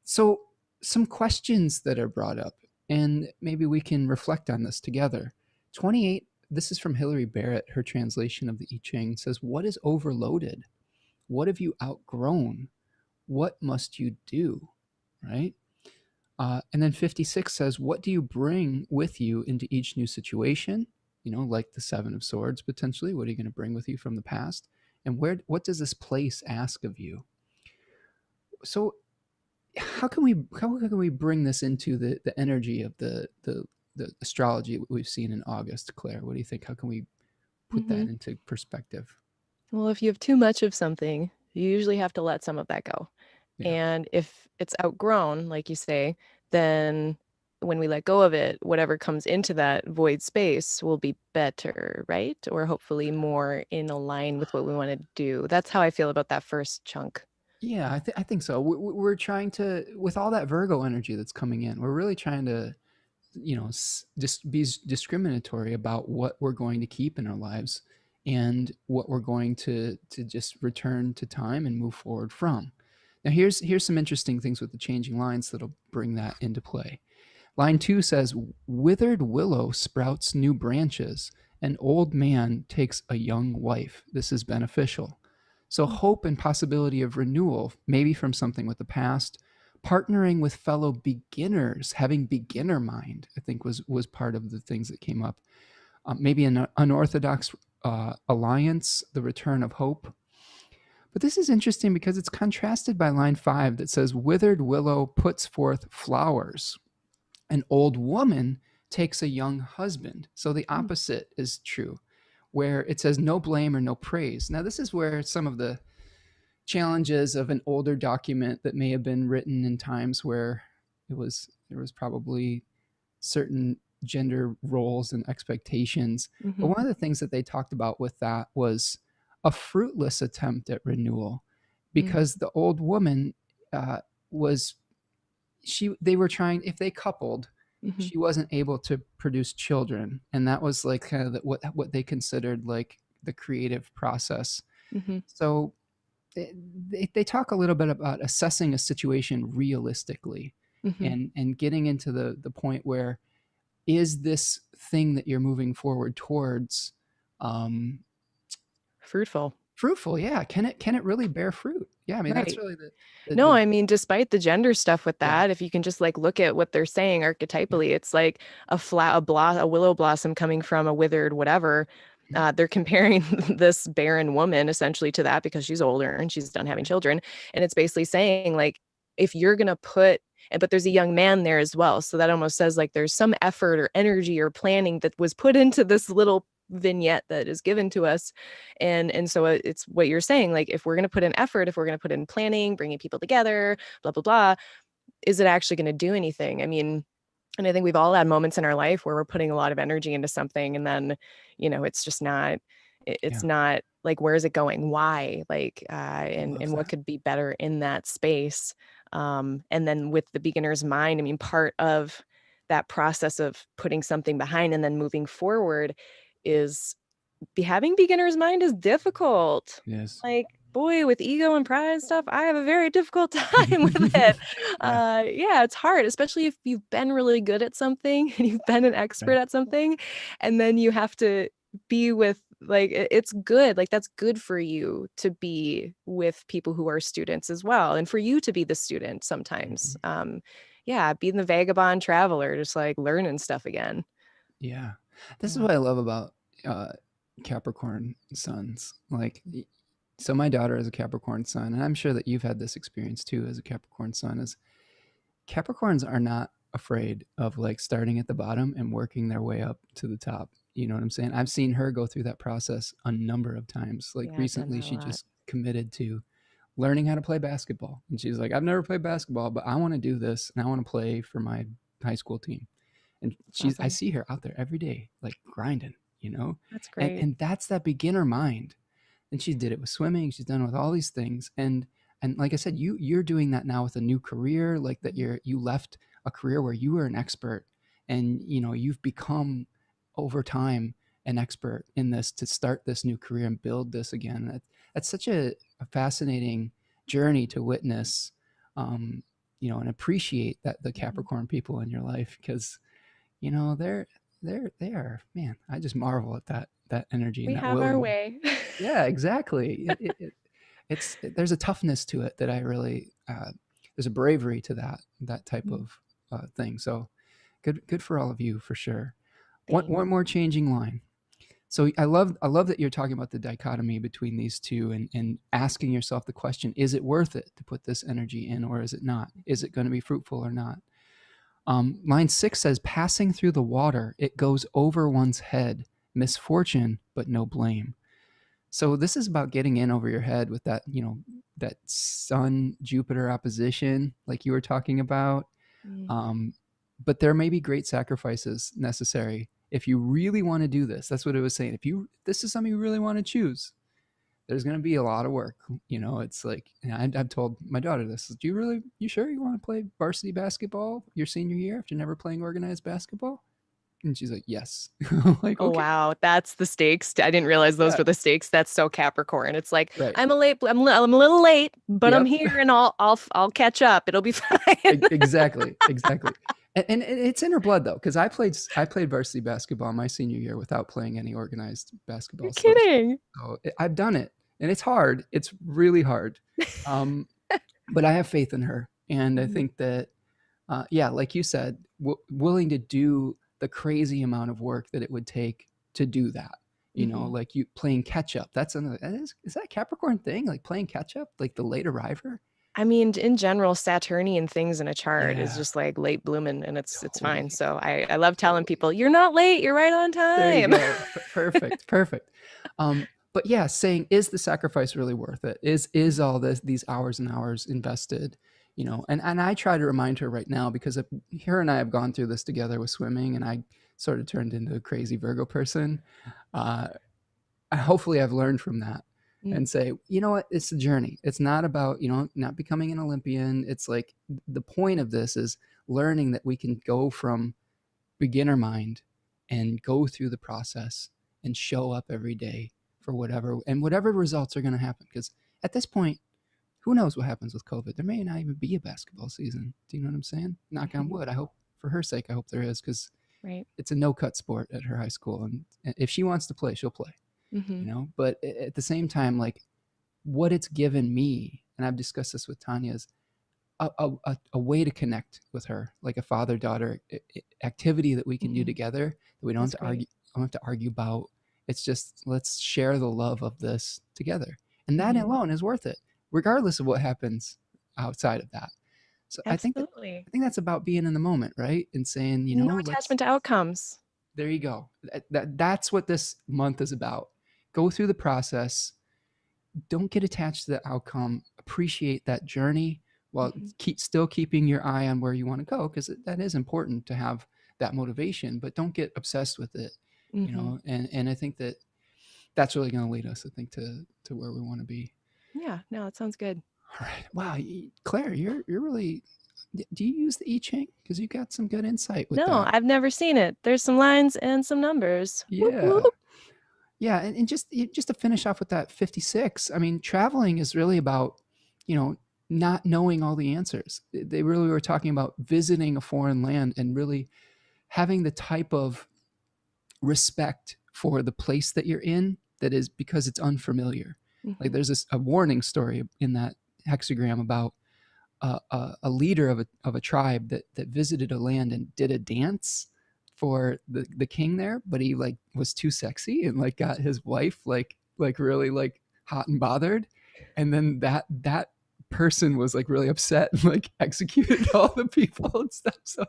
so, some questions that are brought up, and maybe we can reflect on this together. 28, this is from Hilary Barrett, her translation of the I Ching, says, what is overloaded? What have you outgrown? What must you do? Right? And then 56 says, what do you bring with you into each new situation? Like the Seven of Swords, potentially. What are you going to bring with you from the past? And what does this place ask of you? So, how can we bring this into the energy of the astrology we've seen in August, Claire? What do you think? How can we put that Mhm. into perspective? Well, if you have too much of something, you usually have to let some of that go. Yeah. And if it's outgrown, like you say, then when we let go of it, whatever comes into that void space will be better, right? Or hopefully more in line with what we want to do. That's how I feel about that first chunk. Yeah, I think so. We're trying to, with all that Virgo energy that's coming in, we're really trying to, just be discriminatory about what we're going to keep in our lives and what we're going to just return to time and move forward from. Now, here's some interesting things with the changing lines that'll bring that into play. Line 2 says, withered willow sprouts new branches. An old man takes a young wife. This is beneficial. So, Mm. hope and possibility of renewal, maybe from something with the past. Partnering with fellow beginners, having beginner mind, I think was part of the things that came up. Maybe an unorthodox alliance, the return of hope. But this is interesting because it's contrasted by line 5 that says, withered willow puts forth flowers. An old woman takes a young husband. So the Mm. opposite is true, where it says no blame or no praise. Now, this is where some of the challenges of an older document that may have been written in times where there was probably certain gender roles and expectations. But Mhm. one of the things that they talked about with that was a fruitless attempt at renewal, Mm. because the old woman was, they were trying, if they coupled, Hmm. she wasn't able to produce children, and that was like kind of what they considered like the creative process. Hmm. So they talk a little bit about assessing a situation realistically, Hmm. and getting into the point where, is this thing that you're moving forward towards um, Fruitful. fruitful? Yeah, can it really bear fruit? Yeah, I mean that's Right. really No, the I mean, despite the gender stuff with yeah, that, if you can just like look at what they're saying yeah, archetypally, it's like a willow blossom coming from a withered whatever. They're comparing this barren woman essentially to that because she's older and she's done having right, children. And it's basically saying like, if you're gonna put, but there's a young man there as well. So that almost says like there's some effort or energy or planning that was put into this little vignette that is given to us, and so it's what you're saying, like if we're going to put in effort, if we're going to put in planning, bringing people together, blah blah blah, is it actually going to do anything? I mean, and I think we've all had moments in our life where we're putting a lot of energy into something and then it's just not, it's yeah. not like, where is it going, why, like I and love what that. could be better in that space. And then with the beginner's mind, I mean, part of that process of putting something behind and then moving forward is having beginner's mind is difficult. Yes. Like, boy, with ego and pride and stuff, I have a very difficult time with it. Yeah, Yeah, it's hard, especially if you've been really good at something and you've been an expert right. at something, and then you have to be with like it's good. Like that's good for you to be with people who are students as well, and for you to be the student sometimes. Mhm. Yeah, being the vagabond traveler, just like learning stuff again. Yeah. This is Yeah. what I love about uh, Capricorn suns. Like, so my daughter is a Capricorn sun, and I'm sure that you've had this experience too as a Capricorn sun. Is Capricorns are not afraid of like starting at the bottom and working their way up to the top. You know what I'm saying? I've seen her go through that process a number of times. Like Yeah, I've done recently, that a she lot. just committed to learning how to play basketball. And she's like, I've never played basketball, but I want to do this and I want to play for my high school team. And That's I awesome. see her out there every day, like grinding, That's and great. that's that beginner mind. And she did it with swimming. She's done it with all these things. And like I said, you're doing that now with a new career, like that Mhm. you left a career where you were an expert, and you've become over time an expert in this to start this new career and build this again. That's such a fascinating journey to witness, and appreciate that the Mhm. Capricorn people in your life, because they are, man, I just marvel at that energy and We that have our willing. way. Yeah, exactly. There's a toughness to it that I really, there's a bravery to that type Mm. of thing. So good for all of you for sure. One Thanks. more changing line. So I love that you're talking about the dichotomy between these two, and asking yourself the question: is it worth it to put this energy in, or is it not? Is it going to be fruitful or not? Line 6 says, passing through the water, it goes over one's head, misfortune, but no blame. So this is about getting in over your head with that Sun Jupiter opposition, like you were talking about. Mm. Um, but there may be great sacrifices necessary if you really want to do this. That's what it was saying. This is something you really want to choose, there's going to be a lot of work. It's like, I've told my daughter this. You sure you want to play varsity basketball your senior year after never playing organized basketball? And she's like, yes. I'm like, Oh okay. wow, that's the stakes. I didn't realize those Yeah. were the stakes. That's so Capricorn. It's like Right. I'm a little late, but I'm Yep. here and I'll catch up. It'll be fine. Exactly. Exactly. And it's in her blood though, because I played varsity basketball my senior year without playing any organized You're basketball. So, kidding. I've done it, and it's hard. It's really hard. Um, but I have faith in her, and I Mhm. think that, yeah, like you said, willing to do the crazy amount of work that it would take to do that. Mhm. Like you playing catch up. That's another. Is that a Capricorn thing? Like playing catch up, like the late arriver. I mean, in general, Saturnian things in a chart is Yeah, just like late blooming and it's fine. totally, So I love telling totally. people, you're not late, you're right on There you time. go. Perfect, perfect. But yeah, saying, is the sacrifice really worth it? Is all these hours and hours invested? And I try to remind her right now, because her and I have gone through this together with swimming, and I sort of turned into a crazy Virgo person. Uh, Hopefully I've learned from that, Mm. and say, you know what, it's a journey. It's not about, not becoming an Olympian. It's like the point of this is learning that we can go from beginner mind and go through the process and show up every day for whatever results are going to happen. Because at this point, who knows what happens with COVID? There may not even be a basketball season. Do you know what I'm saying? Knock on wood. I hope, for her sake, I hope there is, because Right. it's a no-cut sport at her high school. And if she wants to play, she'll play, But at the same time, like, what it's given me, and I've discussed this with Tanya, is a way to connect with her, like a father-daughter activity that we can do together, that we don't have to argue about. It's just, let's share the love of this together. And that alone is worth it, regardless of what happens outside of that. So Absolutely. I think that's about being in the moment, right? And saying, no attachment to outcomes. There you go. That's what this month is about. Go through the process. Don't get attached to the outcome. Appreciate that journey while still keeping your eye on where you want to go, because that is important to have that motivation, but don't get obsessed with it, and I think that's really going to lead us, I think, to where we want to be. Yeah, no, it sounds good. All right. Wow. Claire, you're really, do you use the I-Ching? Because you got some good insight with that. No, I've never seen it. There's some lines and some numbers. Yeah. Whoop, whoop. Yeah. And just to finish off with that 56, I mean, traveling is really about, not knowing all the answers. They really were talking about visiting a foreign land and really having the type of respect for the place that you're in, that is because it's unfamiliar. Like, there's a warning story in that hexagram about a leader of a tribe that visited a land and did a dance for the king there, but he like was too sexy and like got his wife like really like hot and bothered, and then that person was like really upset and like executed all the people and stuff. So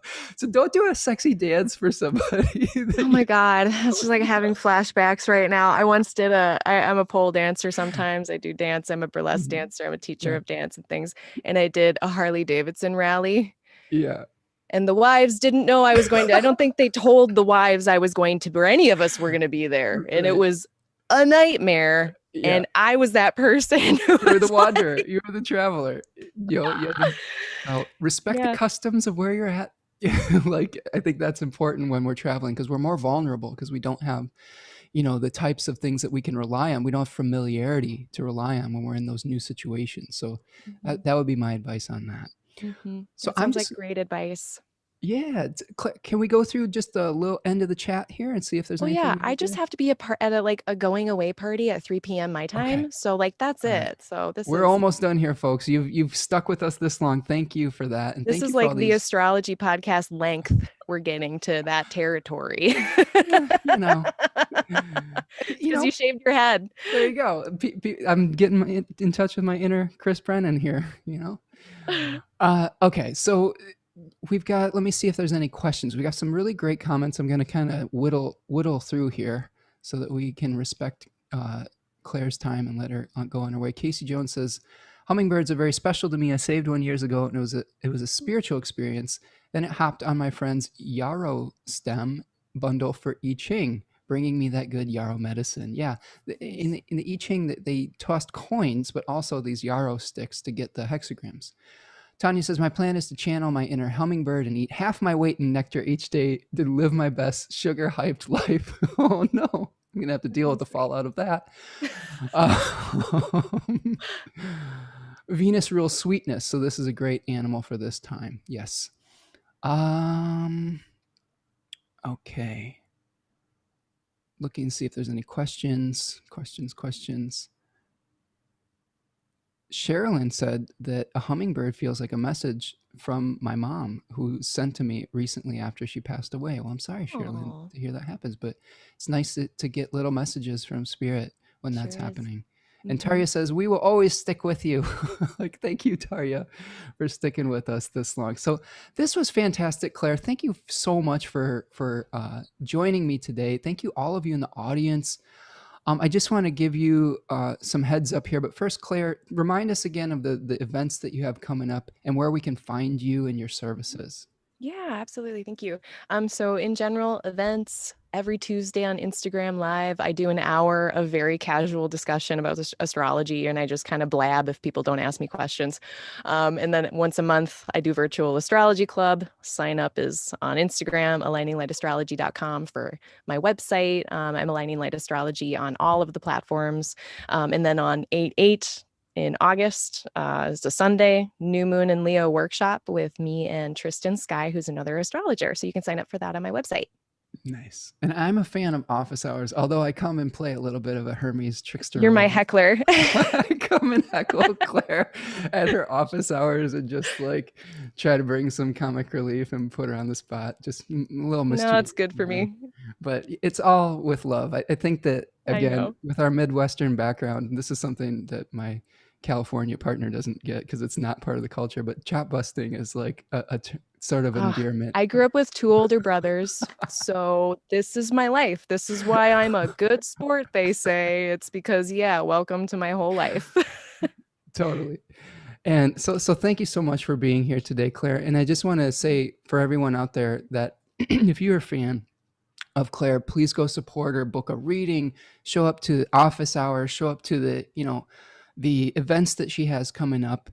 don't do a sexy dance for somebody. Oh my God. It's just like having flashbacks right now. I once did I'm a pole dancer sometimes. I do dance. I'm a burlesque dancer. I'm a teacher of dance and things. And I did a Harley Davidson rally. Yeah. And the wives didn't know I was going to, I don't think they told the wives I was going to, or any of us were going to be there. And it was a nightmare. Yeah. And I was that person. You were the wanderer. You were the traveler. You had to respect the customs of where you're at. Like, I think that's important when we're traveling, because we're more vulnerable, because we don't have, the types of things that we can rely on. We don't have familiarity to rely on when we're in those new situations. So that would be my advice on that. So I'm just like great advice. Yeah. Can we go through just a little end of the chat here and see if there's anything? Yeah, I just have to be at a going away party at 3 p.m. my time. Okay. So like, that's it. Right. So we're almost done here, folks. You've stuck with us this long. Thank you for that. And this is like the astrology podcast length. We're getting to that territory. Because you shaved your head. There you go. I'm getting in touch with my inner Chris Brennan here, Okay, so let me see if there's any questions. We got some really great comments. I'm going to kind of whittle through here so that we can respect Claire's time and let her go on her way. Casey Jones says, hummingbirds are very special to me. I saved one years ago, and it was a spiritual experience. Then it hopped on my friend's yarrow stem bundle for I-Ching, bringing me that good yarrow medicine. Yeah, in the I-Ching, they tossed coins, but also these yarrow sticks to get the hexagrams. Tanya says, my plan is to channel my inner hummingbird and eat half my weight in nectar each day to live my best sugar-hyped life. Oh, no. I'm going to have to deal with the fallout of that. Venus rules sweetness, so this is a great animal for this time. Yes. Okay. Looking to see if there's any questions. Sherilyn said that a hummingbird feels like a message from my mom, who sent to me recently after she passed away. Well, I'm sorry, Sherilyn, to hear that happens, but it's nice to get little messages from spirit when that's happening. And Tarya says, we will always stick with you. Like, thank you, Tarya, for sticking with us this long. So this was fantastic, Claire. Thank you so much for joining me today. Thank you, all of you in the audience. I just want to give you some heads up here. But first, Claire, remind us again of the events that you have coming up and where we can find you and your services. Yeah, absolutely. Thank you. So in general, events every Tuesday on Instagram Live, I do an hour of very casual discussion about astrology, and I just kind of blab if people don't ask me questions. And then once a month, I do virtual astrology club. Sign up is on Instagram, aligninglightastrology.com for my website. I'm Aligning Light Astrology on all of the platforms. And then on 8/8 in August. It's a Sunday, new moon and Leo workshop with me and Tristan Sky, who's another astrologer. So you can sign up for that on my website. Nice. And I'm a fan of office hours, although I come and play a little bit of a Hermes trickster You're my role. heckler. I come and heckle Claire at her office hours and just like try to bring some comic relief and put her on the spot. Just a little No, mischief, it's good for me. but it's all with love. I think that I again, know. with our Midwestern background, this is something that my California partner doesn't get because it's not part of the culture. But chop busting is like sort of Oh, endearment. I grew up with two older brothers, so this is my life. This is why I'm a good sport, they say. It's because, yeah, welcome to my whole life. Totally. And so thank you so much for being here today, Claire. And I just want to say for everyone out there that if you're a fan of Claire, please go support her, book a reading, show up to office hours, show up to the events that she has coming up.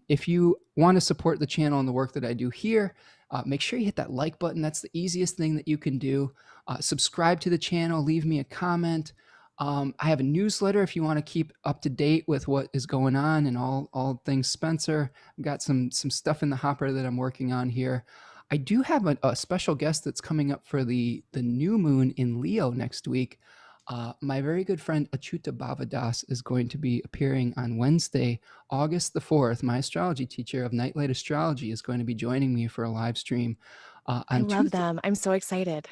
If you want to support the channel and the work that I do here, make sure you hit that like button. That's the easiest thing that you can do. Subscribe to the channel, leave me a comment. I have a newsletter if you want to keep up to date with what is going on and all things Spencer. I've got some stuff in the hopper that I'm working on here. I do have a special guest that's coming up for the new moon in Leo next week. My very good friend Achyuta Bhavadas is going to be appearing on Wednesday, August the 4th. My astrology teacher of Nightlight Astrology is going to be joining me for a live stream I on love Tuesday. them. I'm so excited.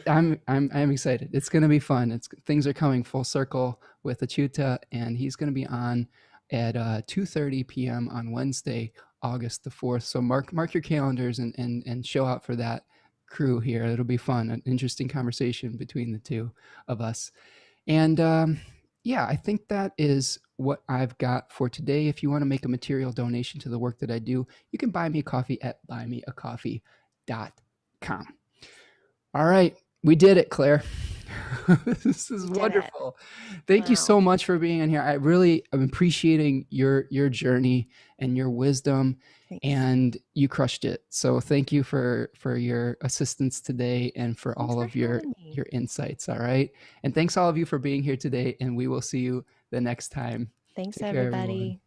I'm excited. It's going to be fun. Things are coming full circle with Achyuta, and he's going to be on at 2:30 p.m. on Wednesday, August the 4th. So mark your calendars and show out for that crew here. It'll be fun, an interesting conversation between the two of us. And yeah, I think that is what I've got for today. If you want to make a material donation to the work that I do, you can buy me a coffee at buymeacoffee.com. All right, we did it, Claire. This is We did it. wonderful. Thank you Wow. so much for being in here. I really am appreciating your journey and your wisdom, Thanks. and you crushed it. So thank you for your assistance today and for Thanks all for of your having me. your insights. All right, and thanks all of you for being here today. And we will see you the next time. Thanks, Take care, everyone. everybody.